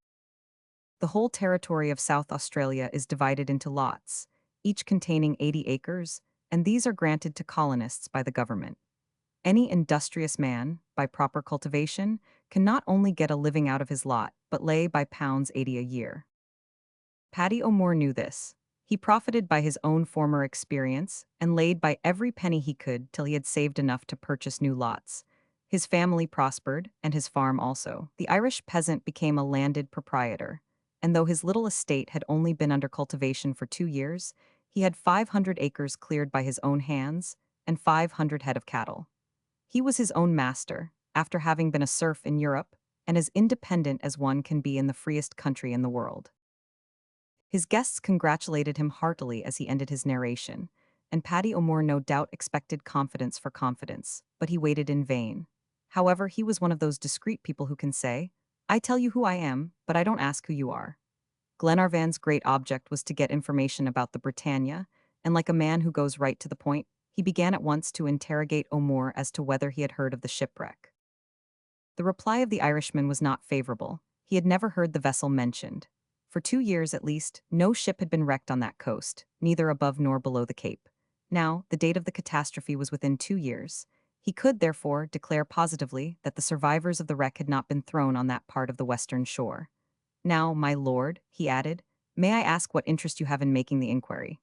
The whole territory of South Australia is divided into lots, each containing 80 acres, and these are granted to colonists by the government. Any industrious man, by proper cultivation, can not only get a living out of his lot, but lay by £80 a year. Paddy O'Moore knew this. He profited by his own former experience and laid by every penny he could till he had saved enough to purchase new lots. His family prospered, and his farm also. The Irish peasant became a landed proprietor, and though his little estate had only been under cultivation for 2 years, he had 500 acres cleared by his own hands and 500 head of cattle. He was his own master, after having been a serf in Europe, and as independent as one can be in the freest country in the world. His guests congratulated him heartily as he ended his narration, and Paddy O'Moore no doubt expected confidence for confidence, but he waited in vain. However, he was one of those discreet people who can say, "I tell you who I am, but I don't ask who you are." Glenarvan's great object was to get information about the Britannia, and like a man who goes right to the point, he began at once to interrogate O'Moore as to whether he had heard of the shipwreck. The reply of the Irishman was not favorable. He had never heard the vessel mentioned. For 2 years at least, no ship had been wrecked on that coast, neither above nor below the Cape. Now, the date of the catastrophe was within 2 years. He could, therefore, declare positively that the survivors of the wreck had not been thrown on that part of the western shore. "Now, my lord," he added, "may I ask what interest you have in making the inquiry?"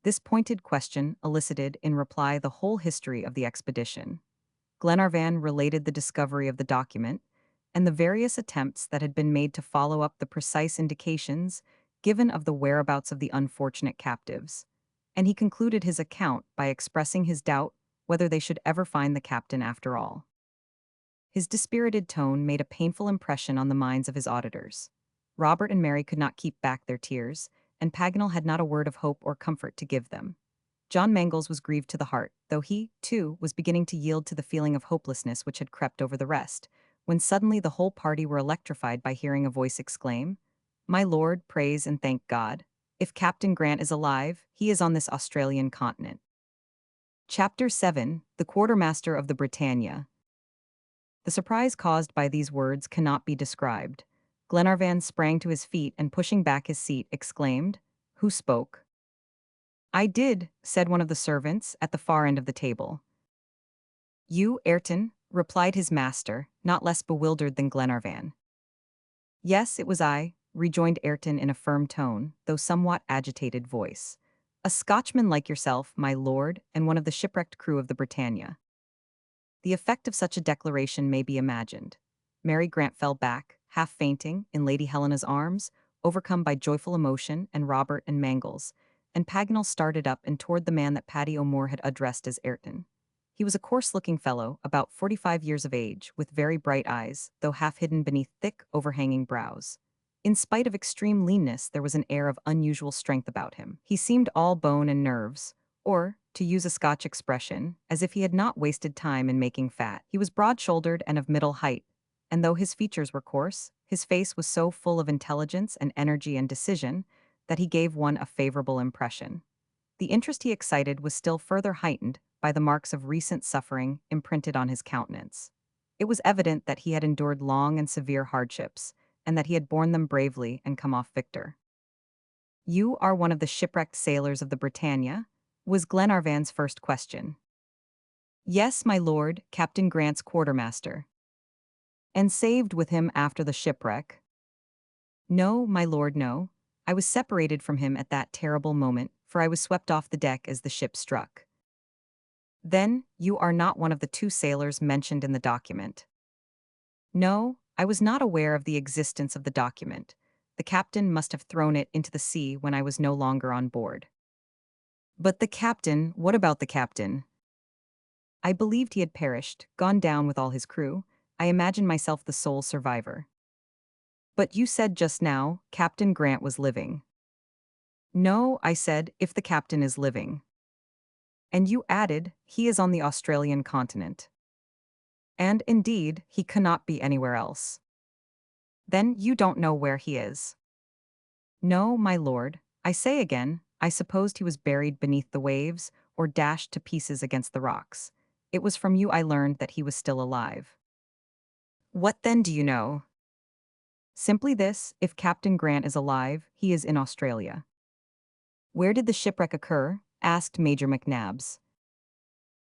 This pointed question elicited in reply the whole history of the expedition. Glenarvan related the discovery of the document and the various attempts that had been made to follow up the precise indications given of the whereabouts of the unfortunate captives, and he concluded his account by expressing his doubt whether they should ever find the captain after all. His dispirited tone made a painful impression on the minds of his auditors. Robert and Mary could not keep back their tears, and Paganel had not a word of hope or comfort to give them. John Mangles was grieved to the heart, though he, too, was beginning to yield to the feeling of hopelessness which had crept over the rest, when suddenly the whole party were electrified by hearing a voice exclaim, "My lord, praise and thank God. If Captain Grant is alive, he is on this Australian continent." Chapter 7: The Quartermaster of the Britannia. The surprise caused by these words cannot be described. Glenarvan sprang to his feet and pushing back his seat, exclaimed, "Who spoke?" "I did," said one of the servants at the far end of the table. "You, Ayrton?" replied his master, not less bewildered than Glenarvan. "Yes, it was I," rejoined Ayrton in a firm tone, though somewhat agitated voice. "A Scotchman like yourself, my lord, and one of the shipwrecked crew of the Britannia." The effect of such a declaration may be imagined. Mary Grant fell back, half fainting, in Lady Helena's arms, overcome by joyful emotion, and Robert and Mangles, and Paganel started up and toward the man that Paddy O'Moore had addressed as Ayrton. He was a coarse-looking fellow, about 45 years of age, with very bright eyes, though half hidden beneath thick, overhanging brows. In spite of extreme leanness, there was an air of unusual strength about him. He seemed all bone and nerves, or, to use a Scotch expression, as if he had not wasted time in making fat. He was broad-shouldered and of middle height, and though his features were coarse, his face was so full of intelligence and energy and decision that he gave one a favorable impression. The interest he excited was still further heightened by the marks of recent suffering imprinted on his countenance. It was evident that he had endured long and severe hardships, and that he had borne them bravely and come off victor. "You are one of the shipwrecked sailors of the Britannia?" was Glenarvan's first question. "Yes, my lord, Captain Grant's quartermaster." "And saved with him after the shipwreck?" "No, my lord, no. I was separated from him at that terrible moment, for I was swept off the deck as the ship struck." "Then, you are not one of the 2 sailors mentioned in the document?" "No, I was not aware of the existence of the document. The captain must have thrown it into the sea when I was no longer on board." "But the captain, what about the captain?" "I believed he had perished, gone down with all his crew. I imagined myself the sole survivor." "But you said just now, Captain Grant was living." "No," I said, "if the captain is living." "And you added, he is on the Australian continent." "And, indeed, he cannot be anywhere else." "Then you don't know where he is." "No, my lord. I say again, I supposed he was buried beneath the waves, or dashed to pieces against the rocks. It was from you I learned that he was still alive." "What then do you know?" "Simply this, if Captain Grant is alive, he is in Australia." "Where did the shipwreck occur?" asked Major McNabbs.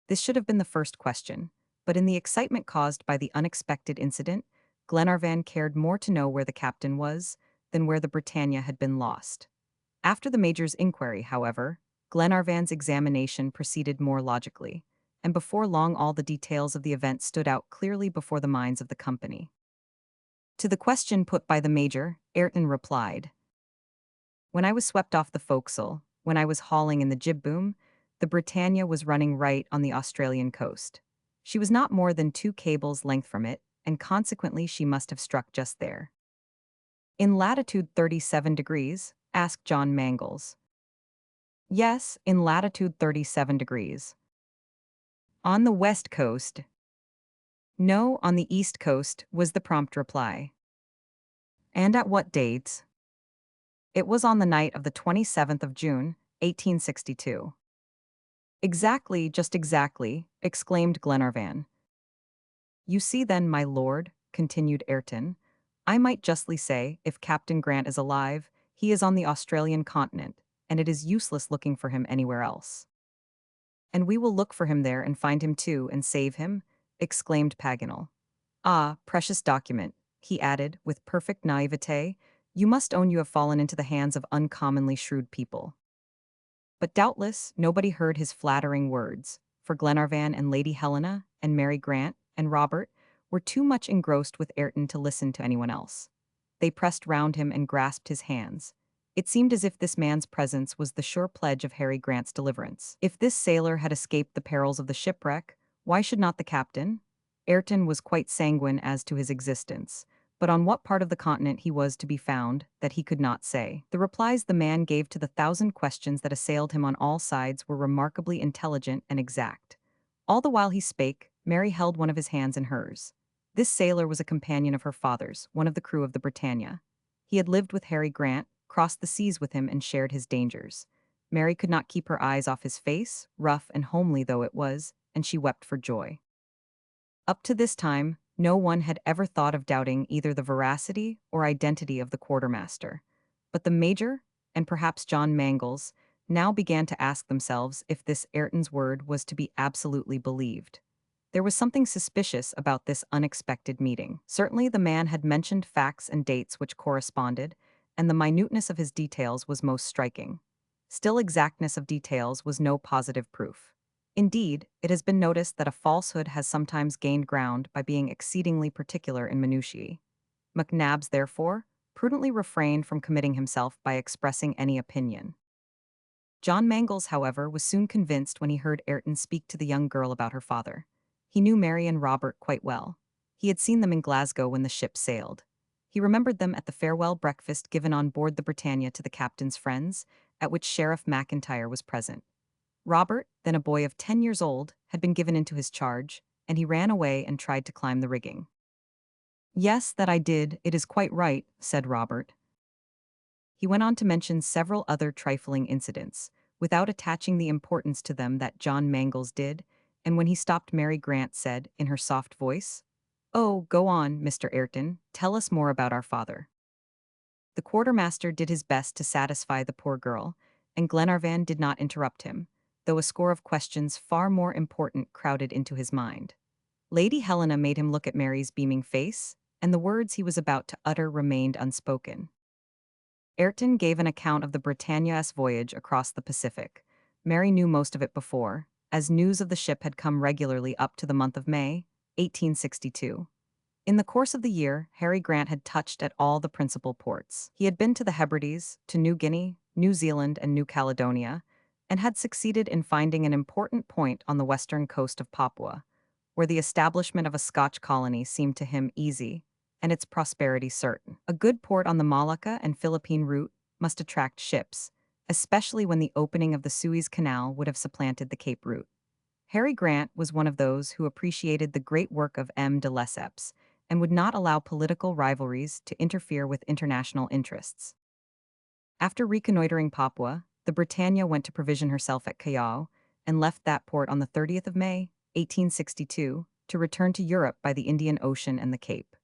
This should have been the first question, but in the excitement caused by the unexpected incident, Glenarvan cared more to know where the captain was than where the Britannia had been lost. After the Major's inquiry, however, Glenarvan's examination proceeded more logically, and before long all the details of the event stood out clearly before the minds of the company. To the question put by the Major, Ayrton replied, "When I was swept off the forecastle, when I was hauling in the jib-boom, the Britannia was running right on the Australian coast. She was not more than 2 cables' length from it, and consequently she must have struck just there. In latitude 37 degrees, asked John Mangles. Yes, in latitude 37 degrees. On the west coast. No, on the east coast, was the prompt reply. And at what date? It was on the night of the 27th of June, 1862. Exactly, just exactly, exclaimed Glenarvan. You see then, my lord, continued Ayrton, I might justly say, if Captain Grant is alive, he is on the Australian continent, and it is useless looking for him anywhere else. And we will look for him there and find him too, and save him, exclaimed Paganel. Ah, precious document, he added, with perfect naivete, you must own you have fallen into the hands of uncommonly shrewd people. But doubtless nobody heard his flattering words, for Glenarvan and Lady Helena and Mary Grant and Robert were too much engrossed with Ayrton to listen to anyone else. They pressed round him and grasped his hands. It seemed as if this man's presence was the sure pledge of Harry Grant's deliverance. If this sailor had escaped the perils of the shipwreck, why should not the captain? Ayrton was quite sanguine as to his existence, but on what part of the continent he was to be found, that he could not say. The replies the man gave to the 1,000 questions that assailed him on all sides were remarkably intelligent and exact. All the while he spake, Mary held one of his hands in hers. This sailor was a companion of her father's, one of the crew of the Britannia. He had lived with Harry Grant, crossed the seas with him, and shared his dangers. Mary could not keep her eyes off his face, rough and homely though it was, and she wept for joy. Up to this time, no one had ever thought of doubting either the veracity or identity of the quartermaster. But the major, and perhaps John Mangles, now began to ask themselves if this Ayrton's word was to be absolutely believed. There was something suspicious about this unexpected meeting. Certainly the man had mentioned facts and dates which corresponded, and the minuteness of his details was most striking. Still, exactness of details was no positive proof. Indeed, it has been noticed that a falsehood has sometimes gained ground by being exceedingly particular in minutiae. McNabbs, therefore, prudently refrained from committing himself by expressing any opinion. John Mangles, however, was soon convinced when he heard Ayrton speak to the young girl about her father. He knew Mary and Robert quite well. He had seen them in Glasgow when the ship sailed. He remembered them at the farewell breakfast given on board the Britannia to the captain's friends, at which Sheriff McIntyre was present. Robert, then a boy of 10 years old, had been given into his charge, and he ran away and tried to climb the rigging. Yes, that I did, it is quite right, said Robert. He went on to mention several other trifling incidents, without attaching the importance to them that John Mangles did, and when he stopped Mary Grant said, in her soft voice, "Oh, go on, Mr. Ayrton, tell us more about our father." The quartermaster did his best to satisfy the poor girl, and Glenarvan did not interrupt him, though a score of questions far more important crowded into his mind. Lady Helena made him look at Mary's beaming face, and the words he was about to utter remained unspoken. Ayrton gave an account of the Britannia's voyage across the Pacific. Mary knew most of it before, as news of the ship had come regularly up to the month of May, 1862. In the course of the year, Harry Grant had touched at all the principal ports. He had been to the Hebrides, to New Guinea, New Zealand, and New Caledonia, and had succeeded in finding an important point on the western coast of Papua, where the establishment of a Scotch colony seemed to him easy, and its prosperity certain. A good port on the Malacca and Philippine route must attract ships, especially when the opening of the Suez Canal would have supplanted the Cape route. Harry Grant was one of those who appreciated the great work of M. de Lesseps and would not allow political rivalries to interfere with international interests. After reconnoitering Papua, the Britannia went to provision herself at Callao and left that port on the 30th of May, 1862, to return to Europe by the Indian Ocean and the Cape.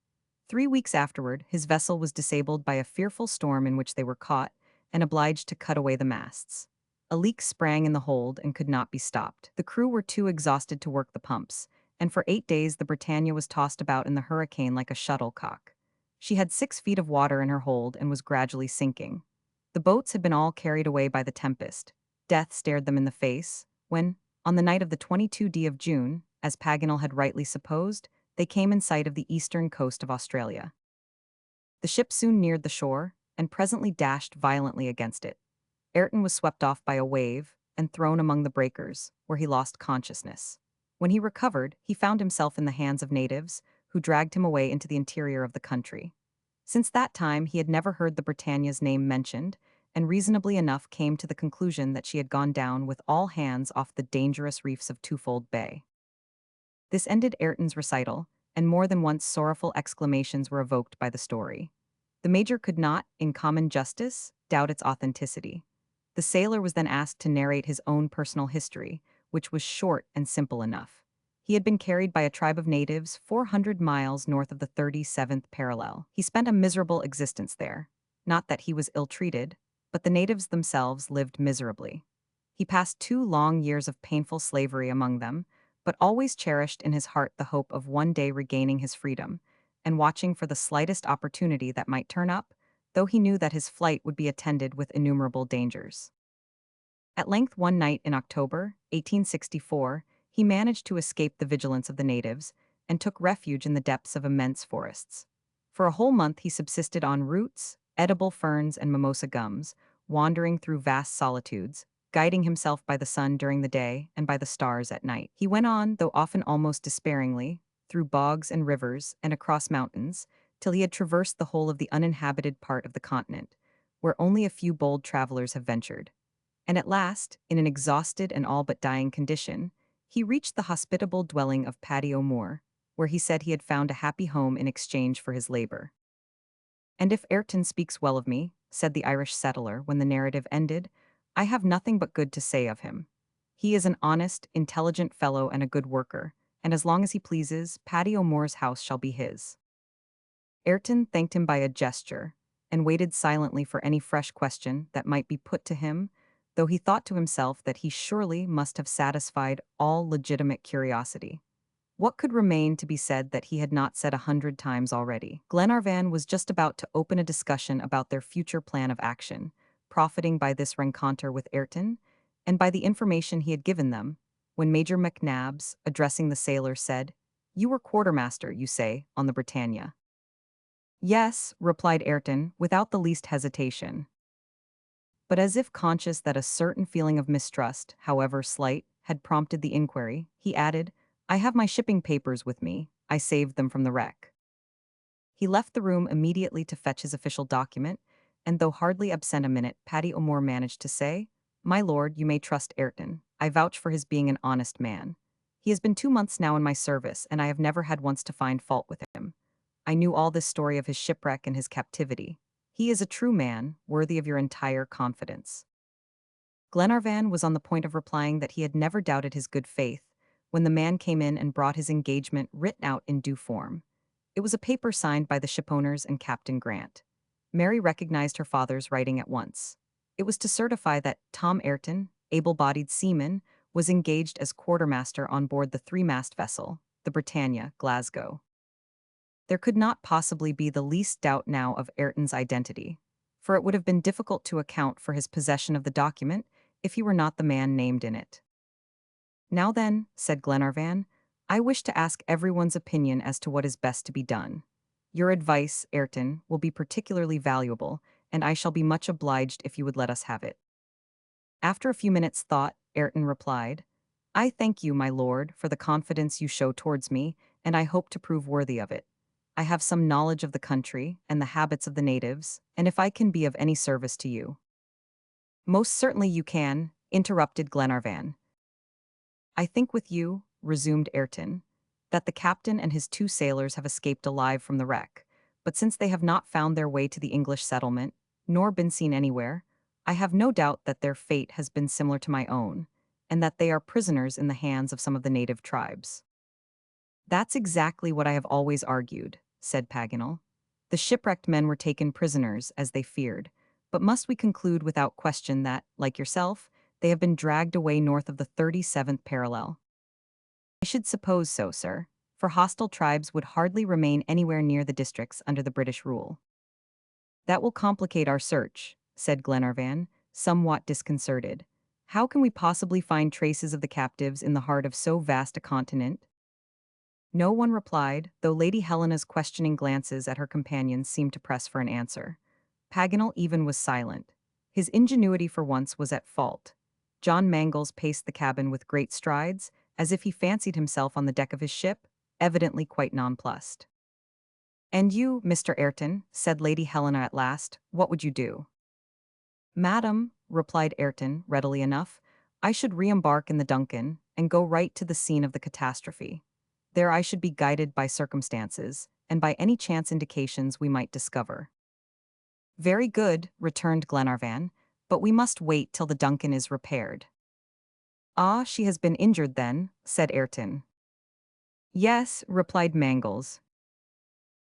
3 weeks afterward, his vessel was disabled by a fearful storm in which they were caught and obliged to cut away the masts. A leak sprang in the hold and could not be stopped. The crew were too exhausted to work the pumps, and for 8 days the Britannia was tossed about in the hurricane like a shuttlecock. She had 6 feet of water in her hold and was gradually sinking. The boats had been all carried away by the tempest. Death stared them in the face, when, on the night of the 22nd of June, as Paganel had rightly supposed, they came in sight of the eastern coast of Australia. The ship soon neared the shore, and presently dashed violently against it. Ayrton was swept off by a wave, and thrown among the breakers, where he lost consciousness. When he recovered, he found himself in the hands of natives, who dragged him away into the interior of the country. Since that time he had never heard the Britannia's name mentioned, and reasonably enough came to the conclusion that she had gone down with all hands off the dangerous reefs of Twofold Bay. This ended Ayrton's recital, and more than once sorrowful exclamations were evoked by the story. The major could not, in common justice, doubt its authenticity. The sailor was then asked to narrate his own personal history, which was short and simple enough. He had been carried by a tribe of natives 400 miles north of the 37th parallel. He spent a miserable existence there. Not that he was ill-treated, but the natives themselves lived miserably. He passed 2 long years of painful slavery among them, but always cherished in his heart the hope of one day regaining his freedom, and watching for the slightest opportunity that might turn up, though he knew that his flight would be attended with innumerable dangers. At length one night in October, 1864, he managed to escape the vigilance of the natives and took refuge in the depths of immense forests. For a whole month he subsisted on roots, edible ferns, and mimosa gums, wandering through vast solitudes, guiding himself by the sun during the day and by the stars at night. He went on, though often almost despairingly, through bogs and rivers and across mountains, till he had traversed the whole of the uninhabited part of the continent, where only a few bold travelers have ventured. And at last, in an exhausted and all but dying condition, he reached the hospitable dwelling of Paddy O'Moore, where he said he had found a happy home in exchange for his labor. "And if Ayrton speaks well of me," said the Irish settler when the narrative ended, "I have nothing but good to say of him. He is an honest, intelligent fellow and a good worker, and as long as he pleases, Paddy O'Moore's house shall be his." Ayrton thanked him by a gesture, and waited silently for any fresh question that might be put to him, though he thought to himself that he surely must have satisfied all legitimate curiosity. What could remain to be said that he had not said 100 times already? Glenarvan was just about to open a discussion about their future plan of action, profiting by this rencontre with Ayrton, and by the information he had given them, when Major McNabbs, addressing the sailor, said, "You were quartermaster, you say, on the Britannia?" "Yes," replied Ayrton, without the least hesitation. But as if conscious that a certain feeling of mistrust, however slight, had prompted the inquiry, he added, "I have my shipping papers with me. I saved them from the wreck." He left the room immediately to fetch his official document, and though hardly absent a minute, Paddy O'Moore managed to say, "My lord, you may trust Ayrton. I vouch for his being an honest man. He has been 2 months now in my service, and I have never had once to find fault with him. I knew all this story of his shipwreck and his captivity. He is a true man, worthy of your entire confidence." Glenarvan was on the point of replying that he had never doubted his good faith, when the man came in and brought his engagement written out in due form. It was a paper signed by the shipowners and Captain Grant. Mary recognized her father's writing at once. It was to certify that Tom Ayrton, able-bodied seaman, was engaged as quartermaster on board the three-mast vessel, the Britannia, Glasgow. There could not possibly be the least doubt now of Ayrton's identity, for it would have been difficult to account for his possession of the document if he were not the man named in it. "Now then," said Glenarvan, "I wish to ask everyone's opinion as to what is best to be done. Your advice, Ayrton, will be particularly valuable, and I shall be much obliged if you would let us have it." After a few minutes' thought, Ayrton replied, "I thank you, my lord, for the confidence you show towards me, and I hope to prove worthy of it. I have some knowledge of the country and the habits of the natives, and if I can be of any service to you—" "Most certainly you can," interrupted Glenarvan. "I think with you," resumed Ayrton, "that the captain and his 2 sailors have escaped alive from the wreck, but since they have not found their way to the English settlement, nor been seen anywhere, I have no doubt that their fate has been similar to my own, and that they are prisoners in the hands of some of the native tribes." "That's exactly what I have always argued," said Paganel. "The shipwrecked men were taken prisoners, as they feared, but must we conclude without question that, like yourself, they have been dragged away north of the 37th parallel?" "I should suppose so, sir, for hostile tribes would hardly remain anywhere near the districts under the British rule." "That will complicate our search," said Glenarvan, somewhat disconcerted. "How can we possibly find traces of the captives in the heart of so vast a continent?" No one replied, though Lady Helena's questioning glances at her companions seemed to press for an answer. Paganel even was silent. His ingenuity for once was at fault. John Mangles paced the cabin with great strides, as if he fancied himself on the deck of his ship, evidently quite nonplussed. "And you, Mr. Ayrton," said Lady Helena at last, "what would you do?" Madam, replied Ayrton, readily enough, I should re-embark in the Duncan and go right to the scene of the catastrophe. There I should be guided by circumstances and by any chance indications we might discover. Very good, returned Glenarvan, but we must wait till the Duncan is repaired. Ah, she has been injured then, said Ayrton. Yes, replied Mangles.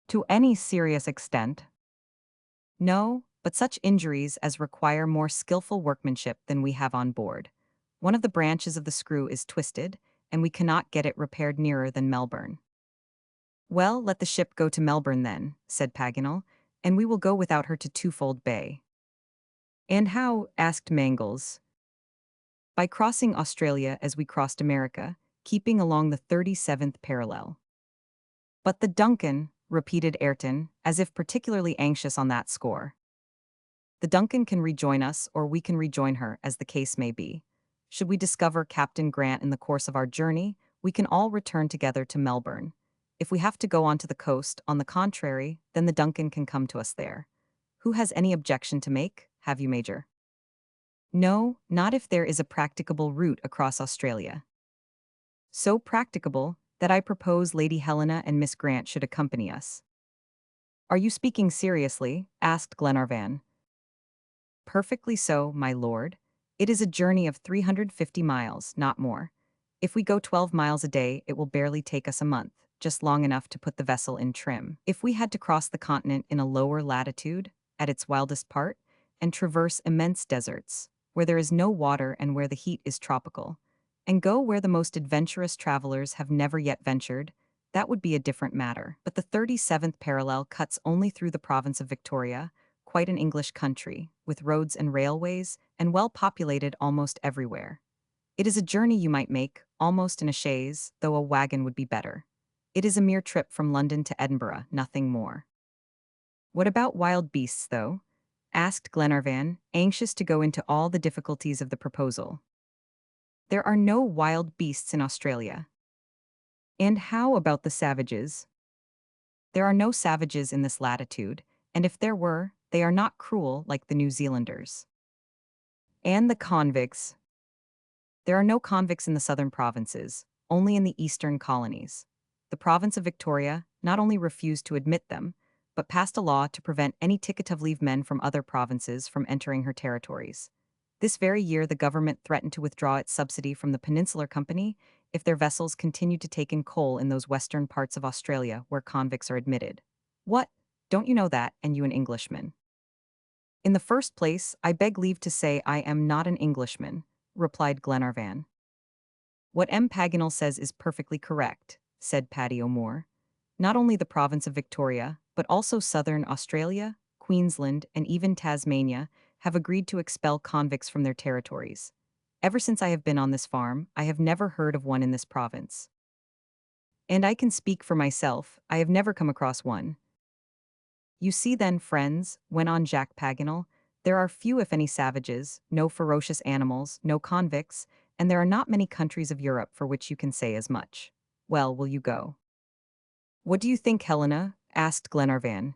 To any serious extent? No, but such injuries as require more skillful workmanship than we have on board. One of the branches of the screw is twisted, and we cannot get it repaired nearer than Melbourne. Well, let the ship go to Melbourne then, said Paganel, and we will go without her to Twofold Bay. And how? Asked Mangles. By crossing Australia as we crossed America, keeping along the 37th parallel. But the Duncan, repeated Ayrton, as if particularly anxious on that score. The Duncan can rejoin us, or we can rejoin her, as the case may be. Should we discover Captain Grant in the course of our journey, we can all return together to Melbourne. If we have to go on to the coast, on the contrary, then the Duncan can come to us there. Who has any objection to make? Have you, Major? No, not if there is a practicable route across Australia. So practicable that I propose Lady Helena and Miss Grant should accompany us. Are you speaking seriously? Asked Glenarvan. Perfectly so, my lord. It is a journey of 350 miles, not more. If we go 12 miles a day, it will barely take us a month, just long enough to put the vessel in trim. If we had to cross the continent in a lower latitude, at its wildest part, and traverse immense deserts, where there is no water and where the heat is tropical, and go where the most adventurous travelers have never yet ventured, that would be a different matter. But the 37th parallel cuts only through the province of Victoria, quite an English country, with roads and railways, and well populated almost everywhere. It is a journey you might make, almost in a chaise, though a wagon would be better. It is a mere trip from London to Edinburgh, nothing more. What about wild beasts, though? Asked Glenarvan, anxious to go into all the difficulties of the proposal. There are no wild beasts in Australia. And how about the savages? There are no savages in this latitude, and if there were, they are not cruel like the New Zealanders. And the convicts. There are no convicts in the southern provinces, only in the eastern colonies. The province of Victoria not only refused to admit them, but passed a law to prevent any ticket-of-leave men from other provinces from entering her territories. This very year the government threatened to withdraw its subsidy from the Peninsular Company if their vessels continued to take in coal in those western parts of Australia where convicts are admitted. What? Don't you know that, and you an Englishman? In the first place, I beg leave to say I am not an Englishman, replied Glenarvan. What M. Paganel says is perfectly correct, said Paddy O'Moore. Not only the province of Victoria, but also southern Australia, Queensland, and even Tasmania have agreed to expel convicts from their territories. Ever since I have been on this farm, I have never heard of one in this province. And I can speak for myself, I have never come across one. You see then, friends, went on Jacques Paganel, there are few if any savages, no ferocious animals, no convicts, and there are not many countries of Europe for which you can say as much. Well, will you go? What do you think, Helena? Asked Glenarvan.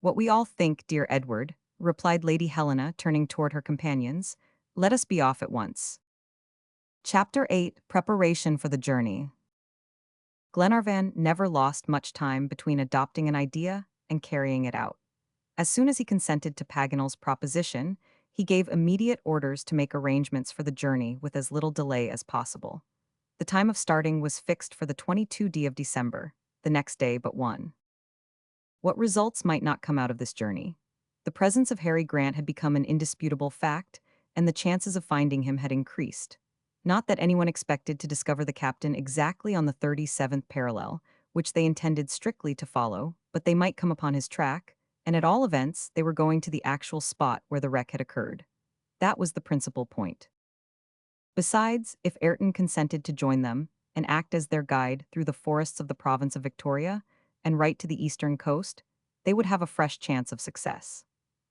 What we all think, dear Edward, replied Lady Helena, turning toward her companions. Let us be off at once. Chapter 8: Preparation for the Journey. Glenarvan never lost much time between adopting an idea and carrying it out. As soon as he consented to Paganel's proposition, he gave immediate orders to make arrangements for the journey with as little delay as possible. The time of starting was fixed for the 22nd of December, the next day but one. What results might not come out of this journey? The presence of Harry Grant had become an indisputable fact, and the chances of finding him had increased. Not that anyone expected to discover the captain exactly on the 37th parallel, which they intended strictly to follow, but they might come upon his track, and at all events, they were going to the actual spot where the wreck had occurred. That was the principal point. Besides, if Ayrton consented to join them and act as their guide through the forests of the province of Victoria and right to the eastern coast, they would have a fresh chance of success.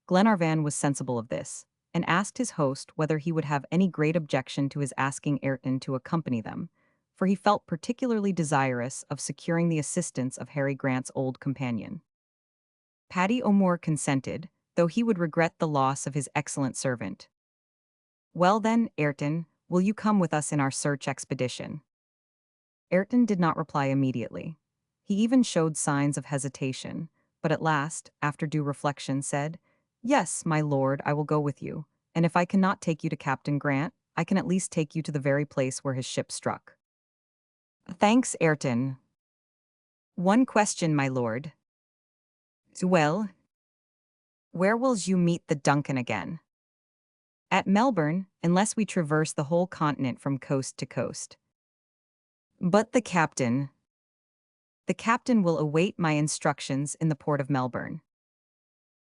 Glenarvan was sensible of this, and asked his host whether he would have any great objection to his asking Ayrton to accompany them, for he felt particularly desirous of securing the assistance of Harry Grant's old companion. Paddy O'Moore consented, though he would regret the loss of his excellent servant. Well then, Ayrton, will you come with us in our search expedition? Ayrton did not reply immediately. He even showed signs of hesitation, but at last, after due reflection, said, "Yes, my lord, I will go with you, and if I cannot take you to Captain Grant, I can at least take you to the very place where his ship struck." Thanks, Ayrton. One question, my lord. Well, where will you meet the Duncan again? At Melbourne, unless we traverse the whole continent from coast to coast. But the captain will await my instructions in the port of Melbourne.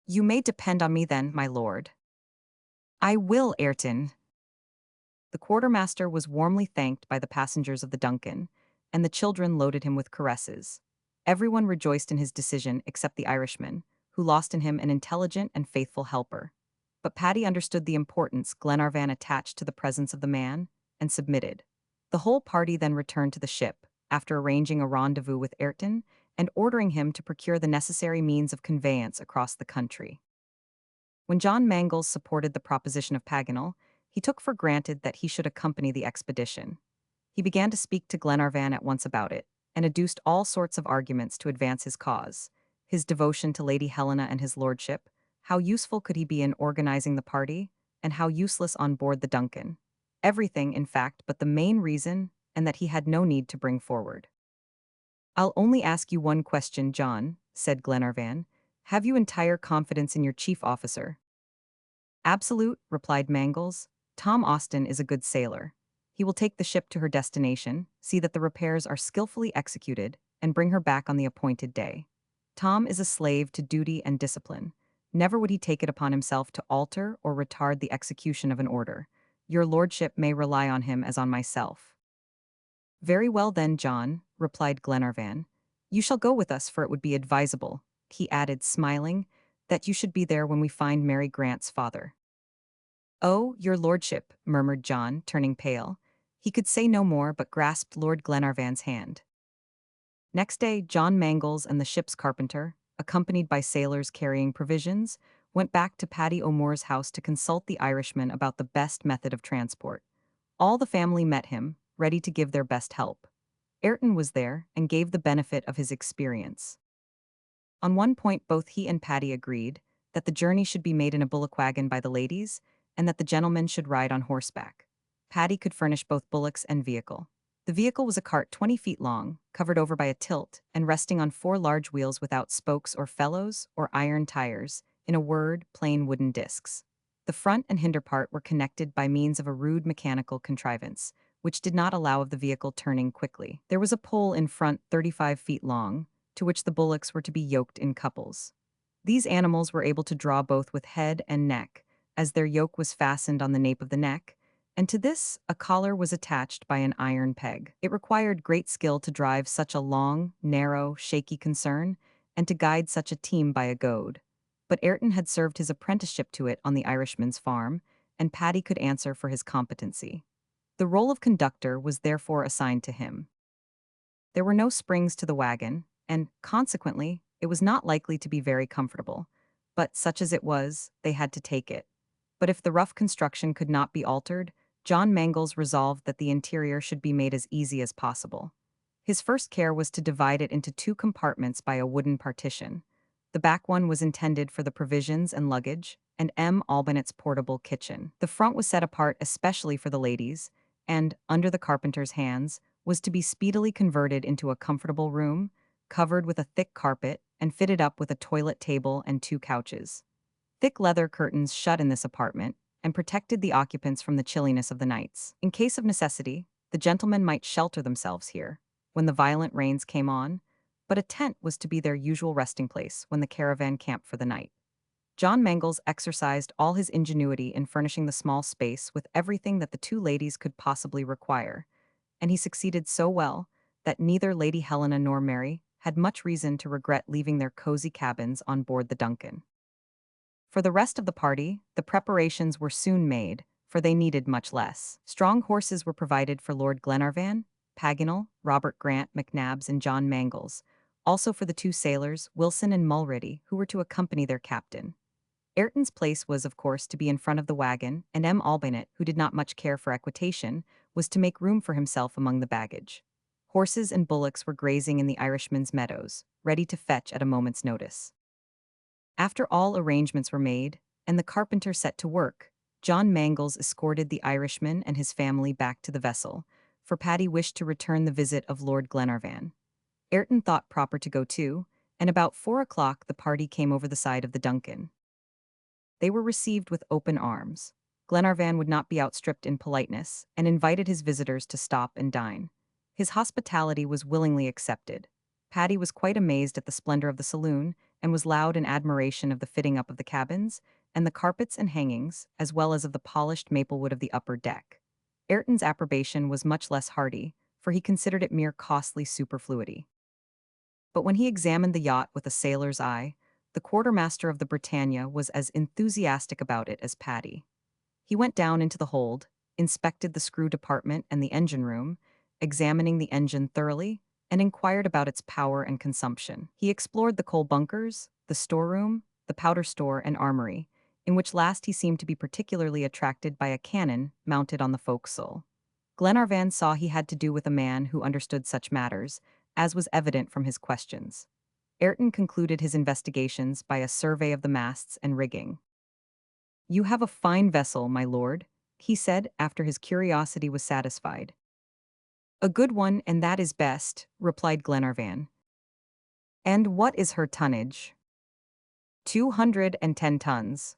You may depend on me then, my lord. I will, Ayrton. The quartermaster was warmly thanked by the passengers of the Duncan, and the children loaded him with caresses. Everyone rejoiced in his decision except the Irishman, who lost in him an intelligent and faithful helper. But Paddy understood the importance Glenarvan attached to the presence of the man, and submitted. The whole party then returned to the ship, after arranging a rendezvous with Ayrton and ordering him to procure the necessary means of conveyance across the country. When John Mangles supported the proposition of Paganel, he took for granted that he should accompany the expedition. He began to speak to Glenarvan at once about it, and adduced all sorts of arguments to advance his cause: his devotion to Lady Helena and his lordship, how useful could he be in organizing the party, and how useless on board the Duncan. Everything, in fact, but the main reason, and that he had no need to bring forward. "I'll only ask you one question, John," said Glenarvan. "Have you entire confidence in your chief officer?" "Absolute," replied Mangles. "Tom Austin is a good sailor. He will take the ship to her destination, see that the repairs are skillfully executed, and bring her back on the appointed day. Tom is a slave to duty and discipline. Never would he take it upon himself to alter or retard the execution of an order. Your lordship may rely on him as on myself." "Very well then, John," replied Glenarvan. "You shall go with us, for it would be advisable," he added, smiling, "that you should be there when we find Mary Grant's father." "Oh, your lordship," murmured John, turning pale. He could say no more, but grasped Lord Glenarvan's hand. Next day, John Mangles and the ship's carpenter, accompanied by sailors carrying provisions, went back to Paddy O'Moore's house to consult the Irishman about the best method of transport. All the family met him, ready to give their best help. Ayrton was there, and gave the benefit of his experience. On one point both he and Paddy agreed, that the journey should be made in a bullock wagon by the ladies, and that the gentlemen should ride on horseback. Paddy could furnish both bullocks and vehicle. The vehicle was a cart 20 feet long, covered over by a tilt, and resting on 4 large wheels without spokes or felloes or iron tires, in a word, plain wooden discs. The front and hinder part were connected by means of a rude mechanical contrivance, which did not allow of the vehicle turning quickly. There was a pole in front 35 feet long, to which the bullocks were to be yoked in couples. These animals were able to draw both with head and neck, as their yoke was fastened on the nape of the neck, and to this a collar was attached by an iron peg. It required great skill to drive such a long, narrow, shaky concern, and to guide such a team by a goad. But Ayrton had served his apprenticeship to it on the Irishman's farm, and Paddy could answer for his competency. The role of conductor was therefore assigned to him. There were no springs to the wagon, and, consequently, it was not likely to be very comfortable. But, such as it was, they had to take it. But if the rough construction could not be altered, John Mangles resolved that the interior should be made as easy as possible. His first care was to divide it into 2 compartments by a wooden partition. The back one was intended for the provisions and luggage, and M. Albinet's portable kitchen. The front was set apart especially for the ladies, and, under the carpenter's hands, was to be speedily converted into a comfortable room, covered with a thick carpet, and fitted up with a toilet table and 2 couches. Thick leather curtains shut in this apartment, and protected the occupants from the chilliness of the nights. In case of necessity, the gentlemen might shelter themselves here, when the violent rains came on, but a tent was to be their usual resting place when the caravan camped for the night. John Mangles exercised all his ingenuity in furnishing the small space with everything that the 2 ladies could possibly require, and he succeeded so well that neither Lady Helena nor Mary had much reason to regret leaving their cozy cabins on board the Duncan. For the rest of the party, the preparations were soon made, for they needed much less. Strong horses were provided for Lord Glenarvan, Paganel, Robert Grant, McNabbs, and John Mangles, also for the 2 sailors, Wilson and Mulready, who were to accompany their captain. Ayrton's place was, of course, to be in front of the wagon, and Albinett, who did not much care for equitation, was to make room for himself among the baggage. Horses and bullocks were grazing in the Irishman's meadows, ready to fetch at a moment's notice. After all arrangements were made, and the carpenter set to work, John Mangles escorted the Irishman and his family back to the vessel, for Paddy wished to return the visit of Lord Glenarvan. Ayrton thought proper to go too, and about 4 o'clock the party came over the side of the Duncan. They were received with open arms. Glenarvan would not be outstripped in politeness, and invited his visitors to stop and dine. His hospitality was willingly accepted. Paddy was quite amazed at the splendor of the saloon, and was loud in admiration of the fitting up of the cabins, and the carpets and hangings, as well as of the polished maplewood of the upper deck. Ayrton's approbation was much less hearty, for he considered it mere costly superfluity. But when he examined the yacht with a sailor's eye, the quartermaster of the Britannia was as enthusiastic about it as Paddy. He went down into the hold, inspected the screw department and the engine room, examining the engine thoroughly, and inquired about its power and consumption. He explored the coal bunkers, the storeroom, the powder store, and armory, in which last he seemed to be particularly attracted by a cannon mounted on the forecastle. Glenarvan saw he had to do with a man who understood such matters, as was evident from his questions. Ayrton concluded his investigations by a survey of the masts and rigging. "You have a fine vessel, my lord," he said after his curiosity was satisfied. "A good one, and that is best," replied Glenarvan. "And what is her tonnage?" 210 tons.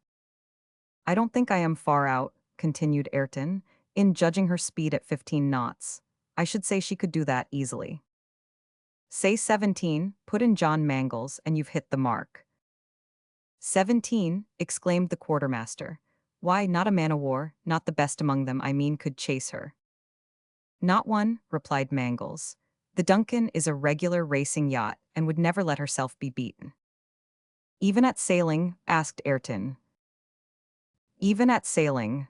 "I don't think I am far out," continued Ayrton, "in judging her speed at 15 knots. I should say she could do that easily." "Say 17, put in John Mangles, and you've hit the mark." 17, exclaimed the quartermaster. "Why, not a man-o'-war, not the best among them, I mean, could chase her." "Not one," replied Mangles. "The Duncan is a regular racing yacht, and would never let herself be beaten." "Even at sailing?" asked Ayrton. "Even at sailing."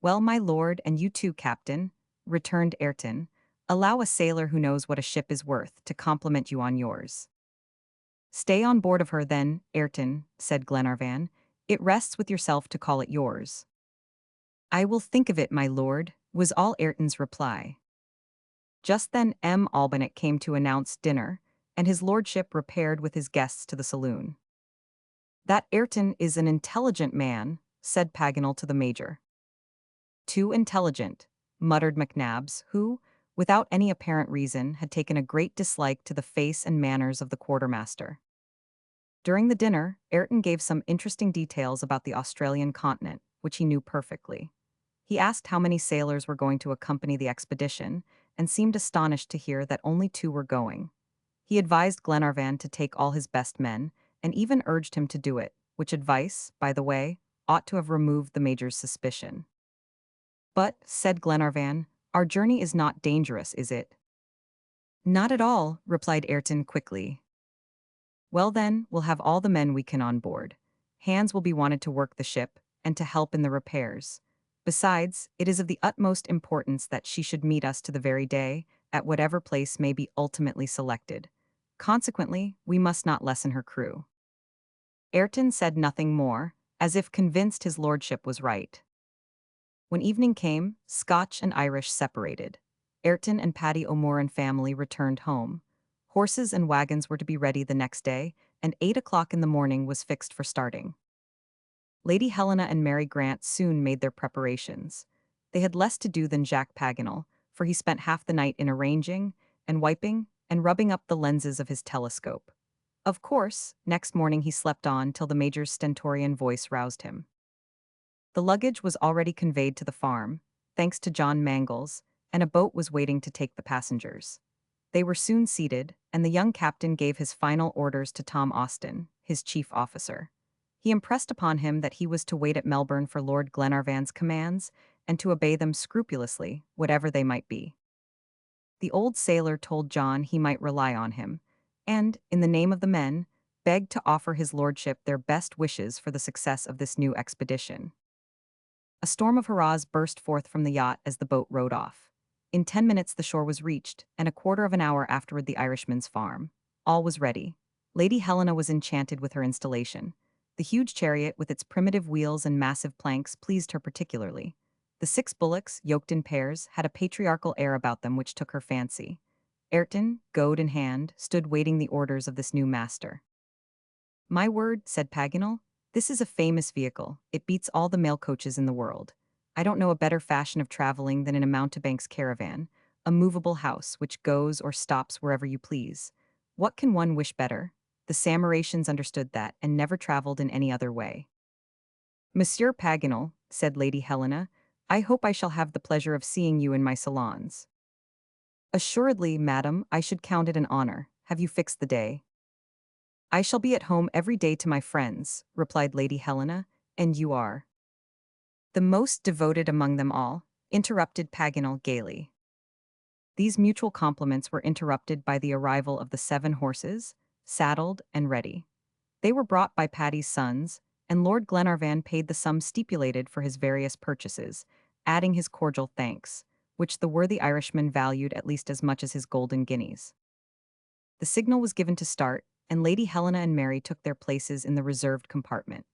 "Well, my lord, and you too, captain," returned Ayrton, "allow a sailor who knows what a ship is worth to compliment you on yours." "Stay on board of her, then, Ayrton," said Glenarvan. "It rests with yourself to call it yours." "I will think of it, my lord," was all Ayrton's reply. Just then Albinett came to announce dinner, and his lordship repaired with his guests to the saloon. "That Ayrton is an intelligent man," said Paganel to the major. "Too intelligent," muttered McNabbs, who, without any apparent reason, had taken a great dislike to the face and manners of the quartermaster. During the dinner, Ayrton gave some interesting details about the Australian continent, which he knew perfectly. He asked how many sailors were going to accompany the expedition, and seemed astonished to hear that only 2 were going. He advised Glenarvan to take all his best men, and even urged him to do it, which advice, by the way, ought to have removed the major's suspicion. "But," said Glenarvan, "our journey is not dangerous, is it?" "Not at all," replied Ayrton quickly. "Well then, we'll have all the men we can on board. Hands will be wanted to work the ship, and to help in the repairs. Besides, it is of the utmost importance that she should meet us to the very day, at whatever place may be ultimately selected. Consequently, we must not lessen her crew." Ayrton said nothing more, as if convinced his lordship was right. When evening came, Scotch and Irish separated. Ayrton and Paddy O'Moore and family returned home. Horses and wagons were to be ready the next day, and 8 o'clock in the morning was fixed for starting. Lady Helena and Mary Grant soon made their preparations. They had less to do than Jacques Paganel, for he spent half the night in arranging, and wiping, and rubbing up the lenses of his telescope. Of course, next morning he slept on till the major's stentorian voice roused him. The luggage was already conveyed to the farm, thanks to John Mangles, and a boat was waiting to take the passengers. They were soon seated, and the young captain gave his final orders to Tom Austin, his chief officer. He impressed upon him that he was to wait at Melbourne for Lord Glenarvan's commands, and to obey them scrupulously, whatever they might be. The old sailor told John he might rely on him, and, in the name of the men, begged to offer his lordship their best wishes for the success of this new expedition. A storm of hurrahs burst forth from the yacht as the boat rowed off. In 10 minutes the shore was reached, and a quarter of an hour afterward the Irishman's farm. All was ready. Lady Helena was enchanted with her installation. The huge chariot with its primitive wheels and massive planks pleased her particularly. The 6 bullocks, yoked in pairs, had a patriarchal air about them which took her fancy. Ayrton, goad in hand, stood waiting the orders of this new master. "My word," said Paganel, "this is a famous vehicle. It beats all the mail coaches in the world. I don't know a better fashion of traveling than in a mountebank's caravan, a movable house which goes or stops wherever you please. What can one wish better?" The Samaratians understood that and never traveled in any other way. "Monsieur Paganel," said Lady Helena, "I hope I shall have the pleasure of seeing you in my salons." "Assuredly, madam, I should count it an honor. Have you fixed the day?" "I shall be at home every day to my friends," replied Lady Helena, "and you are." "The most devoted among them all," interrupted Paganel gaily. These mutual compliments were interrupted by the arrival of the 7 horses, saddled and ready. They were brought by Paddy's sons, and Lord Glenarvan paid the sum stipulated for his various purchases, adding his cordial thanks, which the worthy Irishman valued at least as much as his golden guineas. The signal was given to start, and Lady Helena and Mary took their places in the reserved compartment.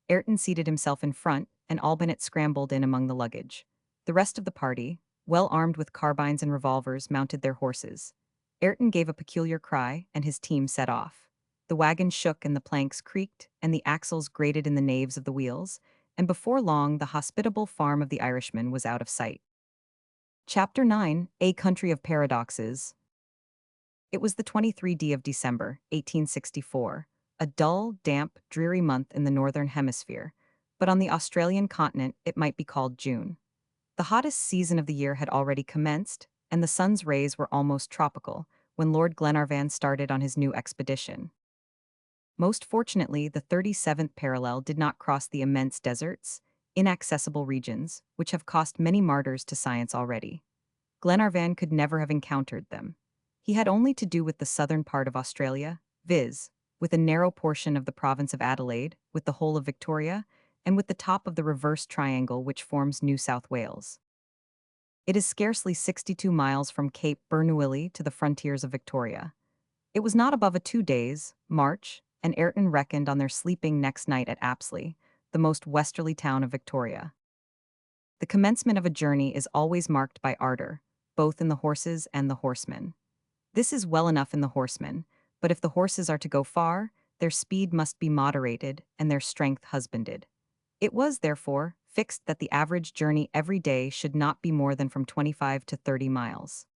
Ayrton seated himself in front, and Albinette scrambled in among the luggage. The rest of the party, well armed with carbines and revolvers, mounted their horses. Ayrton gave a peculiar cry, and his team set off. The wagon shook and the planks creaked, and the axles grated in the naves of the wheels, and before long the hospitable farm of the Irishman was out of sight. Chapter 9: A Country of Paradoxes. It was the 23rd of December, 1864, a dull, damp, dreary month in the northern hemisphere, but on the Australian continent it might be called June. The hottest season of the year had already commenced, and the sun's rays were almost tropical, when Lord Glenarvan started on his new expedition. Most fortunately, the 37th parallel did not cross the immense deserts, inaccessible regions, which have cost many martyrs to science already. Glenarvan could never have encountered them. He had only to do with the southern part of Australia, viz., with a narrow portion of the province of Adelaide, with the whole of Victoria, and with the top of the reversed triangle which forms New South Wales. It is scarcely 62 miles from Cape Bernouilli to the frontiers of Victoria. It was not above a 2 days' march, and Ayrton reckoned on their sleeping next night at Apsley, the most westerly town of Victoria. The commencement of a journey is always marked by ardor, both in the horses and the horsemen. This is well enough in the horsemen, but if the horses are to go far, their speed must be moderated and their strength husbanded. It was, therefore, fixed that the average journey every day should not be more than from 25 to 30 miles.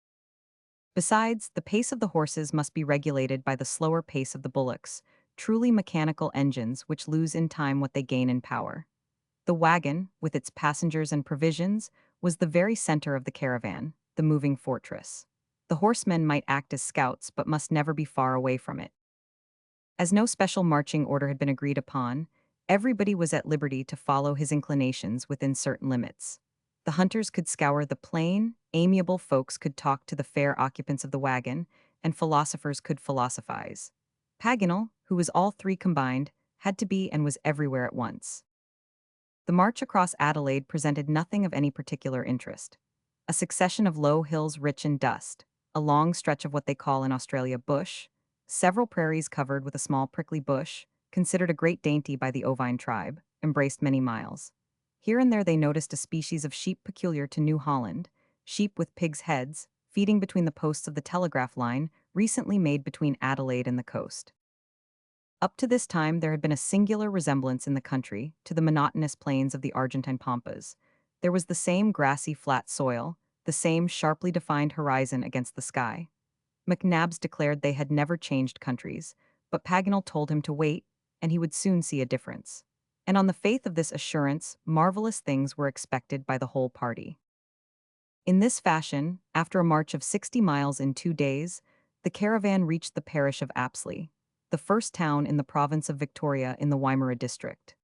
Besides, the pace of the horses must be regulated by the slower pace of the bullocks, truly mechanical engines which lose in time what they gain in power. The wagon, with its passengers and provisions, was the very center of the caravan, the moving fortress. The horsemen might act as scouts but must never be far away from it. As no special marching order had been agreed upon, everybody was at liberty to follow his inclinations within certain limits. The hunters could scour the plain, amiable folks could talk to the fair occupants of the wagon, and philosophers could philosophize. Paganel, who was all three combined, had to be and was everywhere at once. The march across Adelaide presented nothing of any particular interest. A succession of low hills rich in dust, a long stretch of what they call in Australia bush, several prairies covered with a small prickly bush, considered a great dainty by the ovine tribe, embraced many miles. Here and there they noticed a species of sheep peculiar to New Holland, sheep with pigs' heads, feeding between the posts of the telegraph line recently made between Adelaide and the coast. Up to this time there had been a singular resemblance in the country to the monotonous plains of the Argentine pampas. There was the same grassy flat soil, the same sharply defined horizon against the sky. McNabbs declared they had never changed countries, but Paganel told him to wait, and he would soon see a difference. And on the faith of this assurance, marvelous things were expected by the whole party. In this fashion, after a march of 60 miles in 2 days, the caravan reached the parish of Apsley, the first town in the province of Victoria in the Wimmera district.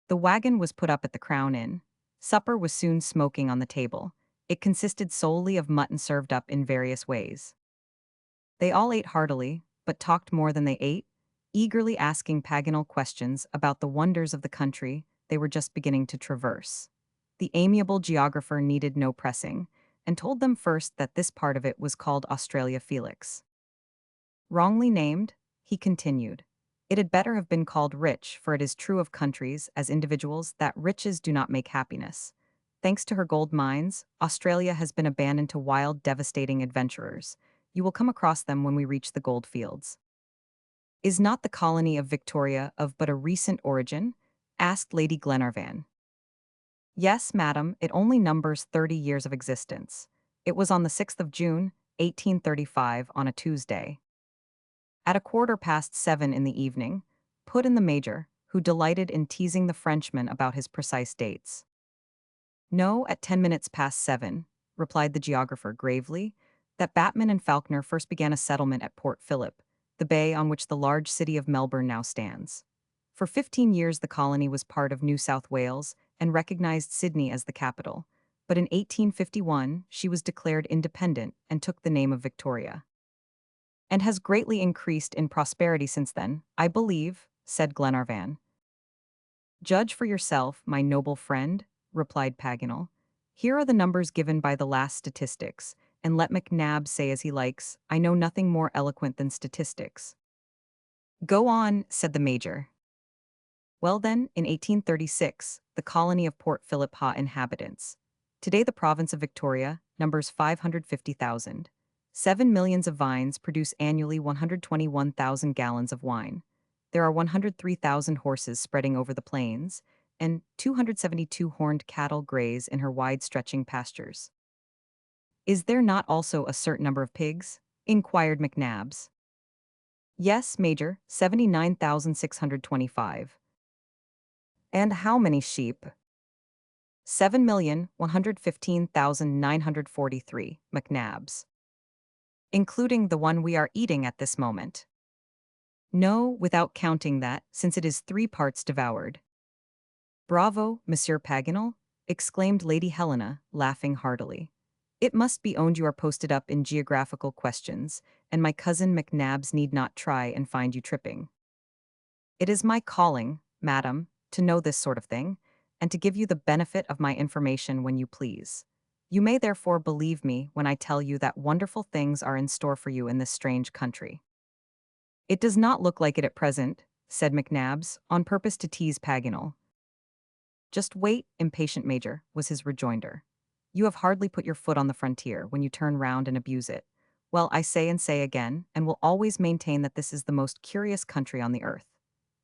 The wagon was put up at the Crown Inn. Supper was soon smoking on the table. It consisted solely of mutton served up in various ways. They all ate heartily, but talked more than they ate, eagerly asking Paganel questions about the wonders of the country they were just beginning to traverse. The amiable geographer needed no pressing, and told them first that this part of it was called Australia Felix. Wrongly named, he continued. It had better have been called rich, for it is true of countries, as individuals, that riches do not make happiness. Thanks to her gold mines, Australia has been abandoned to wild, devastating adventurers. You will come across them when we reach the gold fields. Is not the colony of Victoria of but a recent origin? Asked Lady Glenarvan. Yes, madam, it only numbers 30 years of existence. It was on the 6th of June, 1835, on a Tuesday. At 7:15 in the evening, put in the major, who delighted in teasing the Frenchman about his precise dates. No, at 7:10, replied the geographer gravely, that Batman and Falkner first began a settlement at Port Phillip, the bay on which the large city of Melbourne now stands. For 15 years the colony was part of New South Wales and recognized Sydney as the capital, but in 1851 she was declared independent and took the name of Victoria. And has greatly increased in prosperity since then, I believe, said Glenarvan. Judge for yourself, my noble friend, replied Paganel. Here are the numbers given by the last statistics, and let McNabb say as he likes, I know nothing more eloquent than statistics. Go on, said the major. Well then, in 1836, the colony of Port Phillip had inhabitants. Today the province of Victoria numbers 550,000. 7 millions of vines produce annually 121,000 gallons of wine. There are 103,000 horses spreading over the plains, and 272 horned cattle graze in her wide-stretching pastures. Is there not also a certain number of pigs? Inquired McNabbs. Yes, Major, 79,625. And how many sheep? 7,115,943, McNabbs. Including the one we are eating at this moment. No, without counting that, since it is 3 parts devoured. Bravo, Monsieur Paganel, exclaimed Lady Helena, laughing heartily. It must be owned you are posted up in geographical questions, and my cousin McNabbs need not try and find you tripping. It is my calling, madam, to know this sort of thing, and to give you the benefit of my information when you please. You may therefore believe me when I tell you that wonderful things are in store for you in this strange country. It does not look like it at present, said McNabbs, on purpose to tease Paganel. Just wait, impatient Major, was his rejoinder. You have hardly put your foot on the frontier when you turn round and abuse it. Well, I say and say again, and will always maintain that this is the most curious country on the earth.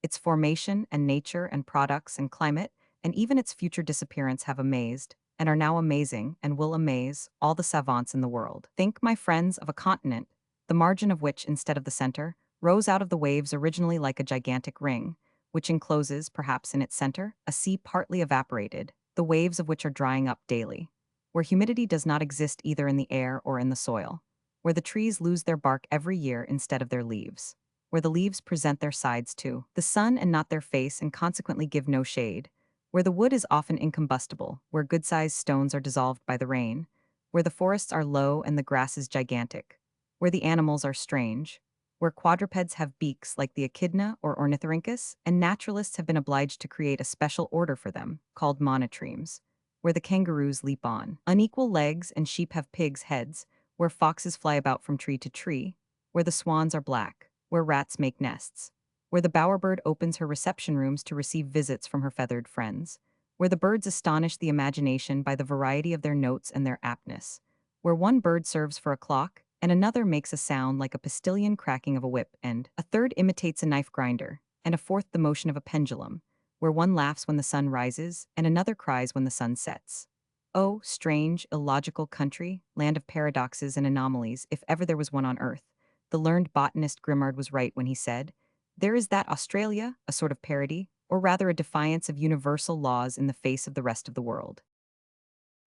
Its formation and nature and products and climate, and even its future disappearance have amazed, and are now amazing, and will amaze, all the savants in the world. Think, my friends, of a continent, the margin of which, instead of the center, rose out of the waves originally like a gigantic ring, which encloses, perhaps in its center, a sea partly evaporated, the waves of which are drying up daily, where humidity does not exist either in the air or in the soil, where the trees lose their bark every year instead of their leaves, where the leaves present their sides to the sun and not their face and consequently give no shade, where the wood is often incombustible, where good-sized stones are dissolved by the rain, where the forests are low and the grass is gigantic, where the animals are strange, where quadrupeds have beaks like the echidna or ornithorhynchus, and naturalists have been obliged to create a special order for them, called monotremes, where the kangaroos leap on unequal legs and sheep have pigs' heads, where foxes fly about from tree to tree, where the swans are black, where rats make nests, where the bowerbird opens her reception rooms to receive visits from her feathered friends, where the birds astonish the imagination by the variety of their notes and their aptness, where one bird serves for a clock, and another makes a sound like a postillion cracking of a whip, and a third imitates a knife grinder, and a fourth the motion of a pendulum, where one laughs when the sun rises, and another cries when the sun sets. Oh, strange, illogical country, land of paradoxes and anomalies, if ever there was one on earth. The learned botanist Grimard was right when he said, there is that Australia, a sort of parody, or rather a defiance of universal laws in the face of the rest of the world.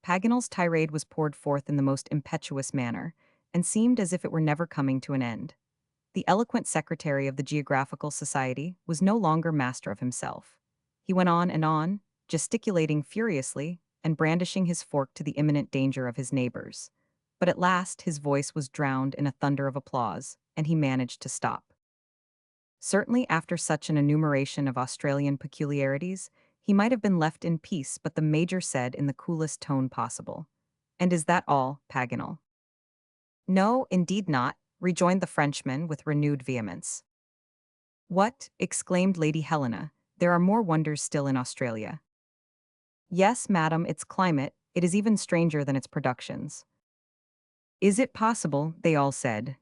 Paganel's tirade was poured forth in the most impetuous manner, and seemed as if it were never coming to an end. The eloquent secretary of the Geographical Society was no longer master of himself. He went on, gesticulating furiously, and brandishing his fork to the imminent danger of his neighbors. But at last his voice was drowned in a thunder of applause, and he managed to stop. Certainly after such an enumeration of Australian peculiarities, he might have been left in peace, but the Major said in the coolest tone possible, "And is that all, Paganel?" "No, indeed not," rejoined the Frenchman with renewed vehemence. What? Exclaimed Lady Helena. There are more wonders still in Australia. Yes, madam, its climate, it is even stranger than its productions. Is it possible? They all said.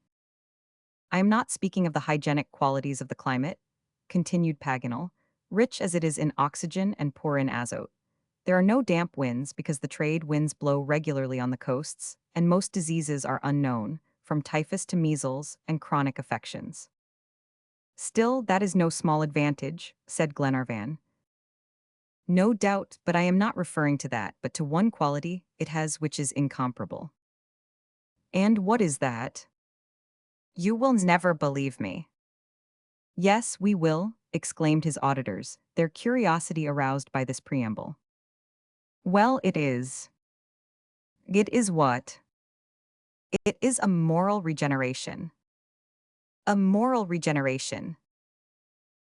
I am not speaking of the hygienic qualities of the climate, continued Paganel, rich as it is in oxygen and poor in azote. There are no damp winds because the trade winds blow regularly on the coasts, and most diseases are unknown, from typhus to measles and chronic affections. Still, that is no small advantage, said Glenarvan. No doubt, but I am not referring to that, but to one quality it has which is incomparable. And what is that? You will never believe me. Yes, we will, exclaimed his auditors, their curiosity aroused by this preamble. Well, it is. It is what? It is a moral regeneration. A moral regeneration.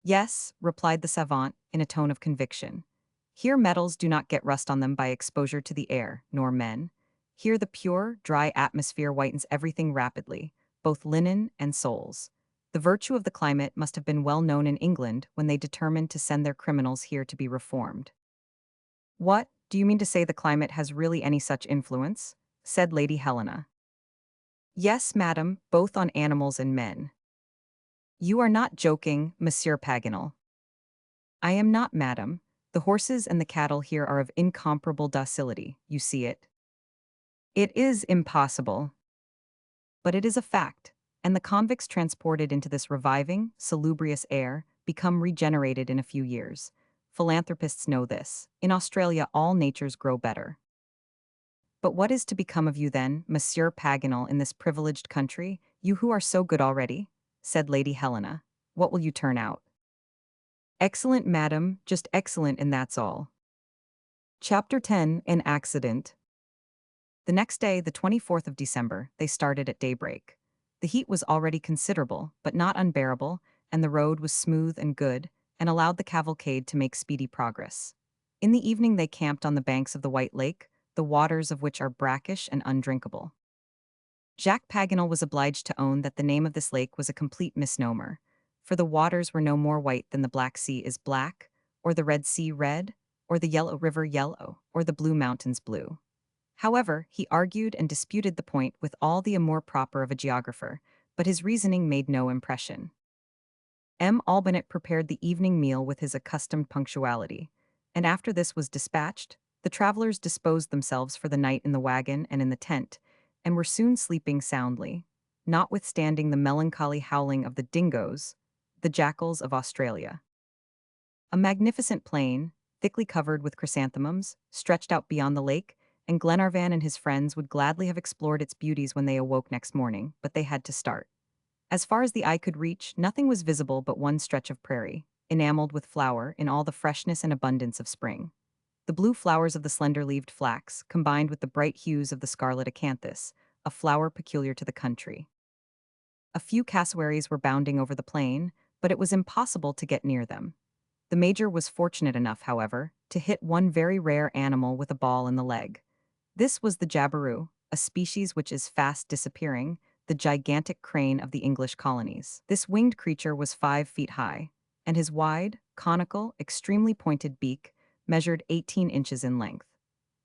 Yes, replied the savant, in a tone of conviction. Here metals do not get rust on them by exposure to the air, nor men. Here the pure, dry atmosphere whitens everything rapidly, both linen and souls. The virtue of the climate must have been well known in England when they determined to send their criminals here to be reformed. What, do you mean to say the climate has really any such influence? Said Lady Helena. Yes, madam, both on animals and men. You are not joking, Monsieur Paganel. I am not, madam. The horses and the cattle here are of incomparable docility, you see it. It is impossible. But it is a fact, and the convicts transported into this reviving, salubrious air become regenerated in a few years. Philanthropists know this. In Australia, all natures grow better. But what is to become of you then, Monsieur Paganel, in this privileged country, you who are so good already? Said Lady Helena. What will you turn out? Excellent, madam, just excellent, and that's all. Chapter 10, An Accident. The next day, the 24th of December, they started at daybreak. The heat was already considerable, but not unbearable, and the road was smooth and good, and allowed the cavalcade to make speedy progress. In the evening they camped on the banks of the White Lake, the waters of which are brackish and undrinkable. Jacques Paganel was obliged to own that the name of this lake was a complete misnomer, for the waters were no more white than the Black Sea is black, or the Red Sea red, or the Yellow River yellow, or the Blue Mountains blue. However, he argued and disputed the point with all the amour propre of a geographer, but his reasoning made no impression. Albinet prepared the evening meal with his accustomed punctuality, and after this was dispatched, the travelers disposed themselves for the night in the wagon and in the tent, and were soon sleeping soundly, notwithstanding the melancholy howling of the dingoes, the jackals of Australia. A magnificent plain, thickly covered with chrysanthemums, stretched out beyond the lake, and Glenarvan and his friends would gladly have explored its beauties when they awoke next morning, but they had to start. As far as the eye could reach, nothing was visible but one stretch of prairie, enameled with flower in all the freshness and abundance of spring. The blue flowers of the slender-leaved flax combined with the bright hues of the scarlet acanthus, a flower peculiar to the country. A few cassowaries were bounding over the plain, but it was impossible to get near them. The Major was fortunate enough, however, to hit one very rare animal with a ball in the leg. This was the jabiru, a species which is fast disappearing, the gigantic crane of the English colonies. This winged creature was 5 feet high, and his wide, conical, extremely pointed beak measured 18 inches in length.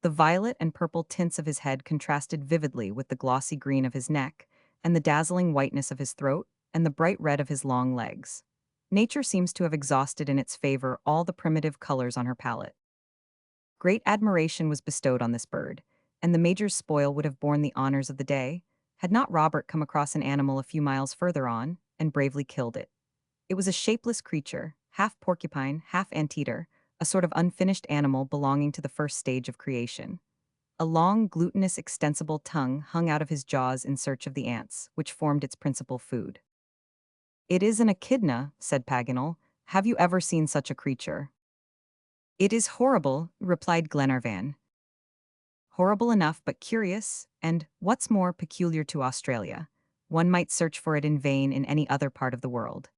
The violet and purple tints of his head contrasted vividly with the glossy green of his neck, and the dazzling whiteness of his throat, and the bright red of his long legs. Nature seems to have exhausted in its favor all the primitive colors on her palette. Great admiration was bestowed on this bird, and the Major's spoil would have borne the honors of the day, had not Robert come across an animal a few miles further on, and bravely killed it. It was a shapeless creature, half porcupine, half anteater, a sort of unfinished animal belonging to the first stage of creation. A long, glutinous, extensible tongue hung out of his jaws in search of the ants, which formed its principal food. It is an echidna, said Paganel. Have you ever seen such a creature? It is horrible, replied Glenarvan. Horrible enough, but curious, and, what's more, peculiar to Australia. One might search for it in vain in any other part of the world.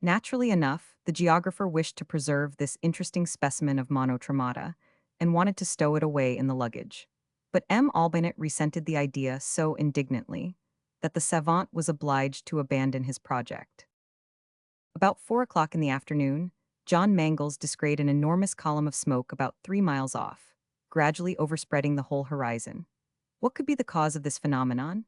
Naturally enough, the geographer wished to preserve this interesting specimen of monotremata, and wanted to stow it away in the luggage. But Albinet resented the idea so indignantly that the savant was obliged to abandon his project. About 4 o'clock in the afternoon, John Mangles descried an enormous column of smoke about 3 miles off, gradually overspreading the whole horizon. What could be the cause of this phenomenon?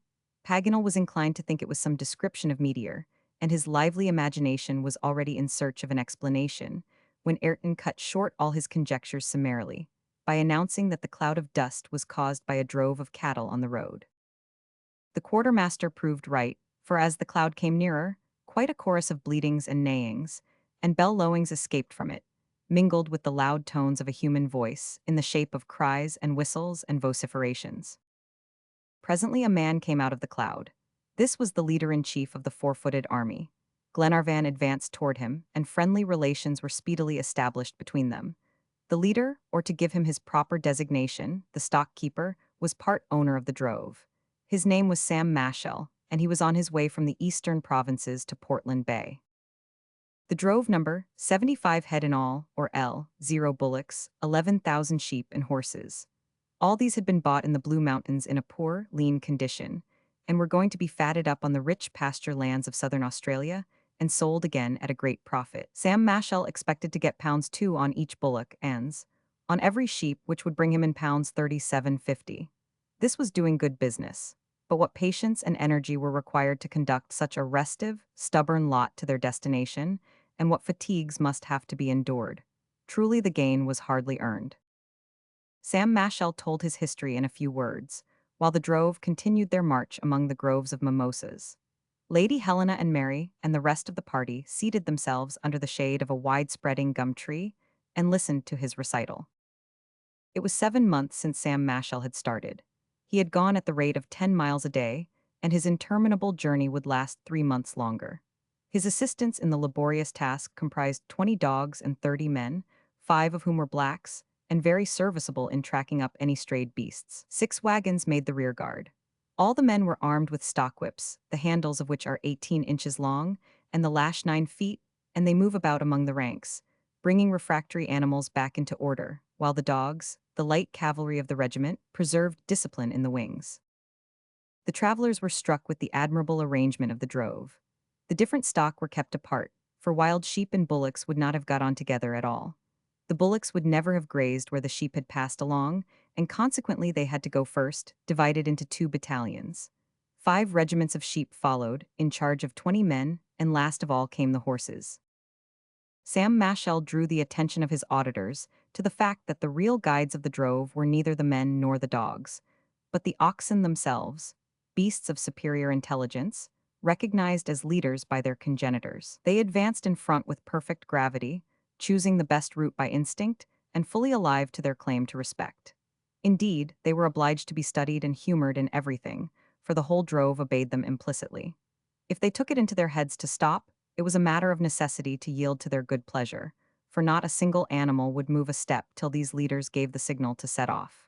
Paganel was inclined to think it was some description of meteor, and his lively imagination was already in search of an explanation, when Ayrton cut short all his conjectures summarily, by announcing that the cloud of dust was caused by a drove of cattle on the road. The quartermaster proved right, for as the cloud came nearer, quite a chorus of bleatings and neighings, and bellowings escaped from it, mingled with the loud tones of a human voice, in the shape of cries and whistles and vociferations. Presently a man came out of the cloud. This was the leader-in-chief of the four-footed army. Glenarvan advanced toward him, and friendly relations were speedily established between them. The leader, or to give him his proper designation, the stock-keeper, was part owner of the drove. His name was Sam Mashell, and he was on his way from the eastern provinces to Portland Bay. The drove number 75 head in all, or 0 bullocks, 11,000 sheep and horses. All these had been bought in the Blue Mountains in a poor, lean condition, and were going to be fatted up on the rich pasture lands of southern Australia and sold again at a great profit. Sam Mashell expected to get £2 on each bullock and on every sheep, which would bring him in pounds 37.50. This was doing good business. But what patience and energy were required to conduct such a restive, stubborn lot to their destination, and what fatigues must have to be endured. Truly the gain was hardly earned. Sam Mashell told his history in a few words, while the drove continued their march among the groves of mimosas. Lady Helena and Mary and the rest of the party seated themselves under the shade of a wide-spreading gum tree and listened to his recital. It was 7 months since Sam Mashell had started. He had gone at the rate of 10 miles a day, and his interminable journey would last 3 months longer. His assistants in the laborious task comprised 20 dogs and 30 men, 5 of whom were blacks, and very serviceable in tracking up any strayed beasts. 6 wagons made the rear guard. All the men were armed with stock whips, the handles of which are 18 inches long, and the lash 9 feet, and they move about among the ranks, bringing refractory animals back into order, while the dogs, the light cavalry of the regiment, preserved discipline in the wings. The travelers were struck with the admirable arrangement of the drove. The different stock were kept apart, for wild sheep and bullocks would not have got on together at all. The bullocks would never have grazed where the sheep had passed along, and consequently they had to go first, divided into 2 battalions. 5 regiments of sheep followed, in charge of 20 men, and last of all came the horses. Sam Mashell drew the attention of his auditors to the fact that the real guides of the drove were neither the men nor the dogs, but the oxen themselves, beasts of superior intelligence, recognized as leaders by their congenitors. They advanced in front with perfect gravity, choosing the best route by instinct, and fully alive to their claim to respect. Indeed, they were obliged to be studied and humored in everything, for the whole drove obeyed them implicitly. If they took it into their heads to stop, it was a matter of necessity to yield to their good pleasure, for not a single animal would move a step till these leaders gave the signal to set off.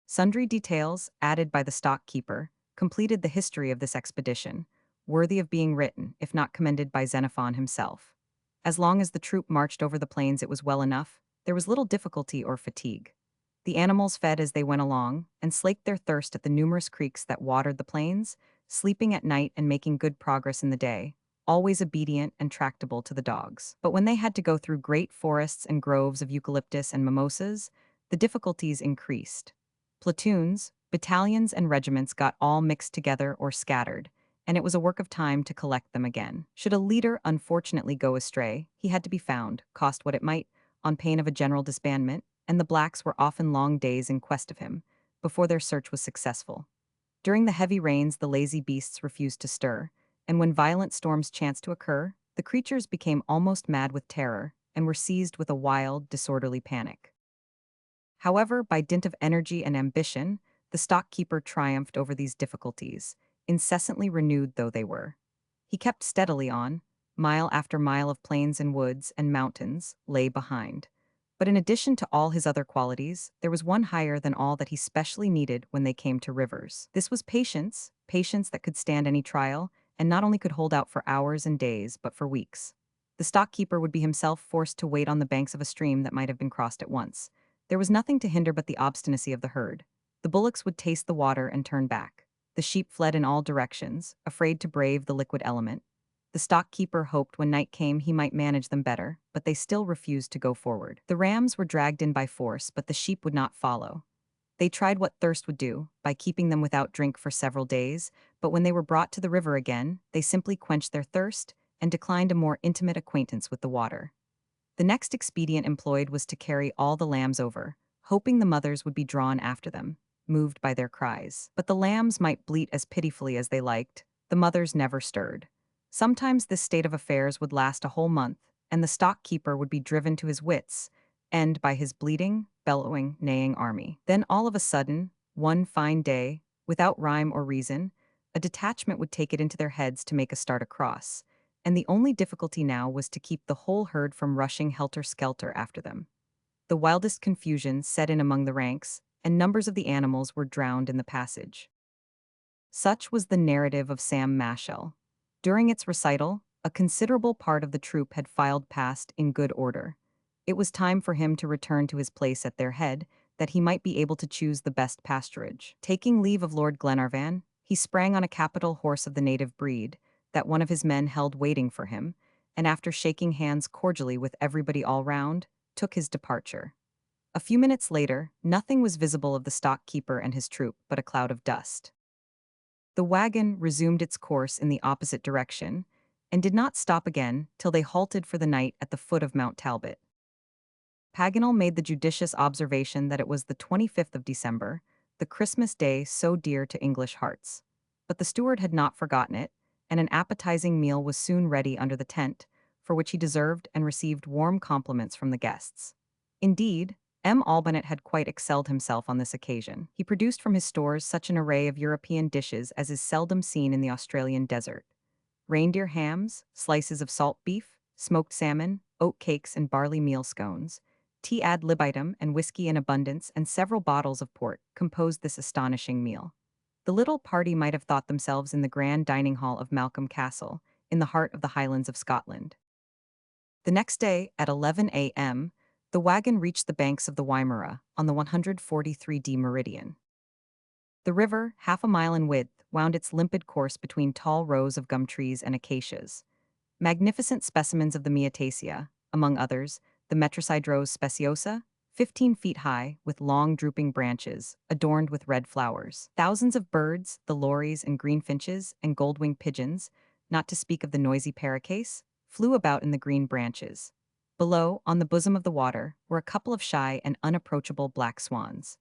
Sundry details, added by the stock-keeper, completed the history of this expedition, worthy of being written, if not commended by Xenophon himself. As long as the troop marched over the plains it was well enough, there was little difficulty or fatigue. The animals fed as they went along, and slaked their thirst at the numerous creeks that watered the plains, sleeping at night and making good progress in the day, always obedient and tractable to the dogs. But when they had to go through great forests and groves of eucalyptus and mimosas, the difficulties increased. Platoons, battalions, and regiments got all mixed together or scattered, and it was a work of time to collect them again. Should a leader unfortunately go astray, he had to be found, cost what it might, on pain of a general disbandment, and the blacks were often long days in quest of him, before their search was successful. During the heavy rains the lazy beasts refused to stir, and when violent storms chanced to occur, the creatures became almost mad with terror, and were seized with a wild, disorderly panic. However, by dint of energy and ambition, the stock-keeper triumphed over these difficulties, incessantly renewed though they were. He kept steadily on, mile after mile of plains and woods and mountains lay behind. But in addition to all his other qualities, there was one higher than all that he specially needed when they came to rivers. This was patience, patience that could stand any trial, and not only could hold out for hours and days, but for weeks. The stock-keeper would be himself forced to wait on the banks of a stream that might have been crossed at once. There was nothing to hinder but the obstinacy of the herd. The bullocks would taste the water and turn back. The sheep fled in all directions, afraid to brave the liquid element. The stockkeeper hoped when night came he might manage them better, but they still refused to go forward. The rams were dragged in by force, but the sheep would not follow. They tried what thirst would do, by keeping them without drink for several days, but when they were brought to the river again, they simply quenched their thirst and declined a more intimate acquaintance with the water. The next expedient employed was to carry all the lambs over, hoping the mothers would be drawn after them, moved by their cries. But the lambs might bleat as pitifully as they liked, the mothers never stirred. Sometimes this state of affairs would last a whole month, and the stockkeeper would be driven to his wits' end by his bleating, bellowing, neighing army. Then all of a sudden, one fine day, without rhyme or reason, a detachment would take it into their heads to make a start across, and the only difficulty now was to keep the whole herd from rushing helter-skelter after them. The wildest confusion set in among the ranks, and numbers of the animals were drowned in the passage. Such was the narrative of Sam Mashell. During its recital, a considerable part of the troop had filed past in good order. It was time for him to return to his place at their head, that he might be able to choose the best pasturage. Taking leave of Lord Glenarvan, he sprang on a capital horse of the native breed, that one of his men held waiting for him, and after shaking hands cordially with everybody all round, took his departure. A few minutes later, nothing was visible of the stockkeeper and his troop but a cloud of dust. The wagon resumed its course in the opposite direction, and did not stop again till they halted for the night at the foot of Mount Talbot. Paganel made the judicious observation that it was the 25th of December, the Christmas day so dear to English hearts. But the steward had not forgotten it, and an appetizing meal was soon ready under the tent, for which he deserved and received warm compliments from the guests. Indeed, M. Albonet had quite excelled himself on this occasion. He produced from his stores such an array of European dishes as is seldom seen in the Australian desert. Reindeer hams, slices of salt beef, smoked salmon, oat cakes and barley meal scones, tea ad libitum and whiskey in abundance, and several bottles of port composed this astonishing meal. The little party might have thought themselves in the grand dining hall of Malcolm Castle, in the heart of the Highlands of Scotland. The next day, at 11 a.m., the wagon reached the banks of the Wimmera, on the 143d meridian. The river, half a mile in width, wound its limpid course between tall rows of gum trees and acacias. Magnificent specimens of the Myotaceae, among others, the Metrosidrose speciosa, 15 feet high, with long drooping branches, adorned with red flowers. Thousands of birds, the lories and greenfinches and gold-winged pigeons, not to speak of the noisy paroquets, flew about in the green branches. Below, on the bosom of the water, were a couple of shy and unapproachable black swans.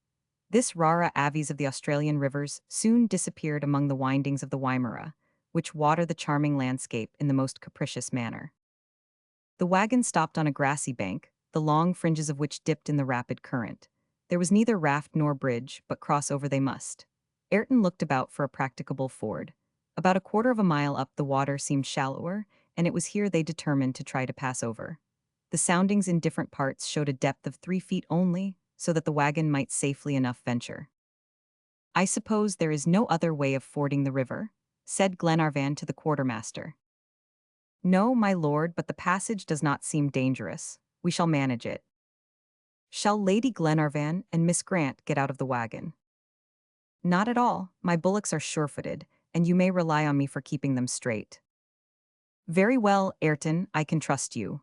This rara avis of the Australian rivers soon disappeared among the windings of the Wimmera, which water the charming landscape in the most capricious manner. The wagon stopped on a grassy bank, the long fringes of which dipped in the rapid current. There was neither raft nor bridge, but cross over they must. Ayrton looked about for a practicable ford. About a quarter of a mile up the water seemed shallower, and it was here they determined to try to pass over. The soundings in different parts showed a depth of 3 feet only, so that the wagon might safely enough venture. "I suppose there is no other way of fording the river?" said Glenarvan to the quartermaster. "No, my lord, but the passage does not seem dangerous. We shall manage it." "Shall Lady Glenarvan and Miss Grant get out of the wagon?" "Not at all. My bullocks are sure-footed, and you may rely on me for keeping them straight." "Very well, Ayrton, I can trust you."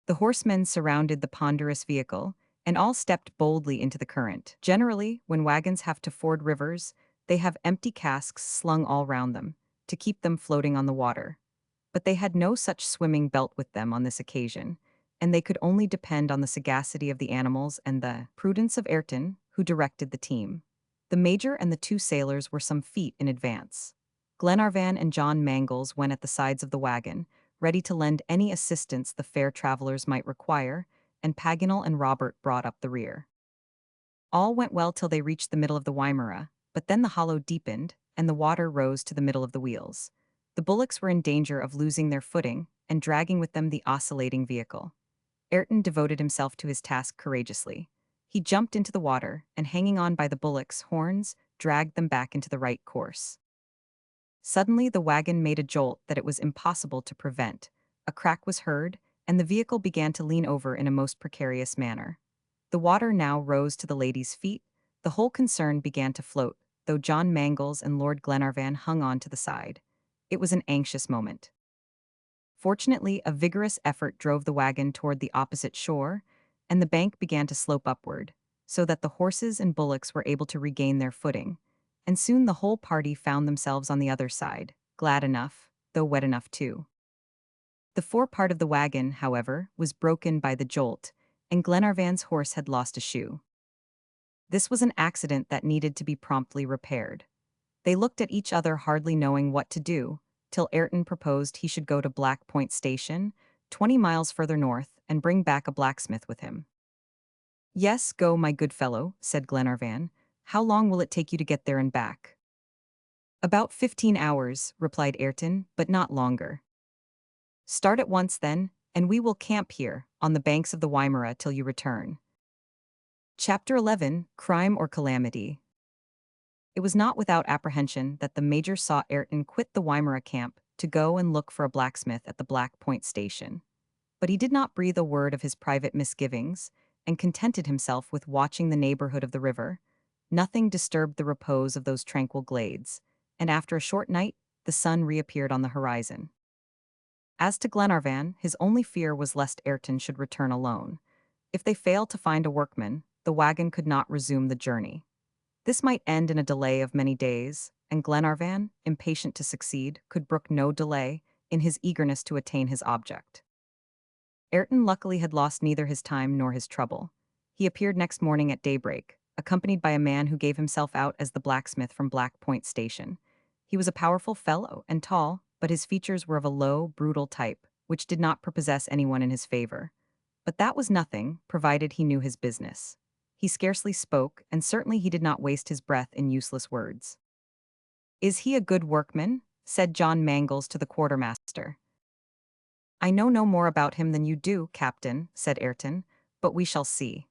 The horsemen surrounded the ponderous vehicle, and all stepped boldly into the current. Generally, when wagons have to ford rivers, they have empty casks slung all round them, to keep them floating on the water. But they had no such swimming belt with them on this occasion, and they could only depend on the sagacity of the animals and the prudence of Ayrton, who directed the team. The major and the 2 sailors were some feet in advance. Glenarvan and John Mangles went at the sides of the wagon, ready to lend any assistance the fair travelers might require, and Paganel and Robert brought up the rear. All went well till they reached the middle of the Wimmera, but then the hollow deepened, and the water rose to the middle of the wheels. The bullocks were in danger of losing their footing and dragging with them the oscillating vehicle. Ayrton devoted himself to his task courageously. He jumped into the water, and hanging on by the bullocks' horns, dragged them back into the right course. Suddenly the wagon made a jolt that it was impossible to prevent. A crack was heard, and the vehicle began to lean over in a most precarious manner. The water now rose to the ladies' feet, the whole concern began to float, though John Mangles and Lord Glenarvan hung on to the side. It was an anxious moment. Fortunately, a vigorous effort drove the wagon toward the opposite shore, and the bank began to slope upward, so that the horses and bullocks were able to regain their footing, and soon the whole party found themselves on the other side, glad enough, though wet enough too. The forepart of the wagon, however, was broken by the jolt, and Glenarvan's horse had lost a shoe. This was an accident that needed to be promptly repaired. They looked at each other, hardly knowing what to do, till Ayrton proposed he should go to Black Point Station, 20 miles further north, and bring back a blacksmith with him. "Yes, go, my good fellow," said Glenarvan. "How long will it take you to get there and back?" "About 15 hours," replied Ayrton, "but not longer." "Start at once, then, and we will camp here, on the banks of the Wimmera, till you return." Chapter 11: Crime or Calamity. It was not without apprehension that the Major saw Ayrton quit the Wimmera camp to go and look for a blacksmith at the Black Point Station. But he did not breathe a word of his private misgivings, and contented himself with watching the neighborhood of the river. Nothing disturbed the repose of those tranquil glades, and after a short night, the sun reappeared on the horizon. As to Glenarvan, his only fear was lest Ayrton should return alone. If they failed to find a workman, the wagon could not resume the journey. This might end in a delay of many days, and Glenarvan, impatient to succeed, could brook no delay in his eagerness to attain his object. Ayrton luckily had lost neither his time nor his trouble. He appeared next morning at daybreak, accompanied by a man who gave himself out as the blacksmith from Black Point Station. He was a powerful fellow and tall, but his features were of a low, brutal type, which did not prepossess anyone in his favor. But that was nothing, provided he knew his business. He scarcely spoke, and certainly he did not waste his breath in useless words. "Is he a good workman?" said John Mangles to the quartermaster. "I know no more about him than you do, Captain," said Ayrton, "but we shall see."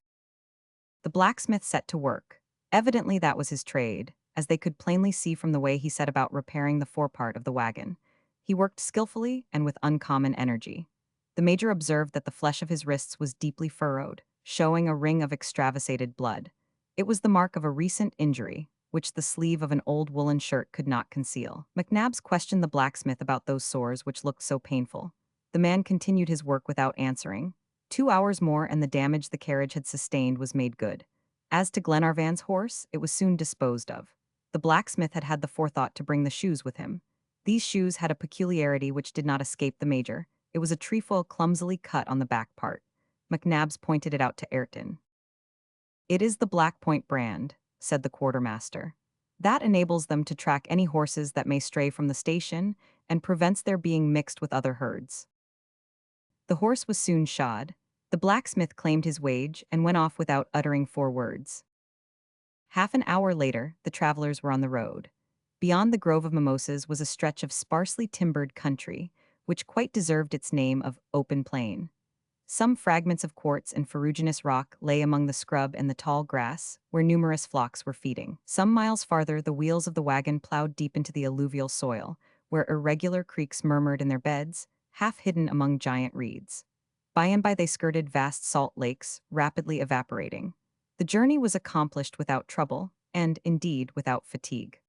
The blacksmith set to work. Evidently that was his trade, as they could plainly see from the way he set about repairing the forepart of the wagon. He worked skillfully and with uncommon energy. The Major observed that the flesh of his wrists was deeply furrowed, showing a ring of extravasated blood. It was the mark of a recent injury, which the sleeve of an old woolen shirt could not conceal. McNabbs questioned the blacksmith about those sores which looked so painful. The man continued his work without answering. 2 hours more and the damage the carriage had sustained was made good. As to Glenarvan's horse, it was soon disposed of. The blacksmith had had the forethought to bring the shoes with him. These shoes had a peculiarity which did not escape the Major. It was a trefoil clumsily cut on the back part. McNabbs pointed it out to Ayrton. "It is the Black Point brand," said the quartermaster. "That enables them to track any horses that may stray from the station and prevents their being mixed with other herds." The horse was soon shod. The blacksmith claimed his wage and went off without uttering 4 words. Half an hour later, the travelers were on the road. Beyond the grove of mimosas was a stretch of sparsely timbered country, which quite deserved its name of open plain. Some fragments of quartz and ferruginous rock lay among the scrub and the tall grass, where numerous flocks were feeding. Some miles farther, the wheels of the wagon plowed deep into the alluvial soil, where irregular creeks murmured in their beds, half hidden among giant reeds. By and by they skirted vast salt lakes, rapidly evaporating. The journey was accomplished without trouble, and, indeed, without fatigue.